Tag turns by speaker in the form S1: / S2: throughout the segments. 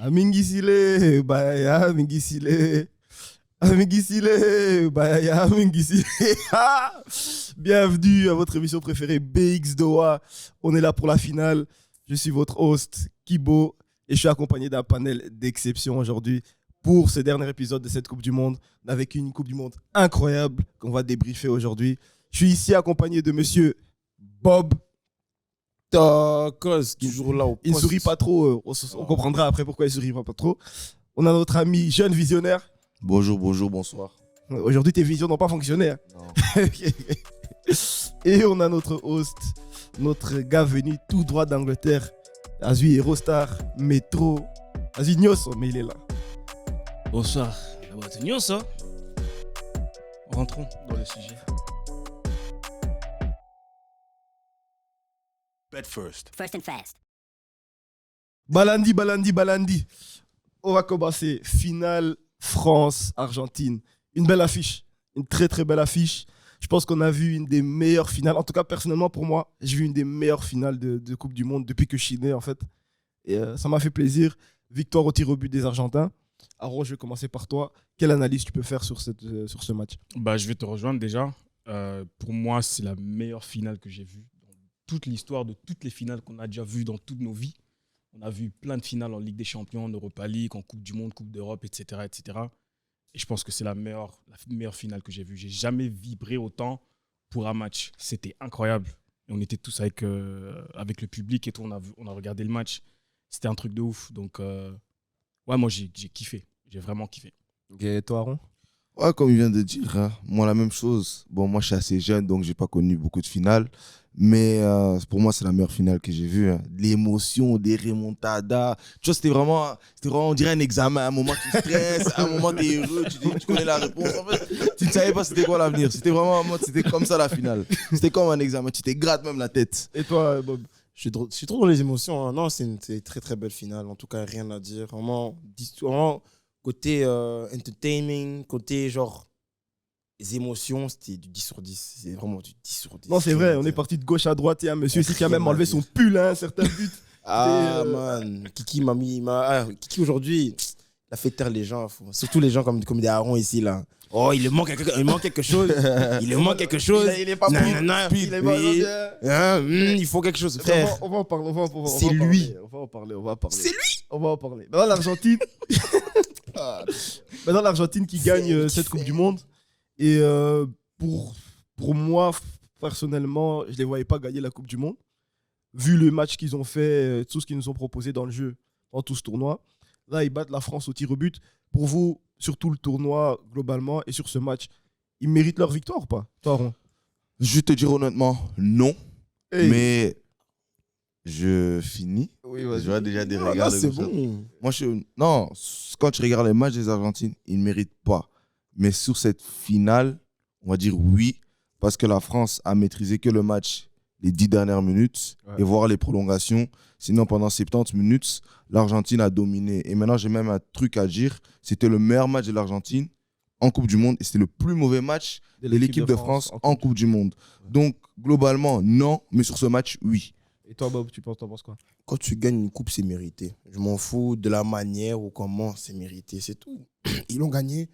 S1: Amingisile, Baya, Amingisile. Amingisile, Baya, Amingisile. Bienvenue à votre émission préférée, BX Doha. On est là pour la finale. Je suis votre host, Kibo, et je suis accompagné d'un panel d'exception aujourd'hui pour ce dernier épisode de cette Coupe du Monde, avec une Coupe du Monde incroyable qu'on va débriefer aujourd'hui. Je suis ici accompagné de monsieur Bob.
S2: Cause toujours là au poste.
S1: Il ne sourit pas trop, on comprendra après pourquoi il ne sourit pas trop. On a notre ami jeune visionnaire.
S3: Bonjour, bonsoir.
S1: Aujourd'hui, tes visions n'ont pas fonctionné. Hein.
S3: Non.
S1: Et on a notre host, notre gars venu tout droit d'Angleterre, Azui Eurostar, Métro, Azui Nyoso, mais il est là.
S2: Bonsoir. C'est ça. Rentrons dans le sujet.
S3: Bet first.
S4: First and fast.
S1: Balandi. On va commencer. Finale France-Argentine. Une belle affiche. Une très très belle affiche. Je pense qu'on a vu une des meilleures finales. En tout cas, personnellement, pour moi, j'ai vu une des meilleures finales de Coupe du Monde depuis que je suis né, en fait. Et ça m'a fait plaisir. Victoire au tir au but des Argentins. Aaron, je vais commencer par toi. Quelle analyse tu peux faire sur ce match ?
S2: Je vais te rejoindre déjà. Pour moi, c'est la meilleure finale que j'ai vue dans toute l'histoire de toutes les finales qu'on a déjà vues dans toutes nos vies. On a vu plein de finales en Ligue des Champions, en Europa League, en Coupe du Monde, Coupe d'Europe, etc., etc. Et je pense que c'est la meilleure finale que j'ai vue. J'ai jamais vibré autant pour un match. C'était incroyable. Et on était tous avec le public et tout. On a regardé le match. C'était un truc de ouf. Donc, moi, j'ai kiffé. J'ai vraiment kiffé.
S1: Et toi, Aaron ?
S3: Ouais, comme il vient de dire, hein, moi la même chose. Bon, moi je suis assez jeune, donc j'ai pas connu beaucoup de finales. Mais pour moi, c'est la meilleure finale que j'ai vue. Hein. L'émotion, des remontadas. Tu vois, c'était vraiment, on dirait un examen. À un moment, tu stresses, à un moment, tu es heureux, tu connais la réponse. En fait, tu ne savais pas c'était quoi l'avenir. C'était vraiment en mode, c'était comme ça la finale. C'était comme un examen. Tu t'es gratte même la tête.
S1: Et toi, Bob ?
S5: Je suis trop dans les émotions. Hein. Non, c'est une très très belle finale. En tout cas, rien à dire. Vraiment côté entertaining, côté genre les émotions, c'était du 10 sur 10. C'est vraiment du 10 sur 10.
S1: Non, c'est vrai, on est parti de gauche à droite. Il y a un monsieur ici qui a même enlevé son pull, hein, certains buts.
S5: Man, Kiki m'a mis. Kiki aujourd'hui, il a fait taire les gens. Surtout les gens comme des Aaron ici là. Oh, il manque quelque chose. Il manque quelque chose.
S1: Il est pas bon. Il est pas bien.
S5: Il faut quelque chose. Frère.
S1: On va en parler.
S5: C'est lui.
S1: On va en parler.
S5: C'est lui.
S1: On va en parler. Maintenant, l'Argentine qui gagne cette Coupe du Monde. Et pour moi, personnellement, je ne les voyais pas gagner la Coupe du Monde. Vu le match qu'ils ont fait, tout ce qu'ils nous ont proposé dans le jeu, dans tout ce tournoi. Là, ils battent la France au tir au but. Pour vous, sur tout le tournoi, globalement, et sur ce match, ils méritent leur victoire ou pas, toi, Aaron ?
S3: Je vais te dire honnêtement, non.
S1: Hey.
S3: Mais je finis.
S1: Oui,
S3: Je vois déjà des
S5: Là,
S3: regards.
S5: c'est
S3: comme ça.
S5: bon.
S3: Moi, non, quand tu regardes les matchs des Argentines, ils ne méritent pas. Mais sur cette finale, on va dire oui, parce que la France a maîtrisé que le match les 10 dernières minutes et voire les prolongations. Sinon, pendant 70 minutes, l'Argentine a dominé. Et maintenant, j'ai même un truc à dire. C'était le meilleur match de l'Argentine en Coupe du Monde et c'était le plus mauvais match de l'équipe de France en Coupe du Monde. Donc, globalement, non, mais sur ce match, oui.
S1: Et toi, Bob, t'en penses quoi ?
S5: Quand tu gagnes une coupe, c'est mérité. Je m'en fous de la manière ou comment c'est mérité, c'est tout. Ils l'ont gagné.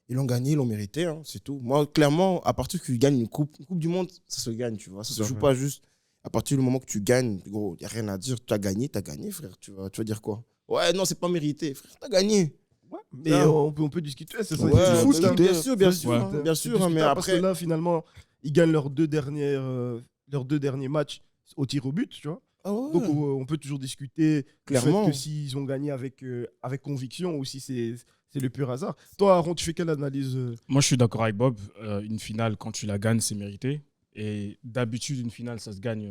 S5: Ils l'ont mérité, hein, c'est tout. Moi, clairement, à partir que tu gagnes une coupe du monde, ça se gagne, tu vois. Ça se joue pas juste à partir du moment que tu gagnes. Gros, il n'y a rien à dire. Tu as gagné, frère. Tu vas dire quoi ? Ouais, non, c'est pas mérité, frère. Tu as gagné.
S1: Ouais, mais on peut discuter. C'est ça.
S5: Ouais,
S1: du foot, hein.
S5: bien sûr, bien
S2: Ouais.
S5: sûr.
S1: C'est
S5: Bien sûr, hein, mais
S1: discutable parce
S5: après.
S1: que là, finalement, ils gagnent leurs deux derniers matchs au tir au but, tu vois.
S5: Ah ouais.
S1: Donc, on peut toujours discuter
S5: Clairement.
S1: du fait que s'ils ont gagné avec conviction ou si c'est le pur hasard. Toi, Aaron, tu fais quelle analyse
S2: Moi, je suis d'accord avec Bob. Une finale, quand tu la gagnes, c'est mérité. Et d'habitude, une finale, ça se gagne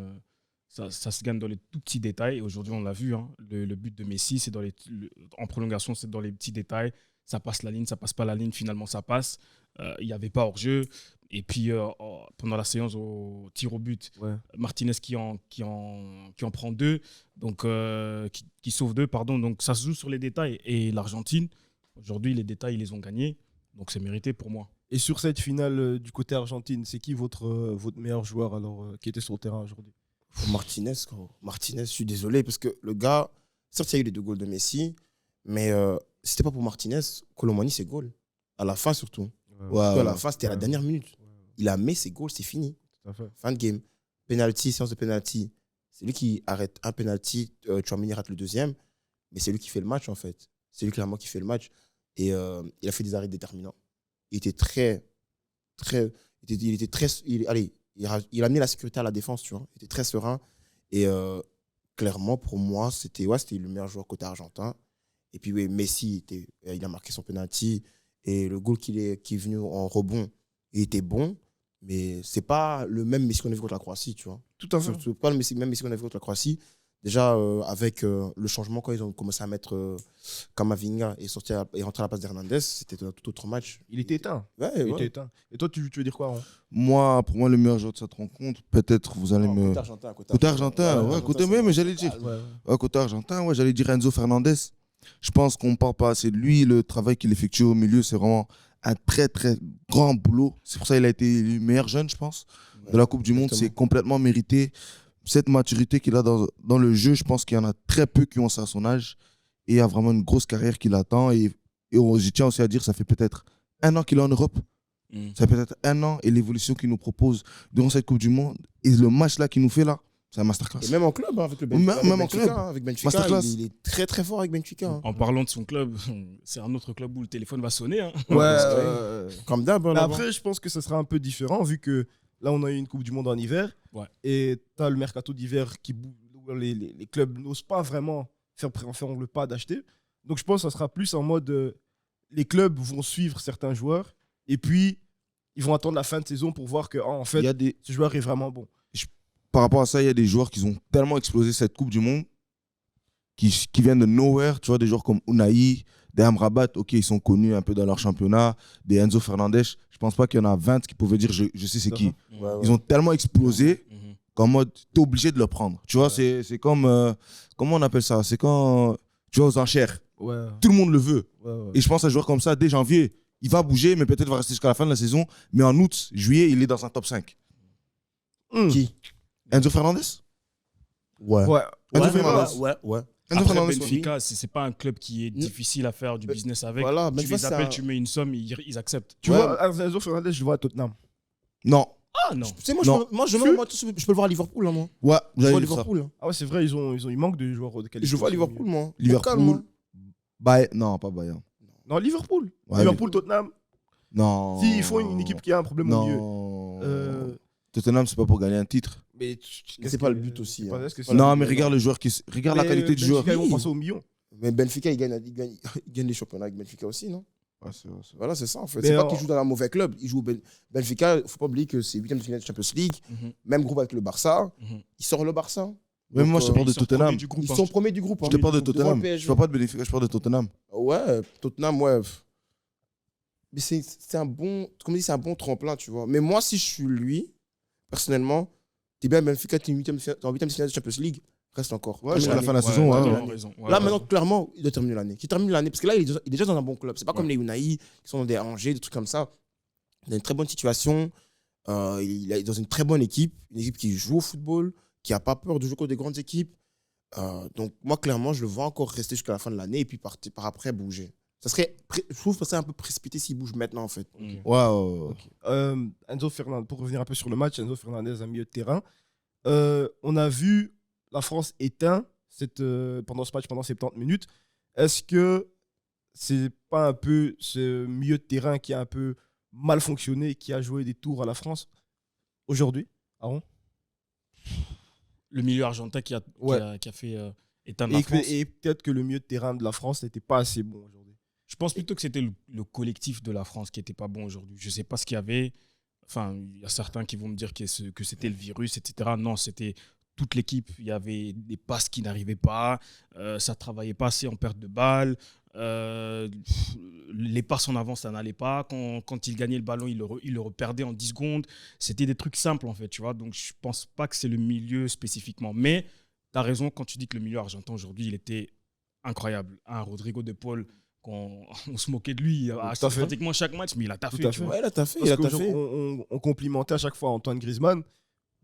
S2: dans les tout petits détails. Et aujourd'hui, on l'a vu. Hein, le but de Messi, c'est en prolongation, c'est dans les petits détails. Ça passe la ligne, ça passe pas la ligne. Finalement, ça passe. Il n'y avait pas hors-jeu. Et puis, pendant la séance au tir au but, Martinez qui en prend deux, donc, qui sauve deux, pardon. Donc, ça se joue sur les détails. Et l'Argentine, aujourd'hui, les détails, ils les ont gagnés. Donc, c'est mérité pour moi.
S1: Et sur cette finale du côté Argentine, c'est qui votre meilleur joueur alors, qui était sur le terrain aujourd'hui ?
S5: Martinez, gros. Martinez, je suis désolé parce que le gars, Certes, il y a eu les 2 goals de Messi, mais si c'était pas pour Martinez, Colomani, c'est goal. À la fin, surtout.
S3: Ouais,
S5: À la
S3: ouais.
S5: fin, c'était à la dernière minute. Il a mis ses goals, c'est fini.
S1: Tout à fait.
S5: Fin de game. Penalty, séance de penalty. C'est lui qui arrête un penalty. Tchouaméni rate le deuxième. Mais c'est lui qui fait le match, en fait. C'est lui clairement qui fait le match. Et il a fait des arrêts déterminants. Il était très. Il était très. Il a amené la sécurité à la défense, tu vois. Il était très serein. Et clairement, pour moi, c'était le meilleur joueur côté argentin. Et puis, oui, Messi, il a marqué son penalty. Et le goal qui est venu en rebond, il était bon. Mais ce n'est pas le même Messi qu'on a vu contre la Croatie, tu vois.
S1: Tout à fait.
S5: C'est pas le même Messi qu'on a vu contre la Croatie. Déjà, avec le changement, quand ils ont commencé à mettre Camavinga et rentrer à la place d'Hernandez, c'était un tout autre match.
S1: Il était éteint.
S5: Ouais,
S1: Il
S5: ouais.
S1: était éteint. Et toi, tu veux dire quoi, Aaron?
S3: Pour moi, le meilleur joueur de cette rencontre, peut-être vous allez me.
S5: Côté argentin.
S3: Côté argentin, ouais, côté
S5: c'est-
S3: mais j'allais dire.
S1: Ouais.
S3: Ouais, côté argentin, ouais, j'allais dire Enzo Fernandez. Je pense qu'on ne parle pas assez de lui. Le travail qu'il effectue au milieu, c'est vraiment un très, très grand boulot. C'est pour ça qu'il a été élu meilleur jeune, je pense, de la Coupe du Monde.
S5: exactement.
S3: C'est complètement mérité. Cette maturité qu'il a dans le jeu, je pense qu'il y en a très peu qui ont ça à son âge. Et il y a vraiment une grosse carrière qui l'attend. Et je tiens aussi à dire, ça fait peut-être 1 an qu'il est en Europe. Ça fait peut-être 1 an. Et l'évolution qu'il nous propose durant cette Coupe du Monde, et le match là qu'il nous fait là, c'est un masterclass.
S5: Et même en club, hein, avec le
S3: Même
S5: avec
S3: en
S5: Benfica,
S3: club.
S5: hein, avec Benfica,
S3: Masterclass.
S5: il est très très fort avec Benfica. Hein.
S2: En parlant de son club, c'est un autre club où le téléphone va sonner. Hein.
S1: Ouais.
S5: parce que- Comme d'hab. hein,
S1: Mais
S5: là-bas.
S1: après, je pense que ça sera un peu différent vu que là, on a eu une Coupe du Monde en hiver.
S2: Ouais.
S1: Et tu as le mercato d'hiver qui où les clubs n'osent pas vraiment faire le pas d'acheter. Donc, je pense que ça sera plus en mode les clubs vont suivre certains joueurs et puis ils vont attendre la fin de saison pour voir que, en fait,
S3: Il y a des,
S1: ce joueur est vraiment bon.
S3: par rapport à ça, il y a des joueurs qui ont tellement explosé cette Coupe du Monde qui viennent de nowhere. Tu vois, des joueurs comme Unai, des Amrabat, ok, ils sont connus un peu dans leur championnat, des Enzo Fernandez. Je pense pas qu'il y en a 20 qui pouvaient dire je sais c'est qui.
S5: Ouais, ouais.
S3: Ils ont tellement explosé
S2: Mhm.
S3: qu'en mode, tu es obligé de le prendre. Tu vois, c'est comme, comment on appelle ça? C'est quand tu vas aux enchères.
S1: Ouais.
S3: Tout le monde le veut.
S1: Ouais.
S3: Et je pense à un joueur comme ça, dès janvier, il va bouger, mais peut-être va rester jusqu'à la fin de la saison. Mais en août, juillet, il est dans un top 5.
S5: Qui
S3: Enzo Fernandez?
S5: Ouais.
S1: Ouais.
S3: Enzo
S5: Ouais,
S3: Fernandez.
S5: ouais.
S3: Enzo
S2: Après,
S3: Fernandez,
S2: Benfica, c'est pas un club qui est difficile à faire du business avec.
S5: Voilà,
S2: tu
S5: Benfica,
S2: les
S5: c'est
S2: appelles,
S5: un-
S2: tu mets une somme, ils acceptent.
S1: Tu
S5: Ouais.
S1: vois, Enzo Fernandez, je le vois à Tottenham.
S3: Non.
S2: Ah non.
S5: Tu sais, moi,
S3: Non.
S5: je peux le voir à Liverpool, hein, moi.
S3: Ouais,
S5: Je
S3: vous
S5: vois
S3: avez dit ça.
S5: Liverpool. hein.
S1: Ah ouais, c'est vrai, il manque de joueurs de qualité.
S5: Je vois Liverpool, moi.
S3: Liverpool.
S5: Calme, moi.
S3: Non, pas Bayern.
S1: Non, Liverpool.
S3: Ouais,
S1: Liverpool, Tottenham.
S3: Non.
S1: Si, il faut une équipe qui a un problème au milieu.
S3: Non.
S1: Euh,
S3: c'est pas pour gagner un titre.
S1: Mais
S5: C'est pas le but aussi, hein.
S1: Est-ce que
S5: Voilà.
S3: Non, mais regarde le joueur regarde la qualité du joueur.
S1: Ils vont
S5: Oui.
S1: passer au million.
S5: Mais Benfica, il gagne les championnats avec Benfica aussi, non?
S3: Ouais, c'est vrai, c'est vrai.
S5: Voilà, c'est ça en fait.
S1: Mais
S5: C'est pas
S1: en-
S5: qu'il joue dans un mauvais club. Il joue au Benfica, il ne faut pas oublier que c'est 8e de finale de Champions League,
S2: Mhm.
S5: même groupe avec le Barça.
S2: Mhm.
S5: Il sort le Barça.
S3: Mais moi,
S5: Donc,
S3: je te parle de
S2: Ils sont
S3: Tottenham.
S2: premiers du groupe,
S5: Ils
S2: hein.
S5: sont premiers du groupe.
S3: Je
S5: hein.
S3: te parle de
S5: Devant
S3: Tottenham.
S5: le
S3: Je
S5: PSG.
S3: parle pas de Benfica, je parle de Tottenham.
S5: Ouais, Tottenham, ouais. Mais c'est un bon, comme je dis, c'est un bon tremplin, tu vois. Mais moi, si je suis lui, personnellement, t'es bien Benfica, t'es en 8e de finale de Champions League, reste encore.
S3: Ouais,
S5: Termine
S3: jusqu'à la
S5: l'année.
S3: fin de la
S2: Ouais,
S3: saison.
S2: t'as
S3: ouais,
S2: vraiment
S3: ouais.
S2: raison. Ouais,
S5: Là,
S2: ouais.
S5: maintenant, clairement, il doit terminer l'année. Qu'il termine l'année. Parce que là, il est déjà dans un bon club. C'est pas comme les Unai qui sont dans des Angers, des trucs comme ça. Il a une très bonne situation. Il est dans une très bonne équipe. Une équipe qui joue au football, qui n'a pas peur de jouer contre des grandes équipes. Donc, moi, clairement, je le vois encore rester jusqu'à la fin de l'année et puis par après bouger. Je trouve que c'est un peu précipité s'il bouge maintenant, en fait.
S2: Mhm.
S3: Ouais.
S1: Enzo Fernandez, pour revenir un peu sur le match, Enzo Fernandez, un milieu de terrain. On a vu la France éteint pendant ce match, pendant 70 minutes. Est-ce que c'est pas un peu ce milieu de terrain qui a un peu mal fonctionné, qui a joué des tours à la France aujourd'hui, Aaron?
S2: Le milieu argentin qui a fait éteindre la
S1: Et,
S2: France.
S1: et peut-être que le milieu de terrain de la France n'était pas assez bon aujourd'hui.
S2: Je pense plutôt que c'était le collectif de la France qui n'était pas bon aujourd'hui. Je ne sais pas ce qu'il y avait. Enfin, il y a certains qui vont me dire que c'était le virus, etc. Non, c'était toute l'équipe. Il y avait des passes qui n'arrivaient pas. Ça ne travaillait pas assez en perte de balle. Les passes en avant, ça n'allait pas. Quand il gagnait le ballon, il le reperdait en 10 secondes. C'était des trucs simples, en fait. Tu vois. Donc, je ne pense pas que c'est le milieu spécifiquement. Mais tu as raison quand tu dis que le milieu argentin aujourd'hui, il était incroyable. Un Rodrigo de Paul, on se moquait de lui à
S1: Tout à fait.
S2: pratiquement chaque match, mais il a taffé.
S1: Tout à
S2: Tu
S1: fait.
S2: vois.
S5: Ouais, il a taffé.
S1: Parce
S5: Il a taffé.
S1: qu'on complimentait à chaque fois Antoine Griezmann.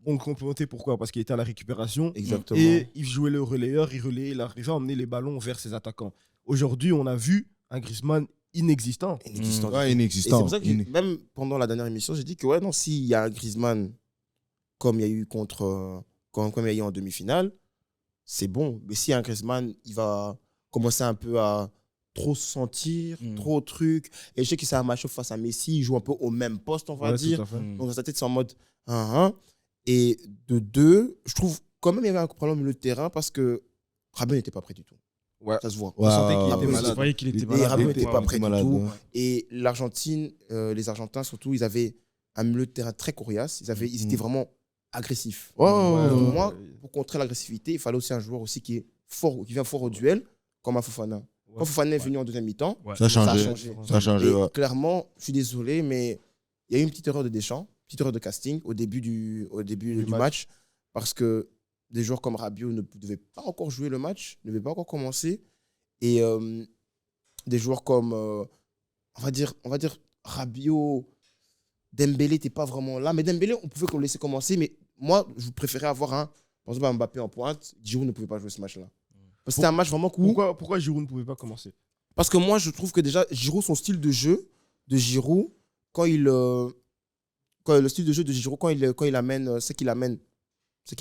S1: on le complimentait pourquoi? Parce qu'il était à la récupération.
S5: Exactement.
S1: Et il jouait le relayeur, il relayait, il arrivait à emmener les ballons vers ses attaquants. Aujourd'hui, on a vu un Griezmann inexistant.
S5: Inexistant.
S3: Ouais,
S5: Et c'est
S3: inexistant.
S5: pour ça que même pendant la dernière émission, j'ai dit que ouais, non, s'il y a un Griezmann comme il y a eu comme il y a eu en demi-finale, c'est bon. Mais s'il y a un Griezmann, il va commencer un peu à trop se sentir, trop de trucs. Et je sais que c'est un match face à Messi, il joue un peu au même poste, on va
S1: Ouais,
S5: dire.
S1: tout à fait.
S5: Donc dans sa tête, c'est en mode 1-1. Et de deux, je trouve quand même il y avait un problème au milieu de terrain parce que Rabiot n'était pas prêt du tout.
S1: Ouais.
S5: Ça se voit.
S1: On sentait qu'il
S5: ouais,
S1: était
S5: ouais.
S1: malade.
S2: Vous voyez qu'il était
S5: Et
S2: malade.
S5: Rabiot
S2: Ouais,
S5: n'était pas
S2: ouais.
S5: prêt du
S3: malade,
S5: tout.
S3: ouais.
S5: Et l'Argentine, les Argentins surtout, ils avaient un milieu de terrain très coriace. Ils étaient vraiment agressifs.
S3: Ouais,
S5: Donc
S3: ouais.
S5: moi, pour contrer l'agressivité, il fallait aussi un joueur aussi qui est fort, qui vient fort au duel, comme un Fofana. Quand Fofana est venu en deuxième mi-temps,
S2: Ouais.
S3: Ça a
S5: ça a
S3: changé.
S5: changé.
S3: Ça a changé,
S5: Et
S3: ouais.
S5: clairement, je suis désolé, mais il y a eu une petite erreur de Deschamps, une petite erreur de casting au début du match, parce que des joueurs comme Rabiot ne devaient pas encore jouer le match, ne devaient pas encore commencer. Et des joueurs comme, on va dire Rabiot, Dembélé n'était pas vraiment là. Mais Dembélé, on pouvait le laisser commencer. Mais moi, je préférais avoir par exemple, Mbappé en pointe. Giroud ne pouvait pas jouer ce match-là. Parce que c'était un match vraiment cool.
S1: Pourquoi Giroud ne pouvait pas commencer?
S5: Parce que moi, je trouve que déjà, Giroud, son style de jeu de Giroud, le style de jeu de Giroud, quand il amène, ce qu'il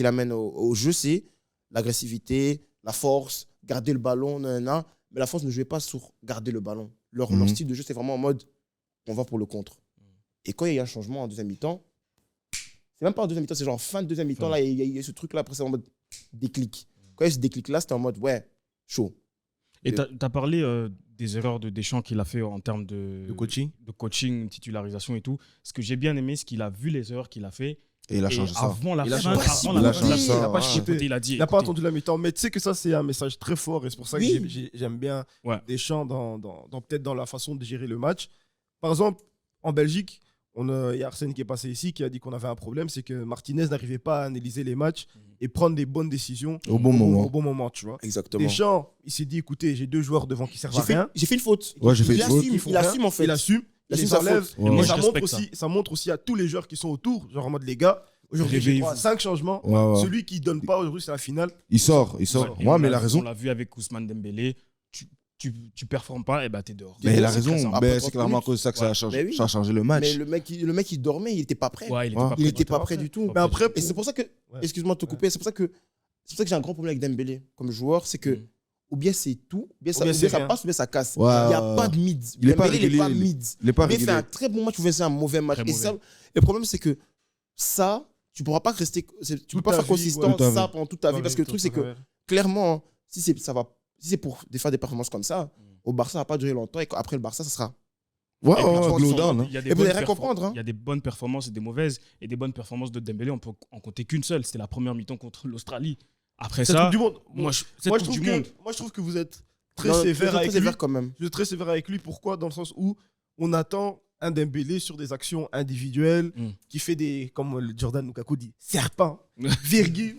S5: amène au jeu, c'est l'agressivité, la force, garder le ballon, nanana. Mais la force ne jouait pas sur garder le ballon. Leur style de jeu, c'est vraiment en mode, on va pour le contre. Et quand il y a eu un changement en deuxième mi-temps, c'est même pas en deuxième mi-temps, c'est genre en fin de deuxième mi-temps, là, il y a ce truc-là, après c'est en mode déclic. Quand il y a ce déclic-là, c'était en mode, ouais, chaud.
S2: Et tu as parlé des erreurs de Deschamps qu'il a fait en termes
S1: De coaching.
S2: titularisation et tout. Ce que j'ai bien aimé, c'est qu'il a vu les erreurs qu'il a fait.
S3: Et il a changé ça.
S2: Avant la
S1: Il a
S2: fin,
S1: changé
S2: avant la
S3: ça.
S2: fin,
S3: Il a pas
S1: chipoté.
S2: il a dit.
S1: Il n'a pas
S2: écoutez,
S1: entendu la mi-temps, mais tu sais que ça, c'est un message très fort et c'est pour ça que
S5: Oui.
S1: j'aime bien
S2: Ouais.
S1: Deschamps peut-être dans la façon de gérer le match. Par exemple, en Belgique, il y a Arsène qui est passé ici qui a dit qu'on avait un problème, c'est que Martinez n'arrivait pas à analyser les matchs et prendre des bonnes décisions
S3: Au bon moment.
S1: au bon moment, tu vois.
S5: Exactement.
S1: Deschamps, il s'est dit, écoutez, j'ai deux joueurs devant qui servent à rien.
S5: J'ai fait une faute.
S3: Ouais, j'ai fait
S5: il
S3: une faute.
S5: assume, il assume en fait.
S1: Il assume, il
S5: assume
S1: les
S5: sa
S1: enlève.
S5: faute.
S3: Ouais,
S1: Et
S3: ouais.
S1: ça
S2: Je
S1: montre,
S2: respecte
S1: ça montre aussi à tous les joueurs qui sont autour, genre en mode les gars, aujourd'hui j'ai
S2: Réveillez-vous.
S1: 5 changements.
S3: Ouais, ouais.
S1: Celui qui ne donne pas aujourd'hui, c'est la finale.
S3: Il sort.
S2: Et
S3: Ouais,
S2: on
S3: mais il
S2: l'a-
S3: a raison.
S2: On l'a vu avec Ousmane Dembélé. Tu performes pas, et bah t'es dehors.
S3: Mais il a
S2: C'est
S3: raison.
S2: très simple.
S3: Mais
S5: Après,
S3: c'est clairement à cause de ça que ça a
S2: Ouais.
S3: changé,
S5: Mais oui.
S3: ça a changé le match.
S5: Mais le mec, il dormait, il n'était pas prêt.
S2: Ouais, il était
S3: Ouais.
S2: pas
S5: Il
S2: prêt.
S5: n'était pas prêt du tout.
S1: Mais après,
S5: Et c'est pour ça que, excuse-moi de te couper, c'est pour ça que j'ai un grand problème avec Dembélé comme joueur, c'est que ou bien c'est tout, ou bien ça
S1: rien.
S5: passe, ou bien ça casse.
S3: Ouais,
S5: Il n'y a
S3: ouais,
S5: pas
S3: ouais.
S5: de mid.
S3: Il est pas
S5: Dembélé, il n'est pas
S3: régulier,
S5: mid.
S3: Il est pas
S5: Mais il fait
S3: régulier.
S5: un très bon match ou bien c'est un mauvais match.
S2: Très
S5: Et ça,
S2: mauvais.
S5: le problème, c'est que ça, tu ne pourras pas rester, tu peux pas
S1: ta
S5: faire
S1: vie,
S5: consistant
S3: toute ta
S5: ça
S3: vie.
S5: pendant toute ta vie. Parce que le truc, c'est que clairement, hein, si c'est pour faire des performances comme ça, au Barça, ça va pas durer longtemps. Et après le Barça, ça sera.
S3: Ouais,
S2: Et puis,
S3: ouais,
S2: tu vois,
S3: glow
S2: ils sont-
S3: down, hein.
S2: il y a des
S5: Et vous
S2: bonnes
S5: allez rien comprendre, hein.
S2: Il y a des bonnes performances et des mauvaises. Et des bonnes performances de Dembélé, on peut en compter qu'une seule. C'était la première mi-temps contre l'Australie. Après
S1: cette
S2: ça,
S1: Coupe du Monde.
S2: moi, cette
S1: Moi,
S2: Coupe
S1: je
S2: du Monde.
S1: trouve que vous êtes très
S5: Non,
S1: sévère
S5: très
S1: avec lui.
S5: sévère quand même.
S1: Je suis très sévère avec lui. Pourquoi? Dans le sens où on attend un Dembélé sur des actions individuelles qui fait des, comme le Jordan Lukaku dit, serpent, virgule.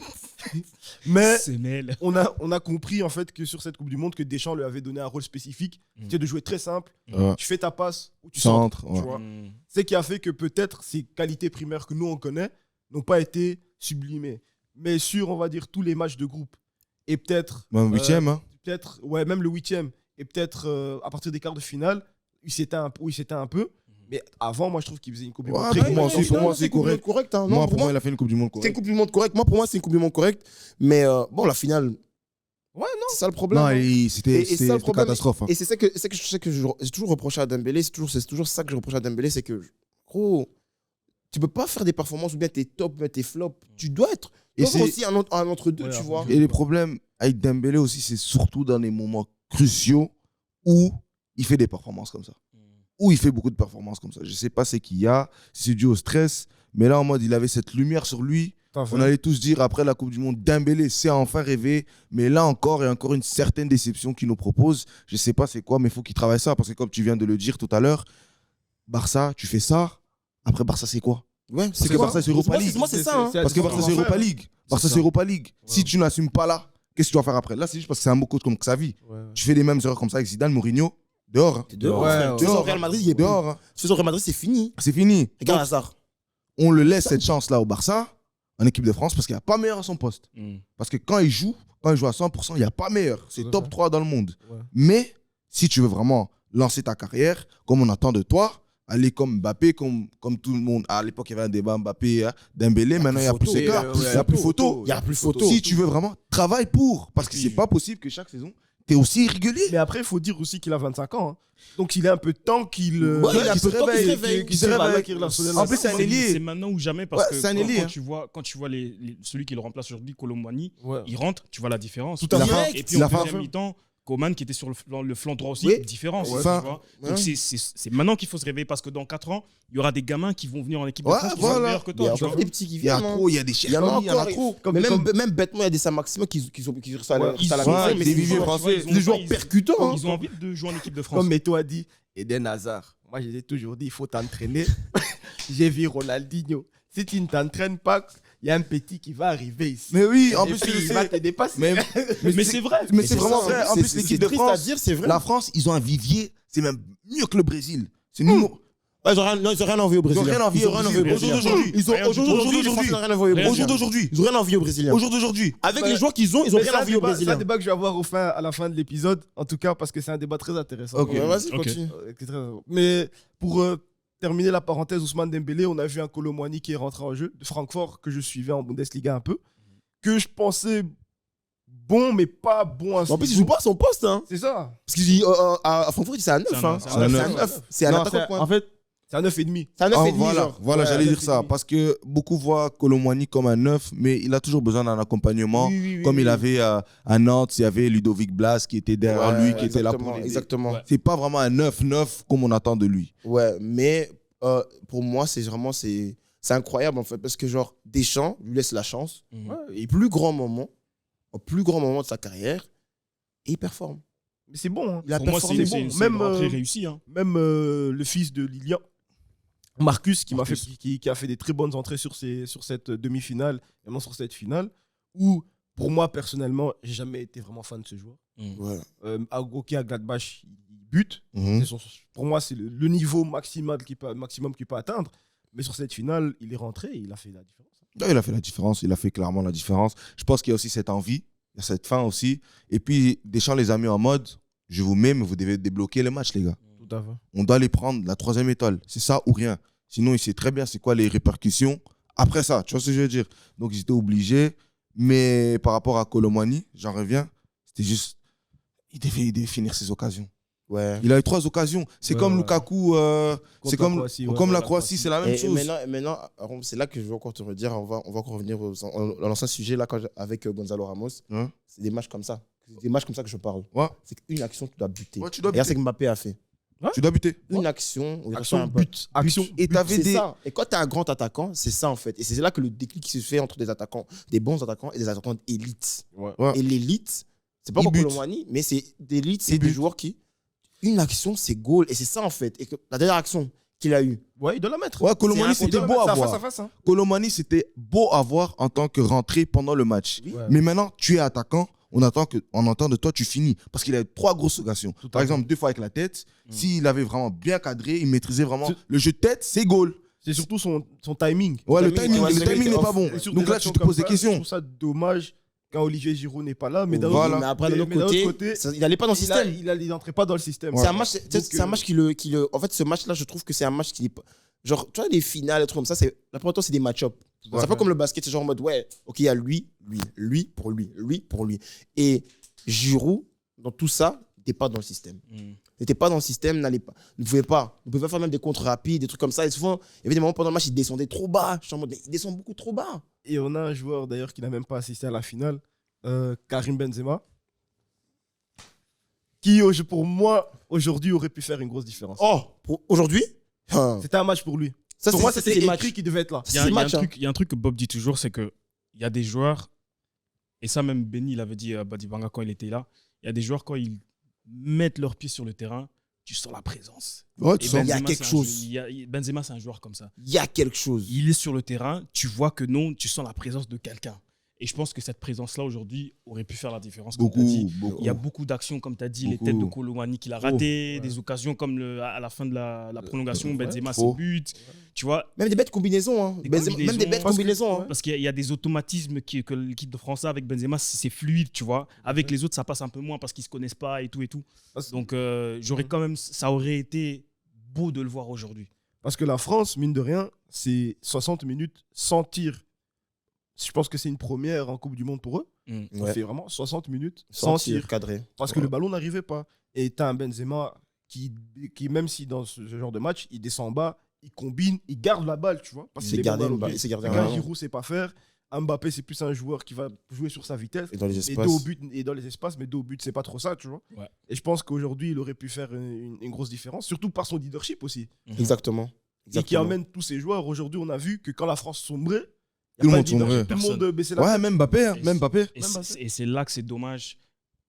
S1: Mais
S2: Semelle.
S1: on a compris en fait que sur cette Coupe du Monde que Deschamps lui avait donné un rôle spécifique, c'était de jouer très simple.
S3: Ouais.
S1: Tu fais ta passe ou tu centres.
S3: Centre,
S1: Tu
S3: ouais.
S1: vois. C'est qui a fait que peut-être ces qualités primaires que nous on connaît n'ont pas été sublimées. Mais sur, on va dire, tous les matchs de groupe et peut-être
S3: Même huitième, hein.
S1: peut-être, ouais, même le 8e, et peut-être à partir des quarts de finale, il s'était un peu. Mais avant, moi, je trouve qu'il faisait une Coupe du Monde
S3: Ouais,
S1: très
S3: pour moi
S1: correcte.
S3: aussi, pour moi, c'est
S5: une Coupe du Monde
S3: correct.
S5: correcte. Hein. Non,
S3: Moi,
S5: pour
S3: pour moi, il a fait une Coupe du Monde
S5: c'est une
S3: correcte.
S5: Coupe du Monde correcte. Moi, pour moi, c'est une Coupe du Monde correcte. Mais bon, la finale,
S1: Ouais, non.
S5: c'est ça le problème.
S3: Non,
S5: hein.
S3: c'était
S5: ça, le
S3: une
S5: problème,
S3: catastrophe. hein.
S5: Et c'est ça que j'ai toujours reproché à Dembélé. C'est toujours ça que je reproche à Dembélé. C'est que, gros, tu peux pas faire des performances ou bien t'es top, ou bien t'es flop. Tu dois être.
S3: Et
S5: Et c'est
S3: c'est-
S5: aussi un entre-deux,
S2: Ouais,
S5: tu
S2: un
S5: vois.
S2: entre-deux.
S3: Et les problèmes avec Dembélé aussi, c'est surtout dans les moments cruciaux où il fait des performances comme ça. Où il fait beaucoup de performances comme ça. Je sais pas c'est qu'il y a, si c'est dû au stress, mais là en mode il avait cette lumière sur lui. On allait tous dire après la Coupe du Monde, Dembélé c'est enfin rêvé, mais là encore, il y a encore une certaine déception qu'il nous propose. Je sais pas c'est quoi, mais il faut qu'il travaille ça parce que comme tu viens de le dire tout à l'heure, Barça, tu fais ça, après Barça c'est quoi?
S5: Ouais,
S3: Parce que
S5: quoi
S3: Barça c'est Europa League.
S5: Moi, c'est ça. hein.
S3: Parce que Barça c'est Europa League. Barça
S1: ça.
S3: c'est Europa League. Si tu n'assumes pas là, qu'est-ce que tu vas faire après? Là c'est juste parce que c'est un beau coach comme Xavi. Tu fais les mêmes erreurs comme ça avec Zidane, Mourinho, dehors. hein.
S5: T'es dehors.
S1: Ouais,
S5: frère.
S1: ouais.
S5: Tu fais au Real Madrid, il est
S3: Dehors. hein.
S5: Tu fais au Real Madrid, c'est fini.
S3: C'est fini.
S5: Regarde Hazard.
S3: On le laisse cette chance-là au Barça. en équipe de France parce qu'il n'y a pas meilleur à son poste. Parce que quand il joue à 100%, il n'y a pas meilleur. C'est
S1: Ouais,
S3: top
S1: ouais.
S3: 3 dans le monde.
S1: Ouais.
S3: Mais si tu veux vraiment lancer ta carrière, comme on attend de toi, aller comme Mbappé, comme tout le monde. À l'époque, il y avait un débat Mbappé, Dembélé. Maintenant, il n'y a plus
S5: photo.
S3: ces gars.
S1: Ouais,
S3: Il n'y a plus photo.
S5: Il y a plus photo.
S3: Si tu veux vraiment, travaille pour. Parce que c'est pas possible que chaque saison, tu es aussi régulier.
S1: Mais après, il faut dire aussi qu'il a 25 ans. Hein. Donc, il est un peu de temps qu'il
S5: Ouais, il a un
S3: qu'il
S5: peu
S3: se
S5: de temps qu'il se
S3: réveille,
S5: réveille.
S1: qu'il se réveille, qu'il relationnel.
S3: En plus, c'est un ailier.
S2: C'est maintenant ou jamais parce
S3: Ouais,
S2: que
S3: c'est un ailier,
S2: quand tu vois celui qui le remplace aujourd'hui, Colomboigny,
S1: Ouais.
S2: il rentre, tu vois la différence.
S3: Tout à fait.
S2: Et puis
S3: Il a
S2: en
S3: fait un
S2: deuxième mi-temps, Coman qui était sur le flanc droit aussi,
S5: Oui.
S2: différence.
S3: Ouais.
S2: tu
S3: Enfin,
S2: vois.
S5: ouais.
S2: Donc c'est maintenant qu'il faut se réveiller parce que dans 4 ans, il y aura des gamins qui vont venir en équipe de
S3: Ouais,
S2: France qui
S3: voilà.
S2: sont meilleurs que
S5: Il y a
S2: toi. tu
S5: encore
S2: vois.
S5: des petits qui
S3: Il y a
S5: viennent.
S3: trop, il y a des
S5: Il y en a
S3: Cherki, il y en a
S5: encore.
S3: trop.
S1: Comme-
S5: Mais
S1: comme-
S5: même bêtement, il y a des Saint-Maximin qui sont restent à la
S2: Ils
S5: maison.
S2: sont-
S3: Ouais,
S5: Mais
S3: des
S5: c'est
S3: viviers
S5: des joueurs-
S3: français.
S5: c'est des joueurs percutants. hein.
S2: Ils ont envie de jouer en équipe de France.
S1: Comme Meto a dit, Eden Hazard. Moi, je l'ai toujours dit, il faut t'entraîner. J'ai vu Ronaldinho. Si tu ne t'entraînes pas, il y a un petit qui va arriver ici.
S3: Mais oui, en
S1: Et
S3: plus,
S1: puis,
S3: tu le
S1: il va
S3: sais.
S1: te dépasser.
S2: Mais c'est vrai.
S3: Mais c'est vraiment
S5: ça,
S3: vrai. En
S5: c'est-
S3: plus,
S5: c'est
S3: l'équipe de
S5: triste à
S3: France,
S5: dire, c'est vrai.
S3: la France, ils ont un vivier. C'est même mieux que le Brésil. C'est numéro.
S5: Ouais, ils ont rien envie au Brésil.
S3: rien envie au Brésil.
S5: Brésil.
S3: Aujourd'hui,
S5: Ils ont
S2: rien du tout.
S5: aujourd'hui, les Français n'ont rien envie au
S2: Rien
S5: Brésil.
S3: Au jour d'aujourd'hui.
S5: Ils ont rien envie au Brésilien.
S3: Au jour d'aujourd'hui.
S5: Avec
S1: Ouais.
S5: les joueurs qu'ils ont, ils ont
S1: Mais
S5: rien
S1: c'est un
S5: envie au
S1: débat- C'est un
S5: Brésiliens.
S1: débat que je vais avoir à la fin de l'épisode, en tout cas, parce que c'est un débat très intéressant.
S3: Ok.
S5: Ouais, vas-y,
S2: Ok.
S5: continue.
S1: Qui est très- Mais pour terminer la parenthèse, Ousmane Dembélé, on a vu un Colomboigny qui est rentré en jeu de Francfort, que je suivais en Bundesliga un peu, que je pensais bon, mais pas bon à ce
S5: En plus, il
S1: niveau.
S5: joue pas à son poste. Hein.
S1: C'est ça.
S5: Parce qu'à Francfort, c'est un 9.
S2: C'est un-
S5: hein.
S2: c'est
S3: un
S5: C'est un
S3: neuf.
S5: 9. C'est un
S1: Non,
S5: attaquant de
S1: c'est-
S5: pointe.
S1: En fait, c'est un 9,5.
S5: C'est un 9 et demi,
S3: Voilà,
S5: genre.
S3: voilà,
S1: Ouais,
S3: j'allais
S1: un
S3: dire
S1: 9 et
S3: ça.
S1: demi.
S3: Parce que beaucoup voient Colomboigny comme un 9, mais il a toujours besoin d'un accompagnement.
S5: Oui, oui, oui,
S3: Comme
S5: oui.
S3: il avait à Nantes, il y avait Ludovic Blas qui était derrière
S5: Ouais,
S3: lui, qui était là pour
S5: exactement,
S3: l'aider.
S5: exactement.
S2: Ouais.
S3: C'est pas vraiment un 9-9 comme on attend de lui.
S5: Ouais, mais pour moi, c'est vraiment c'est incroyable en fait parce que genre Deschamps lui laisse la chance
S2: Mhm.
S1: Ouais,
S5: et au plus grand moment de sa carrière, et il performe.
S1: mais c'est bon. Hein.
S5: Il a
S2: Pour moi,
S5: performé.
S2: c'est
S1: bon.
S2: c'est
S1: Même,
S2: une rentrée réussie. Hein.
S1: Même le fils de Lilian, Marcus, qui
S2: Marcus.
S1: qui a fait des très bonnes entrées sur cette demi-finale, et non sur cette finale, où, pour moi, personnellement, j'ai jamais été vraiment fan de ce joueur.
S5: Ouais.
S1: Ok, à Gladbach, il bute.
S3: Mhm.
S1: Pour moi, c'est le niveau maximum qu'il peut atteindre. Mais sur cette finale, il est rentré et il a fait la différence.
S3: Ouais, il a fait la différence, il a fait clairement la différence. Je pense qu'il y a aussi cette envie, il y a cette faim aussi. Et puis, Deschamps les a mis en mode, je vous mets, mais vous devez débloquer les matchs, les gars.
S1: Tout à fait.
S3: On doit les prendre, la 3e étoile. C'est ça ou rien. Sinon, il sait très bien c'est quoi les répercussions après ça. Tu vois ce que je veux dire? Donc, ils étaient obligés. Mais par rapport à Colomboigny, j'en reviens, c'était juste, il devait finir ses occasions.
S5: Ouais.
S3: Il a eu 3 occasions. C'est
S1: Ouais,
S3: comme
S1: ouais.
S3: Lukaku, c'est
S1: la
S3: comme,
S1: Croatie, ouais.
S3: comme la
S2: la
S3: Croatie, c'est la même
S5: Et
S3: chose.
S5: maintenant, Aaron, c'est là que je veux encore te redire, on va encore revenir à l'ancien sujet là, avec Gonzalo Ramos.
S3: Hein?
S5: C'est des matchs comme ça. C'est des matchs comme ça que je parle.
S3: Ouais.
S5: C'est qu'une action, tu dois buter.
S3: Ouais, tu dois
S5: Et là,
S3: buter.
S5: c'est que Mbappé a fait.
S3: Tu dois buter.
S5: Une action, on
S1: Action,
S5: reçoit un peu.
S1: but. Action.
S3: Et t'avais
S5: C'est
S3: des.
S5: ça. Et quand tu es un grand attaquant, c'est ça en fait. Et c'est là que le déclic se fait entre des attaquants, des bons attaquants et des attaquants d'élite.
S3: Ouais.
S5: Et l'élite, c'est pas
S3: Il
S5: comme
S3: bute.
S5: Colomboigny, mais c'est d'élite, c'est
S3: Il
S5: des
S3: bute.
S5: joueurs qui. Une action, c'est goal. Et c'est ça en fait. Et que la dernière action qu'il a eue.
S1: Ouais, il doit la mettre.
S3: Ouais, Colomboigny,
S5: C'est un-
S3: c'était beau à voir.
S1: Face à face. Hein.
S3: Colomboigny, c'était beau à voir en tant que rentrée pendant le match.
S5: Oui.
S1: Ouais.
S3: Mais maintenant, tu es attaquant, on entend de toi, tu finis. Parce qu'il a eu 3 grosses occasions.
S1: Tout à
S3: Par
S1: fait.
S3: exemple, 2 fois avec la tête.
S2: Mm.
S3: S'il avait vraiment bien cadré, il maîtrisait vraiment
S1: C'est-
S3: le jeu de tête, c'est goal.
S1: C'est surtout son timing.
S3: Ouais, le
S5: timing,
S3: timing,
S5: ouais,
S3: le timing n'est pas bon.
S1: Et sur
S3: Donc
S1: des
S3: là,
S1: actions
S3: tu te
S1: comme
S3: poses des
S1: ça, Je
S3: questions.
S1: trouve ça dommage quand Olivier Giroud n'est pas là. Mais d'un
S3: Voilà.
S1: autre-
S5: Mais après, d'un
S1: mais
S5: autre côté, il n'allait pas dans le système.
S1: il n'entrait pas dans le système.
S5: C'est un match,
S1: Donc,
S5: c'est un match qui le. En fait, ce match-là, je trouve que c'est un match qui est pas. Genre, tu vois, les finales, des trucs comme ça, la plupart du temps, c'est des match-up. C'est
S1: Ouais.
S5: pas comme le basket, c'est genre en mode, ouais, ok, il y a lui pour lui. Et Giroud, dans tout ça, n'était pas dans le système. N'était pas dans le système, ne pouvait pas faire même des contres rapides, des trucs comme ça. Et souvent, il y avait des moments pendant le match, il descendait trop bas. Je suis en mode, mais il descend beaucoup trop bas.
S1: Et on a un joueur d'ailleurs qui n'a même pas assisté à la finale, Karim Benzema, qui pour moi aujourd'hui aurait pu faire une grosse différence.
S5: Oh, pour aujourd'hui,
S1: C'était un match pour lui.
S5: ça,
S1: Pour moi, c'était
S5: des
S1: écrit qu'il devait être là.
S2: Il y a,
S5: C'est
S2: il y a un
S5: match, hein.
S2: truc, il y a un truc que Bob dit toujours, c'est qu'il y a des joueurs, et ça même Benny l'avait dit à Badibanga quand il était là, il y a des joueurs quand ils mettent leurs pieds sur le terrain, tu sens la présence.
S3: Ouais,
S2: Et
S3: tu sens.
S5: il y a
S2: Benzema,
S5: quelque
S2: c'est un
S5: chose.
S2: Benzema, c'est un joueur comme ça.
S5: Il y a quelque chose.
S2: Il est sur le terrain, tu vois que non, tu sens la présence de quelqu'un. Et je pense que cette présence-là, aujourd'hui, aurait pu faire la différence, comme tu as dit.
S3: Beaucoup.
S2: Il y a beaucoup d'actions, comme tu as dit, les
S3: Beaucoup.
S2: têtes de Colomani qu'il a raté, des occasions comme à la fin de la prolongation, Benzema, ses buts. Tu vois,
S5: Même des bêtes combinaisons. Hein.
S2: Des
S5: Même
S2: combinaisons.
S5: des bêtes combinaisons. Hein.
S2: parce qu'il y a des automatismes que l'équipe de France a avec Benzema, c'est fluide, tu vois. Avec les autres, ça passe un peu moins parce qu'ils ne se connaissent pas et tout et tout. Donc, j'aurais quand même, ça aurait été beau de le voir aujourd'hui.
S1: Parce que la France, mine de rien, c'est 60 minutes sans tir. Je pense que c'est une première en Coupe du Monde pour eux. Ça
S5: Ouais.
S1: fait vraiment 60 minutes sans tir.
S5: cadré.
S1: Parce que le ballon n'arrivait pas. Et tu as un Benzema qui, même si dans ce genre de match, il descend en bas, il combine, il garde la balle, tu vois. Parce
S5: C'est
S1: qu'il est
S5: gardé
S1: bon
S5: une
S1: balle au
S5: balle,
S1: pied.
S5: c'est gardé
S1: C'est
S5: un
S1: qu'un
S5: ballon.
S1: Giroud, c'est pas faire. Mbappé, c'est plus un joueur qui va jouer sur sa vitesse.
S5: Et dans les
S1: Et
S5: espaces.
S1: dos au but et dans les espaces, mais dos au but, c'est pas trop ça, tu vois.
S2: Ouais.
S1: Et je pense qu'aujourd'hui, il aurait pu faire une grosse différence, surtout par son leadership aussi.
S5: Exactement.
S1: Et qui emmène tous ces joueurs. Aujourd'hui, on a vu que quand la France sombrait,
S3: Tout le
S1: y a
S3: monde
S1: pas de leadership,
S3: sombrait.
S1: tout le monde baissait la
S3: Ouais,
S1: tête.
S3: même Mbappé. Hein,
S2: Et
S3: même Mbappé.
S2: Et c'est là que c'est dommage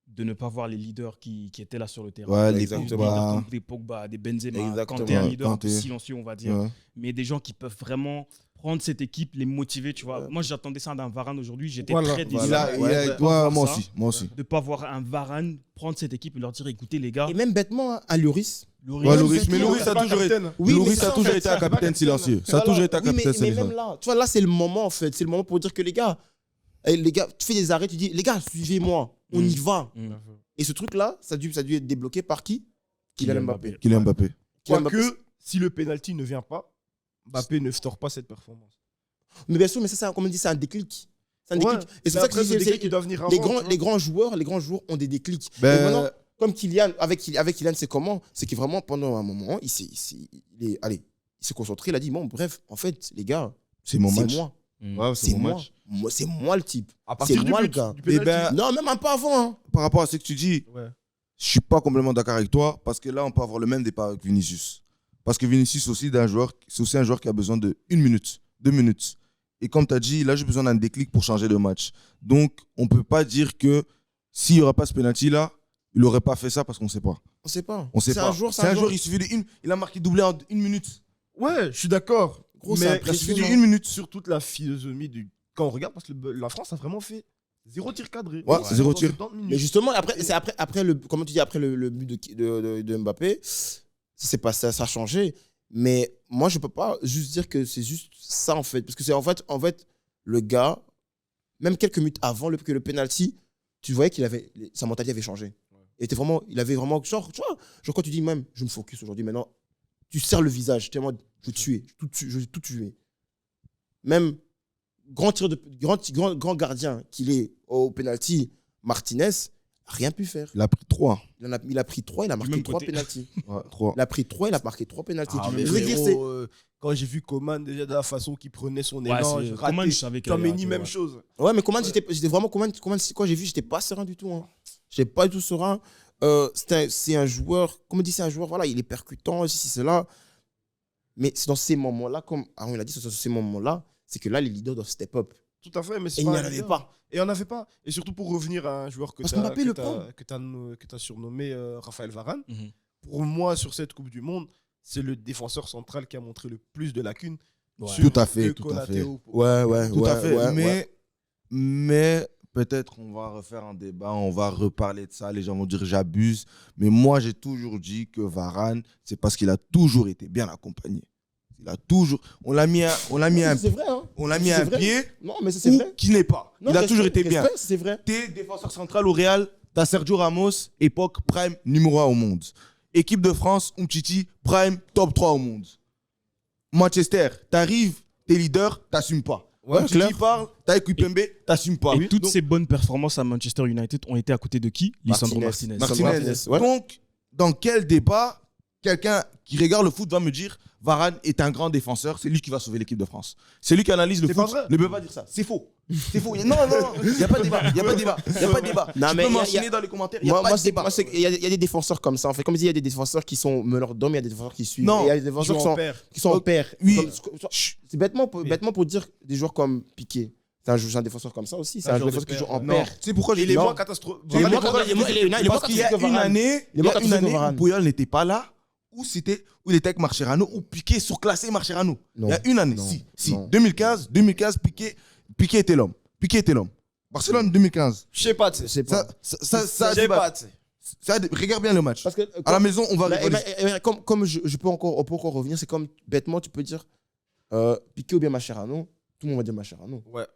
S2: de ne pas voir les leaders qui étaient là sur le terrain.
S3: Ouais, les
S5: Exactement.
S2: Des leaders
S3: Pogba.
S2: comme des Pogba, des Benzema,
S5: Exactement.
S2: Kanté, un leader un peu
S3: Kanté.
S2: silencieux, on va dire.
S3: Ouais.
S2: Mais des gens qui peuvent vraiment prendre cette équipe, les motiver, tu vois. Moi, j'attendais ça d'un Varane aujourd'hui. J'étais
S1: Voilà,
S2: très déçu
S1: voilà.
S3: Ouais,
S2: de pas voir
S3: moi
S2: ça,
S3: aussi. Moi aussi.
S2: de pas voir un Varane prendre cette équipe et leur dire, écoutez les gars,
S5: Et même bêtement, hein, à Lloris.
S2: Lloris,
S3: Ouais,
S5: Même
S3: Lloris,
S5: c'est
S3: mais
S5: tout,
S3: Lloris
S5: c'est
S3: a
S1: pas
S3: toujours été.
S1: capitaine.
S5: Oui, mais
S3: Lloris
S5: ça,
S3: a
S5: en
S3: toujours
S5: fait,
S3: été
S5: ça,
S3: un capitaine silencieux. Ça a toujours été un
S5: Oui, mais
S3: capitaine
S5: même
S3: silencieux.
S5: là, tu vois, là, c'est le moment, en fait. C'est le moment pour dire que les gars, tu fais des arrêts, tu dis, les gars, suivez-moi, on y va. Et ce truc-là, ça a dû être débloqué par qui? Kylian Mbappé.
S3: Kylian Mbappé.
S5: Kylian Mbappé.
S1: Quoique, si le penalty ne vient pas, Mbappé ne sort pas cette performance.
S5: Mais bien sûr, mais ça, comme on dit, c'est un déclic. C'est un
S1: Ouais,
S5: déclic. Et c'est
S1: c'est
S5: pour ça que
S1: après
S5: je
S1: ce
S5: dis,
S1: déclic qui doit venir avant.
S5: les
S1: tu vois.
S5: grands joueurs ont des déclics. Et
S3: Ben,
S5: maintenant, comme Kylian, avec Kylian, c'est comment? C'est que vraiment, pendant un moment, il s'est concentré, il a dit, bon, bref, en fait, les gars,
S3: c'est mon
S5: c'est
S3: match.
S5: moi.
S3: Ouais,
S5: C'est
S3: mon
S5: moi.
S3: match.
S5: C'est moi le type.
S1: À
S5: C'est
S1: partir du
S5: moi le
S1: but,
S5: gars.
S1: du penalty.
S3: Eh ben,
S5: Non, même un peu avant. Hein.
S3: Par rapport à ce que tu dis,
S1: Ouais.
S3: je suis pas complètement d'accord avec toi parce que là, on peut avoir le même départ avec Vinicius. Parce que Vinicius aussi, c'est aussi un joueur qui a besoin de 1 minute, 2 minutes. Et comme tu as dit, là, j'ai besoin d'un déclic pour changer de match. Donc, on ne peut pas dire que s'il n'y aurait pas ce penalty-là, il n'aurait pas fait ça parce qu'on ne sait pas.
S5: On sait pas.
S3: On sait
S5: C'est
S3: pas.
S5: un joueur,
S3: C'est un joueur, il suffit de une. Il a marqué doublé en 1 minute.
S1: Ouais, je suis d'accord.
S5: Gros, c'est
S1: Mais
S3: Il suffit
S5: impressionnant.
S3: d'une minute.
S1: sur toute la philosophie quand on regarde, parce que la France a vraiment fait 0 tir cadré.
S3: Ouais, 0 tir.
S1: 70 minutes.
S5: Mais justement, après le, comment tu dis, après le but de Mbappé, ça a changé. Mais moi, je peux pas juste dire que c'est juste ça, en fait. Parce que c'est en fait, le gars, même quelques minutes avant que le penalty, tu voyais sa mentalité avait changé. Il avait vraiment, genre, tu vois, quand tu dis même, je me focus aujourd'hui, maintenant, tu serres le visage, tu es en mode, je vais tuer, je vais tout tuer. Même grand gardien qu'il est au penalty, Martinez, n'a rien pu faire.
S3: Il a pris 3.
S5: Il a pris 3, il a marqué
S2: même
S5: 3
S2: côté.
S5: penalties.
S3: Ouais, 3.
S5: Il a pris 3, il a marqué 3 penalties.
S1: Ah, mais
S5: je veux dire, c'est.
S1: quand j'ai vu Coman, déjà de la façon qu'il prenait son
S2: Ouais,
S1: élan,
S2: c'est-
S1: je
S2: Coman,
S1: ratais.
S2: je savais qu'elle allait
S1: Kameni,
S2: rater,
S1: même
S2: ouais.
S1: chose.
S5: Ouais, mais Coman, j'étais vraiment. Coman, quand j'ai vu, j'étais pas serein du tout. Hein. J'étais pas du tout serein. C'est un joueur, comme on dit, c'est un joueur, voilà, il est percutant, ceci, cela. Mais c'est dans ces moments-là, comme Aaron l'a dit, c'est dans ces moments-là, c'est que là, les leaders doivent step up.
S1: Tout à fait, mais c'est
S5: Et il
S1: pas
S5: n'y
S1: un
S5: en avait
S1: leader.
S5: pas.
S1: Et il n'y en avait pas. Et surtout pour revenir à un joueur que
S5: Parce
S1: tu
S5: que Mbappé le prend.
S1: as surnommé Raphaël Varane,
S2: Mhm.
S1: pour moi, sur cette Coupe du Monde, c'est le défenseur central qui a montré le plus de lacunes.
S2: Ouais.
S1: sur
S3: Tout à fait,
S1: que
S3: tout à
S1: Konaté
S3: fait.
S1: ou-
S5: Ouais,
S3: Tout à fait.
S5: ouais.
S3: Mais peut-être on va refaire un débat, on va reparler de ça. Les gens vont dire j'abuse. Mais moi, j'ai toujours dit que Varane, c'est parce qu'il a toujours été bien accompagné. Il a toujours. On l'a mis un
S5: C'est vrai, hein.
S3: on l'a mis
S5: C'est
S3: un
S5: vrai.
S3: pied
S5: Non, mais ça, c'est
S3: où
S5: vrai.
S3: qui n'est pas.
S5: Non,
S3: il a
S5: respect,
S3: toujours été bien.
S5: respect, c'est vrai.
S3: T'es défenseur central au Real, t'as Sergio Ramos, époque prime numéro 1 au monde. Équipe de France, Umtiti, prime top 3 au monde. Manchester, t'arrives, t'es leader, t'assumes pas.
S5: Ouais,
S3: Umtiti
S5: clair.
S3: parle, t'as Kimpembe, t'assumes pas.
S2: Et toutes
S3: Donc,
S2: ces bonnes performances à Manchester United ont été à côté de qui? Lisandro
S5: Martinez.
S2: Martinez.
S3: Martinez.
S5: Ouais.
S3: Donc, dans quel débat quelqu'un qui regarde le foot va me dire Varane est un grand défenseur, c'est lui qui va sauver l'équipe de France. C'est lui qui analyse le
S1: C'est
S3: foot.
S1: pas vrai.
S3: Ne peut pas dire ça. C'est faux. C'est faux. Non, il n'y a pas de débat. Il n'y a pas de débat. Il n'y a pas de débat.
S5: Non,
S3: Tu
S5: mais
S3: peux
S5: y a-
S3: mentionner
S5: y a-
S3: dans les commentaires. Il n'y a pas de débat.
S5: Il y a des défenseurs comme ça. En fait, comme je dis, il y a des défenseurs qui sont meneurs d'hommes, il y a des défenseurs qui suivent.
S3: Non,
S5: Et il y a des défenseurs
S1: Joue en paire.
S5: qui sont en paire.
S3: Oui.
S5: Chut. C'est bêtement pour dire des joueurs comme Piqué. C'est un défenseur comme ça aussi. C'est un
S1: genre de
S5: défenseur qui
S1: paire.
S5: joue en
S3: Non,
S5: paire.
S3: c'est pourquoi je
S1: Il est
S5: Non.
S1: moins catastrophique.
S5: Il est moins
S1: Varane,
S5: catastrophique.
S3: Parce qu'il y a une année,
S5: Il est moins catastrophique que
S3: où
S5: Varane.
S3: Puyol n'était pas là, où il était avec Mascherano, où Piqué surclassé Mascherano. Il y a une année.
S5: Non.
S3: Si.
S5: Non.
S3: 2015, Piqué était l'homme. Piqué était l'homme. Barcelone 2015.
S1: Je sais pas, tu sais.
S5: Je sais pas.
S3: Ça
S1: Je sais pas, tu sais.
S3: regarde bien le match.
S5: Parce que
S3: À la maison, on va
S5: Bah,
S3: rigoler.
S5: comme on peut encore revenir, c'est comme bêtement, tu peux dire Piqué ou bien Mascherano. Tout le monde va dire Mascherano.
S1: Ouais.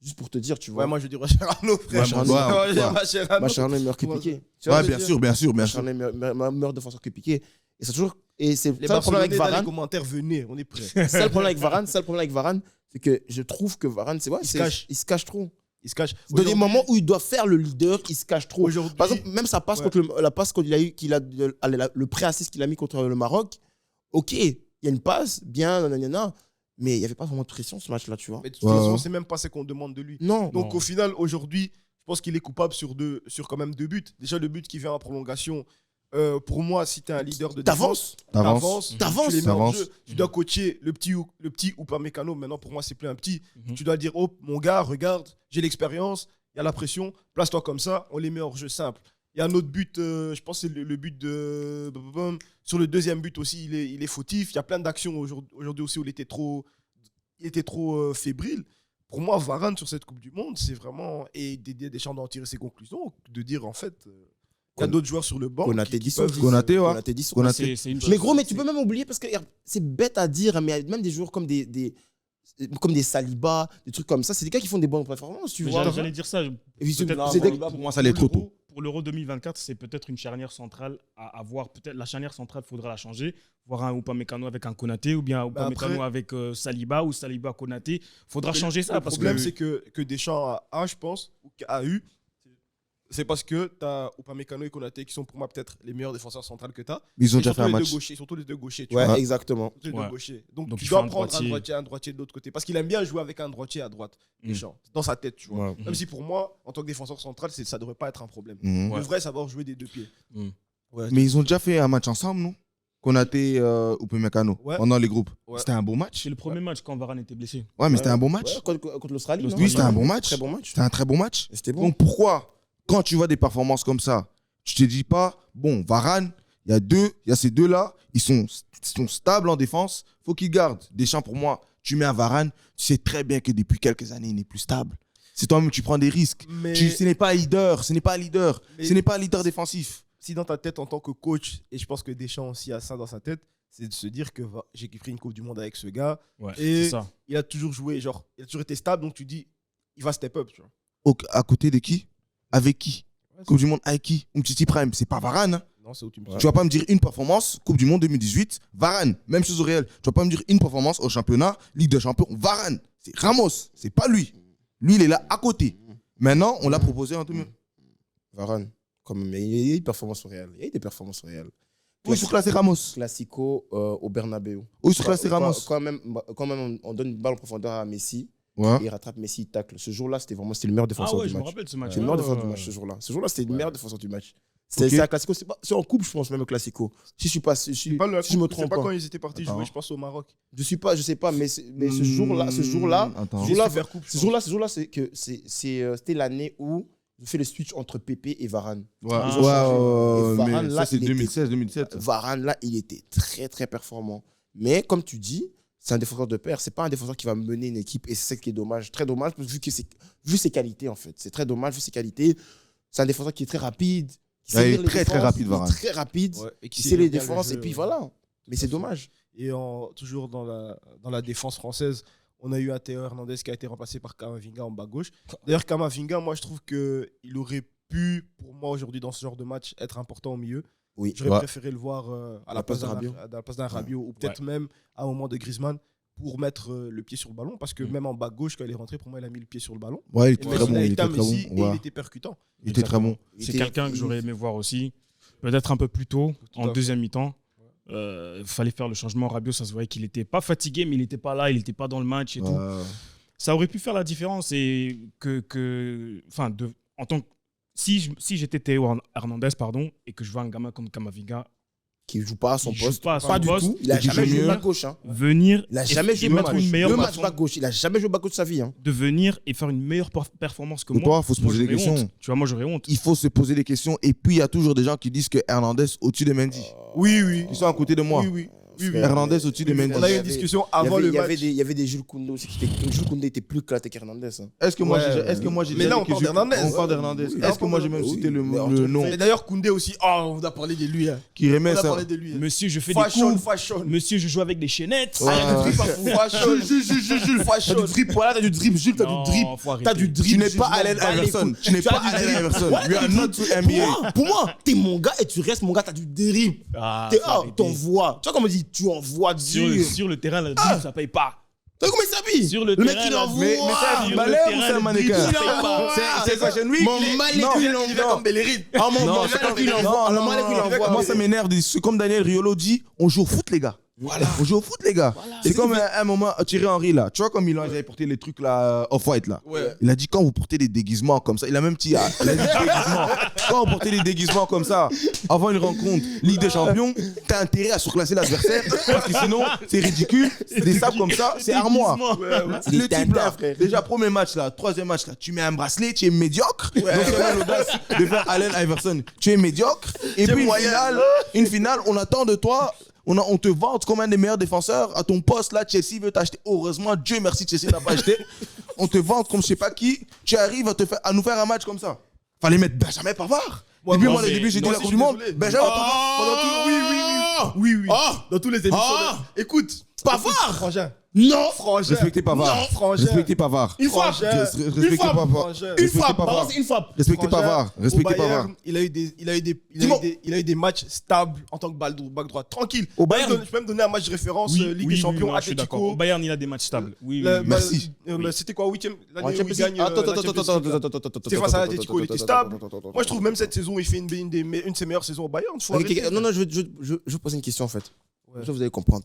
S5: Juste pour te dire, tu vois.
S1: Ouais, moi je dis Mascherano, frère.
S5: Mascherano.
S3: Ouais,
S1: Moi, je dis
S3: ouais.
S1: Mascherano.
S5: Mascherano est meilleur que Piqué. Tu vois
S3: Ouais,
S5: ce que je
S3: bien
S5: veux
S3: sûr, bien sûr, bien sûr.
S5: Mascherano est meilleur défenseur que Piqué. Et c'est toujours. Et c'est
S1: Les
S5: ça le problème avec
S1: Barcelonais dans les
S5: Varane.
S1: commentaires, venez, on est prêts.
S5: C'est ça le problème avec Varane. C'est que je trouve que Varane, c'est vrai,
S1: Il se cache.
S5: il se cache trop.
S1: Il se cache.
S5: Dans des
S1: Aujourd'hui-
S5: moments où il doit faire le leader, il se cache trop.
S1: Aujourd'hui,
S5: Par exemple, même sa passe
S1: Ouais.
S5: contre la passe qu'il a eu, le pré-assist qu'il a mis contre le Maroc, ok, il y a une passe, bien, nanana, mais il n'y avait pas vraiment de pression ce match-là, tu vois.
S1: mais de toute
S3: Ouais,
S1: façon,
S3: ouais.
S1: c'est même pas ce qu'on demande de lui.
S5: Non.
S1: Donc
S2: Non.
S1: au final, aujourd'hui, je pense qu'il est coupable sur quand même 2 buts. Déjà, le but qui vient en prolongation, pour moi, si tu es un leader de défense,
S5: T'avances.
S1: tu les mets en
S3: T'avances.
S1: jeu. Tu dois coacher le petit Upamecano. Maintenant, pour moi, c'est plus un petit.
S2: Mhm.
S1: Tu dois dire, oh, mon gars, regarde, j'ai l'expérience, il y a la pression, place-toi comme ça, on les met hors jeu simple. Il y a un autre but, je pense que c'est le but de... Sur le deuxième but aussi, il est fautif. Il y a plein d'actions aujourd'hui aussi où il était trop fébrile. Pour moi, Varane sur cette Coupe du Monde, c'est vraiment... Et Deschamps doit en tirer ses conclusions, de dire en fait, il y a d'autres joueurs sur le banc.
S5: Konaté
S1: qui
S5: 10
S1: peuvent-
S3: Konaté, ouais.
S5: Konaté 10
S3: Konaté.
S2: C'est une
S5: Mais gros, mais tu peux même oublier parce que regarde, c'est bête à dire, mais même des joueurs comme des Saliba, des trucs comme ça, c'est des gars qui font des bonnes performances, tu
S2: Mais
S5: vois.
S2: J'allais dire ça.
S5: Et puis, c'est
S2: Peut-être
S5: c'est des-
S2: pour-
S3: Pour moi, ça allait trop tôt.
S2: Pour l'Euro 2024, c'est peut-être une charnière centrale à avoir. Peut-être la charnière centrale, il faudra la changer. Voir un Upamecano avec un Konaté ou bien un Upamecano
S1: après-
S2: avec Saliba ou Saliba Konaté. Il faudra changer ça.
S1: Le
S2: Parce
S1: problème,
S2: que
S1: c'est que Deschamps a, je pense, ou a eu, c'est parce que tu as Upamecano et Konaté qui sont pour moi peut-être les meilleurs défenseurs centrales que tu as.
S3: Ils ont déjà fait un match.
S1: Surtout les deux gauchers. Tu
S5: Ouais,
S1: vois.
S5: exactement.
S1: Surtout les deux
S2: Ouais.
S1: gauchers. Donc,
S2: Donc,
S1: tu
S2: il
S1: dois
S2: faut un
S1: prendre
S2: droitier.
S1: un droitier de l'autre côté. Parce qu'il aime bien jouer avec un droitier à droite,
S2: Mm.
S1: Deschamps. Dans sa tête, tu vois.
S5: Ouais.
S1: Même si pour moi, en tant que défenseur central, ça ne devrait pas être un problème.
S3: Mhm.
S2: Ouais.
S1: Il devrait savoir jouer des deux pieds.
S2: Mm.
S1: Ouais.
S3: Mais ils ont déjà fait un match ensemble, non Konaté ou Upamecano
S1: Ouais.
S3: pendant les groupes.
S1: Ouais.
S3: C'était un bon match.
S2: c'est le premier match quand Varane était blessé.
S3: Ouais, mais c'était un bon match.
S5: Ouais, contre l'Australie. non
S3: Oui, c'était un bon match.
S5: Très bon match.
S3: C'était un très bon match.
S5: C'était bon.
S3: Donc pourquoi, quand tu vois des performances comme ça, tu te dis pas, bon, Varane, il y a ces deux-là, ils sont stables en défense, faut qu'ils gardent. Deschamps, pour moi, tu mets un Varane, tu sais très bien que depuis quelques années, il n'est plus stable. C'est toi-même, tu prends des risques.
S1: Mais
S3: Ce n'est pas un leader, ce n'est pas un leader,
S1: Mais-
S3: ce n'est pas un leader défensif.
S1: si dans ta tête, en tant que coach, et je pense que Deschamps aussi a ça dans sa tête, c'est de se dire que j'ai pris une Coupe du Monde avec ce gars.
S2: Ouais,
S1: Et
S2: c'est ça.
S1: il a toujours joué, genre, il a toujours été stable, donc tu dis, il va step up, tu vois.
S3: À côté de qui? Avec qui? Coupe du Monde avec qui? Umtiti Prime, c'est pas Varane. Hein.
S1: Non, c'est où tu me
S3: Tu vas pas me dire une performance, Coupe du Monde 2018, Varane. Même chose au réel. Tu vas pas me dire une performance au championnat, Ligue des Champions, Varane. C'est Ramos, c'est pas lui. Lui, il est là à côté. Maintenant, on l'a proposé en 2000.
S5: Varane, quand même, il y a eu des performances réelles. Il y a eu des performances réelles.
S3: Où ils sont classés Ramos?
S5: Classico au Bernabeu.
S3: Où ils sont classés Ramos?
S5: Quand même, on donne une balle en profondeur à Messi.
S3: Ouais.
S5: Il rattrape Messi, il tacle. Ce jour-là, c'était le meilleur
S2: Ah
S5: défenseur
S2: ouais,
S5: du
S2: je me
S5: match.
S2: rappelle de ce match.
S5: C'est le meilleur défenseur du match ce jour-là. Ce jour-là, c'était le meilleur défenseur du match.
S3: Ok.
S5: C'est un classico. C'est en coupe, je pense, même le classico. Si je suis pas, si je me trompe
S1: C'est pas
S5: pas.
S1: quand ils étaient partis
S3: Attends.
S1: jouer, je pense, au Maroc.
S5: Je sais pas, mais ce jour-là,
S3: Attends.
S5: ce jour-là, c'est que c'était l'année où je fais le switch entre Pépé et Varane.
S3: Ouais,
S2: Ah,
S3: ouais,
S5: et Varane,
S3: mais
S5: là,
S3: ça, c'est
S5: il était-
S3: 2016-2017.
S5: Varane, là, il était très, très performant. Mais comme tu dis, c'est un défenseur de paire. C'est pas un défenseur qui va mener une équipe. Et c'est ça qui est dommage. Très dommage, vu ses qualités, en fait. C'est très dommage, vu ses qualités. C'est un défenseur qui est très rapide. Qui sait
S3: Ouais, il est
S5: lire les
S3: très, très
S5: défenses,
S3: rapide,
S5: il est
S3: Varane.
S5: Très rapide.
S1: Et
S5: Qui sait les
S1: bien le
S5: défenses.
S1: jeu,
S5: Et puis voilà. Mais c'est dommage.
S1: Et toujours dans la défense française, on a eu un Théo Hernandez qui a été remplacé par Camavinga en bas gauche. D'ailleurs, Camavinga, moi, je trouve qu'il aurait pu, pour moi, aujourd'hui, dans ce genre de match, être important au milieu.
S5: Oui.
S1: J'aurais
S3: Ouais.
S1: préféré le voir à la place d'un Rabiot ou peut-être même à un moment de Griezmann pour mettre le pied sur le ballon. Parce que même en bas gauche, quand il est rentré, pour moi, il a mis le pied sur le ballon.
S3: Ouais, il
S1: Et
S3: était
S1: Messi,
S3: très bon.
S1: il a
S3: Il
S1: été
S3: était
S1: à
S3: très
S1: Messi
S3: bon.
S1: et
S3: Ouais.
S1: il était percutant.
S3: Il était très bon.
S5: Il
S2: C'est
S5: était-
S2: quelqu'un que j'aurais aimé voir aussi, peut-être un peu plus tôt,
S1: Tout à
S2: en
S1: fait.
S2: deuxième mi-temps. Il fallait faire le changement. Rabiot, ça se voyait qu'il n'était pas fatigué, mais il n'était pas là, il n'était pas dans le match et tout. Ça aurait pu faire la différence. Et en tant que, si j'étais Théo Hernandez, pardon, et que je vois un gamin comme Camavinga
S5: Qui joue pas à son
S2: Il joue
S5: poste.
S2: pas à son
S5: Pas du
S2: poste.
S5: tout. Il a
S3: Et qui
S5: jamais
S3: joue
S5: joué
S3: mieux.
S5: bas gauche. Hein.
S2: venir
S5: Il a
S2: et-
S5: jamais
S2: et
S5: joué
S2: mettre
S5: match.
S2: une meilleure
S5: Le match
S2: performance-
S5: bas gauche. Il a jamais joué bas gauche de sa vie. Hein.
S2: de venir et faire une meilleure performance que
S3: Mais
S2: moi.
S3: toi, faut se
S2: moi,
S3: poser des
S2: j'aurais
S3: questions.
S2: honte. Tu vois, moi j'aurais honte.
S3: Il faut se poser des questions. Et puis, il y a toujours des gens qui disent que Hernandez au-dessus de Mendy.
S1: Oui, oui.
S3: Ils sont à côté de moi.
S1: Oui, oui. Oui, oui.
S3: Hernandez au-dessus de Mendy.
S1: On a eu une discussion avant le match.
S5: Il y avait des Jules Koundé aussi. Jules Koundé était plus éclaté qu'Hernandez. Hein.
S3: Est-ce que moi j'ai
S1: Mais
S3: dit
S1: là, on parle d'Hernandez.
S3: On parle d'Hernandez.
S5: Oui,
S3: Est-ce que moi j'ai même cité le nom
S1: Et d'ailleurs, Koundé aussi. Oh, on a parlé de lui. Hein.
S3: qui remet
S1: On a
S3: ça?
S1: parlé de lui. Hein.
S2: Monsieur, je fais des
S1: Fashion,
S2: coups.
S1: fashion.
S2: Monsieur, je joue avec des chaînettes.
S3: Ouais.
S1: Fashion. T'as
S5: T'as du dribble, voilà, t'as du dribble. Jules, t'as du
S2: Non,
S5: dribble.
S2: faut arrêter.
S5: T'as du dribble.
S3: Tu n'es
S5: Jules,
S3: pas
S5: je
S3: Allen
S5: m'en bats les
S3: Iverson.
S5: couilles.
S3: Tu n'es
S5: Tu as
S3: pas
S5: du
S3: Allen
S5: dribble.
S3: Iverson.
S5: Ouais,
S3: You
S5: t'as
S3: are
S5: du
S3: not
S5: dribble.
S3: to NBA.
S5: Pour moi, t'es mon gars et tu restes mon gars, t'as du dribble.
S2: Ah,
S5: T'es
S2: faut arrêter.
S5: t'envoies. Tu vois comment on dit, tu envoies dur.
S2: Sur le terrain, le dribble, ça paye pas.
S5: T'as vu comment il s'habille?
S2: Sur le
S5: mec,
S2: terrain,
S5: il
S2: là,
S5: envoie.
S3: Mais ça,
S2: sur
S3: il
S2: le
S3: balai ou
S2: terrain,
S3: c'est un
S2: le
S3: mannequin?
S2: dribble, ça paye pas.
S3: C'est Fashion Week?
S5: Mon malécule,
S1: Il va comme Bellerin.
S5: Ah, mon
S3: Non,
S5: malécule, envoie. Le malécule, envoie.
S3: Moi, ça m'énerve. C'est comme Daniel Riolo dit, on joue au foot, les gars.
S5: Voilà.
S3: On joue au foot, les gars. C'est comme un moment, Thierry Henry, là. Tu vois, comme il avait porté les trucs là, off-white, là.
S1: Ouais.
S3: Il a dit, quand vous portez des déguisements comme ça, il a même dit, il a dit déguisements. Quand vous portez des déguisements comme ça, avant une rencontre, Ligue des Champions, t'as intérêt à surclasser l'adversaire, parce que sinon, c'est ridicule. Des sables comme ça, c'est armoire.
S5: C'est
S3: Le
S5: des
S3: type là,
S5: tintas, frère.
S3: déjà premier match là, troisième match là, tu mets un bracelet, tu es médiocre. Donc tu as l'audace de faire Allen Iverson, tu es médiocre. Et puis une finale, on attend de toi, on te vante comme un des meilleurs défenseurs à ton poste là. Chelsea veut t'acheter. Heureusement, Dieu merci, Chelsea n'a pas acheté. On te vante comme je sais pas qui. Tu arrives à nous faire un match comme ça. Fallait mettre Benjamin Pavard.
S1: Ouais,
S3: Depuis
S1: non,
S3: moi, au
S1: mais-
S3: début, j'ai dit
S1: moi
S3: la
S1: aussi,
S3: Coupe
S1: je
S3: du
S1: suis
S3: Monde.
S1: désolé.
S3: Benjamin
S1: Pendant tout, oui. Dans tous les émissions. Écoute.
S5: Pavard.
S1: Frangin.
S5: Non.
S1: Frangin.
S3: Respectez Pavard.
S1: Non, Frangin.
S3: Respectez Pavard.
S5: Une fois.
S1: Frangin.
S3: Respectez
S5: fois,
S3: Pavard.
S1: Frangin.
S5: Une
S3: Respectez
S5: fois.
S3: Pavard.
S5: Balance une fois.
S3: Respectez
S1: Frangin,
S3: Pavard.
S1: au
S3: Respectez
S1: Bayern,
S3: Pavard.
S1: Il a eu des matchs stables en tant que back droit. Tranquille.
S5: Au Bayern.
S1: Je peux même donner un match de référence Ligue des Champions,
S2: non, je suis d'accord. Au
S1: Atletico.
S2: Bayern, il a des matchs stables. Oui,
S1: Le-
S2: oui.
S3: Merci.
S1: C'était quoi, 8e l'année où il
S5: Champions
S1: gagne
S5: League. Attends,
S1: la Champions League, là. C'était face à Atletico, il était stable. Moi, je trouve même cette saison, il fait une de ses meilleures saisons au Bayern. Faut
S5: Ok,
S1: arrêter.
S5: non, je vais vous poser une question en fait.
S1: Ouais.
S5: Ça, vous allez comprendre.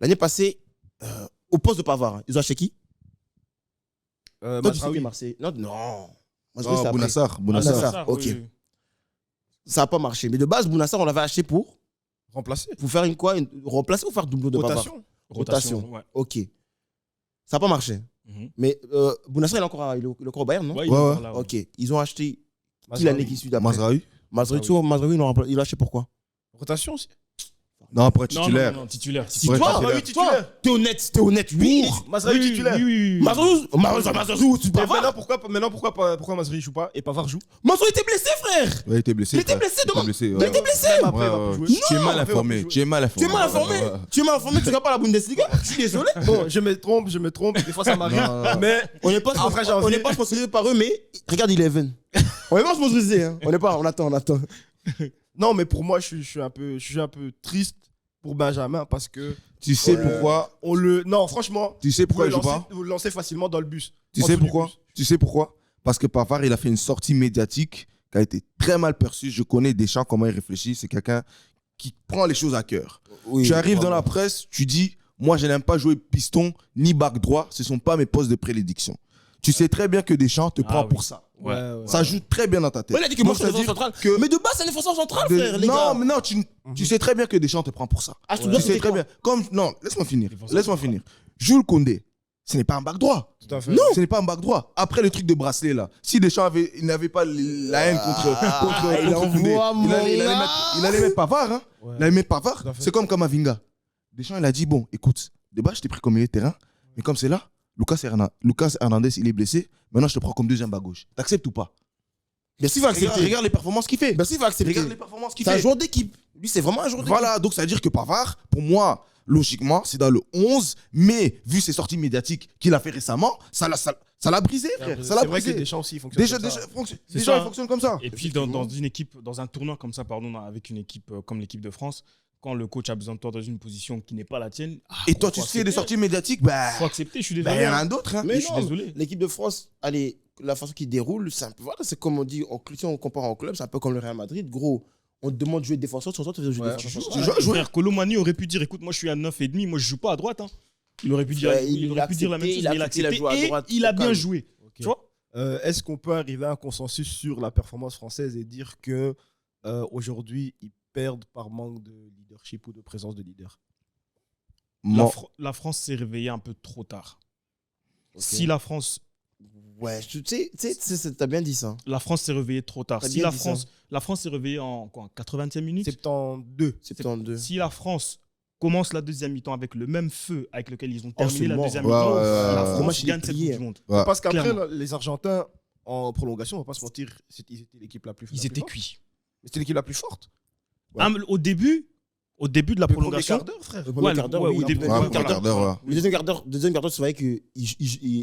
S5: L'année passée, au poste de Pavard, hein, ils ont acheté qui? Toi, tu sais
S1: Mazraoui.
S5: que Marseille. Non. Mazraoui,
S3: Oh,
S5: c'est après.
S3: Bounassar.
S5: Bounassar. ok.
S2: oui, oui.
S5: Ça n'a pas marché. Mais de base, Bounassar, on l'avait acheté pour
S1: Remplacé.
S5: faire une quoi? Remplacer ou faire doublon de Pavard?
S1: Rotation.
S5: Rotation.
S2: Ouais.
S5: Ok. Ça n'a pas marché.
S2: Mhm.
S5: Mais Bounassar, il est encore au Bayern, non?
S2: Ouais, il est
S3: Ouais,
S2: encore
S3: ouais.
S2: là, ouais.
S5: Ok. Ils ont acheté qui l'année qui suit d'après?
S3: Mazraoui.
S5: Mazraoui, tu vois, Mazraoui, ils l'ont acheté pourquoi?
S1: Rotation aussi.
S3: Non, après
S2: Non,
S3: titulaire.
S2: non, titulaire.
S3: Ouais,
S5: Toi,
S3: titulaire.
S1: titulaire.
S5: T'es honnête, oui.
S1: Mazraoui titulaire.
S5: Mazraoui, tu
S1: Mais
S5: Pavard.
S1: pourquoi Mazraoui joue pas et Pavard joue?
S5: Mazraoui était blessé, frère.
S3: Ouais, il était blessé.
S5: Il était
S3: frère.
S5: blessé,
S3: Il était
S5: demain.
S3: blessé.
S5: Il
S3: ouais.
S5: était blessé.
S1: Même après, il va
S3: Ouais,
S1: pas
S3: ouais.
S1: jouer.
S3: Tu es mal
S1: Non,
S3: informé. Tu es mal informé.
S5: Tu es mal informé.
S3: Ouais, ouais.
S5: Tu es mal informé, tu regardes pas la Bundesliga. Je suis désolé.
S1: Bon, je me trompe. Des fois, ça m'arrive.
S3: Non, non.
S1: Mais
S5: On n'est pas,
S1: Après, j'ai envie-
S5: on n'est pas sponsorisé par eux, mais regarde Eleven. On n'est pas sponsorisé. Hein. On n'est pas. On attend.
S1: non, mais pour moi, je suis un peu triste pour Benjamin parce que
S3: Tu sais pourquoi
S1: non, franchement,
S3: Tu sais pourquoi il joue pas
S1: vous le lancez facilement dans le bus.
S3: Tu
S1: En
S3: sais
S1: dessous du
S3: pourquoi
S1: bus.
S3: Tu sais pourquoi Parce que Pavard, il a fait une sortie médiatique qui a été très mal perçue. Je connais Deschamps, comment il réfléchit. C'est quelqu'un qui prend les choses à cœur.
S5: Oui,
S3: Tu arrives dans la presse, tu dis, moi, je n'aime pas jouer piston ni back droit. Ce ne sont pas mes postes de prédilection. Tu sais très bien que Deschamps te prend
S2: oui.
S3: pour ça.
S2: Ouais.
S3: Ça joue très bien dans ta tête.
S5: Ouais, il a dit que moi,
S3: Donc,
S5: je suis
S3: c'est-à-dire
S5: défenseur central.
S3: que-
S5: Mais de base, c'est un défenseur central,
S3: de-
S5: frère, les
S3: non,
S5: gars.
S3: mais non, tu sais très bien que Deschamps te prend pour ça.
S5: Ah, je te
S3: Tu
S5: dois,
S3: sais
S5: c'était
S3: très
S5: quoi?
S3: bien. Non, laisse-moi finir.
S2: Défenseur
S3: Laisse-moi finir. Jules Koundé, ce n'est pas un back droit.
S1: Tout à fait.
S3: Non, ce n'est pas un back droit. Après le truc de bracelet là, si Deschamps il n'avait pas la haine contre
S5: il
S3: Koundé,
S5: envoie mon
S3: il allait mettre Pavard. Hein.
S1: Ouais.
S3: Il allait mettre Pavard.
S1: Tout à fait.
S3: C'est comme Kamavinga. Deschamps il a dit bon, écoute, de base je t'ai pris comme milieu de terrain, mais comme c'est là, Lucas Hernandez il est blessé. Maintenant je te prends comme deuxième bas gauche. T'acceptes ou pas?
S5: Bien sûr, il va accepter.
S3: Regarde les performances qu'il fait.
S5: Bien sûr, il va accepter.
S3: Regarde les performances qu'il
S5: C'est un
S3: fait.
S5: joueur d'équipe. Lui, c'est vraiment un joueur d'équipe.
S3: Voilà, donc ça veut dire que Pavard, pour moi, logiquement, c'est dans le 11, mais vu ses sorties médiatiques qu'il a fait récemment, ça l'a brisé, frère. Ça l'a
S1: C'est vrai que
S3: brisé.
S1: Deschamps aussi, il fonctionne
S3: Déjà,
S1: comme ça.
S2: C'est
S3: déjà,
S2: ça.
S3: il fonctionne comme ça.
S2: Et puis dans une équipe, dans un tournoi comme ça, pardon, avec une équipe comme l'équipe de France, quand le coach a besoin de toi dans une position qui n'est pas la tienne,
S3: Et toi, tu sais des sorties médiatiques, bah,
S2: faut accepter. Je suis
S3: il
S2: désolé.
S3: y en a
S2: hein.
S3: d'autres. Hein.
S5: Mais
S2: je suis
S5: non,
S2: désolé.
S5: l'équipe de France, allez, la façon qu'il déroule, c'est un peu, voilà, c'est comme on dit, si on compare en club, c'est un peu comme le Real Madrid. Gros, on te demande de jouer défenseur, tu veux jouer
S1: Ouais,
S5: défenseur.
S3: tu joues à jouer.
S2: Frère, Colomani aurait pu dire écoute, moi je suis à 9,5, moi je joue pas à droite. Hein. Il aurait pu dire,
S5: Ouais,
S2: il aurait pu dire la même chose,
S5: il a
S2: mais il a
S5: accepté, il a
S2: accepté
S5: joué à
S2: et
S5: droite,
S2: il a
S5: au
S2: bien
S5: calme.
S2: joué. Tu vois
S1: Est-ce qu'on peut arriver à un consensus sur la performance française et dire que aujourd'hui ils perdent par manque de leadership ou de présence de leader?
S2: La France s'est réveillée un peu trop tard. Si la France
S5: Ouais, tu sais, t'as bien dit ça.
S2: La France s'est réveillée trop tard.
S5: T'as
S2: Si
S5: bien
S2: la
S5: dit
S2: France s'est réveillée en quoi, 80e minute
S1: 72.
S5: 72.
S2: Si la France commencent la deuxième mi-temps avec le même feu avec lequel ils ont terminé la
S5: mort.
S2: deuxième
S3: Ouais,
S2: mi-temps,
S3: ouais,
S2: la
S3: ouais.
S5: Le
S2: France
S5: match, il est
S2: gagne cette
S5: plié.
S2: Coupe du Monde.
S3: Ouais.
S1: Parce qu'après,
S2: Clairement.
S1: là, les Argentins, en prolongation, on va pas se mentir, ils étaient l'équipe la plus
S2: Ils
S1: la plus
S2: étaient
S1: forte.
S2: cuits.
S1: Mais c'était l'équipe la plus forte.
S5: Ouais.
S2: Ah, mais au début de la
S1: Le premier
S2: prolongation,
S1: quart d'heure, frère.
S5: Le premier
S2: Ouais,
S5: quart d'heure,
S2: ouais,
S5: oui,
S2: au début,
S5: après,
S3: Ouais,
S2: ouais,
S3: premier quart d'heure, ouais.
S5: Le deuxième quart d'heure, c'est vrai qu'ils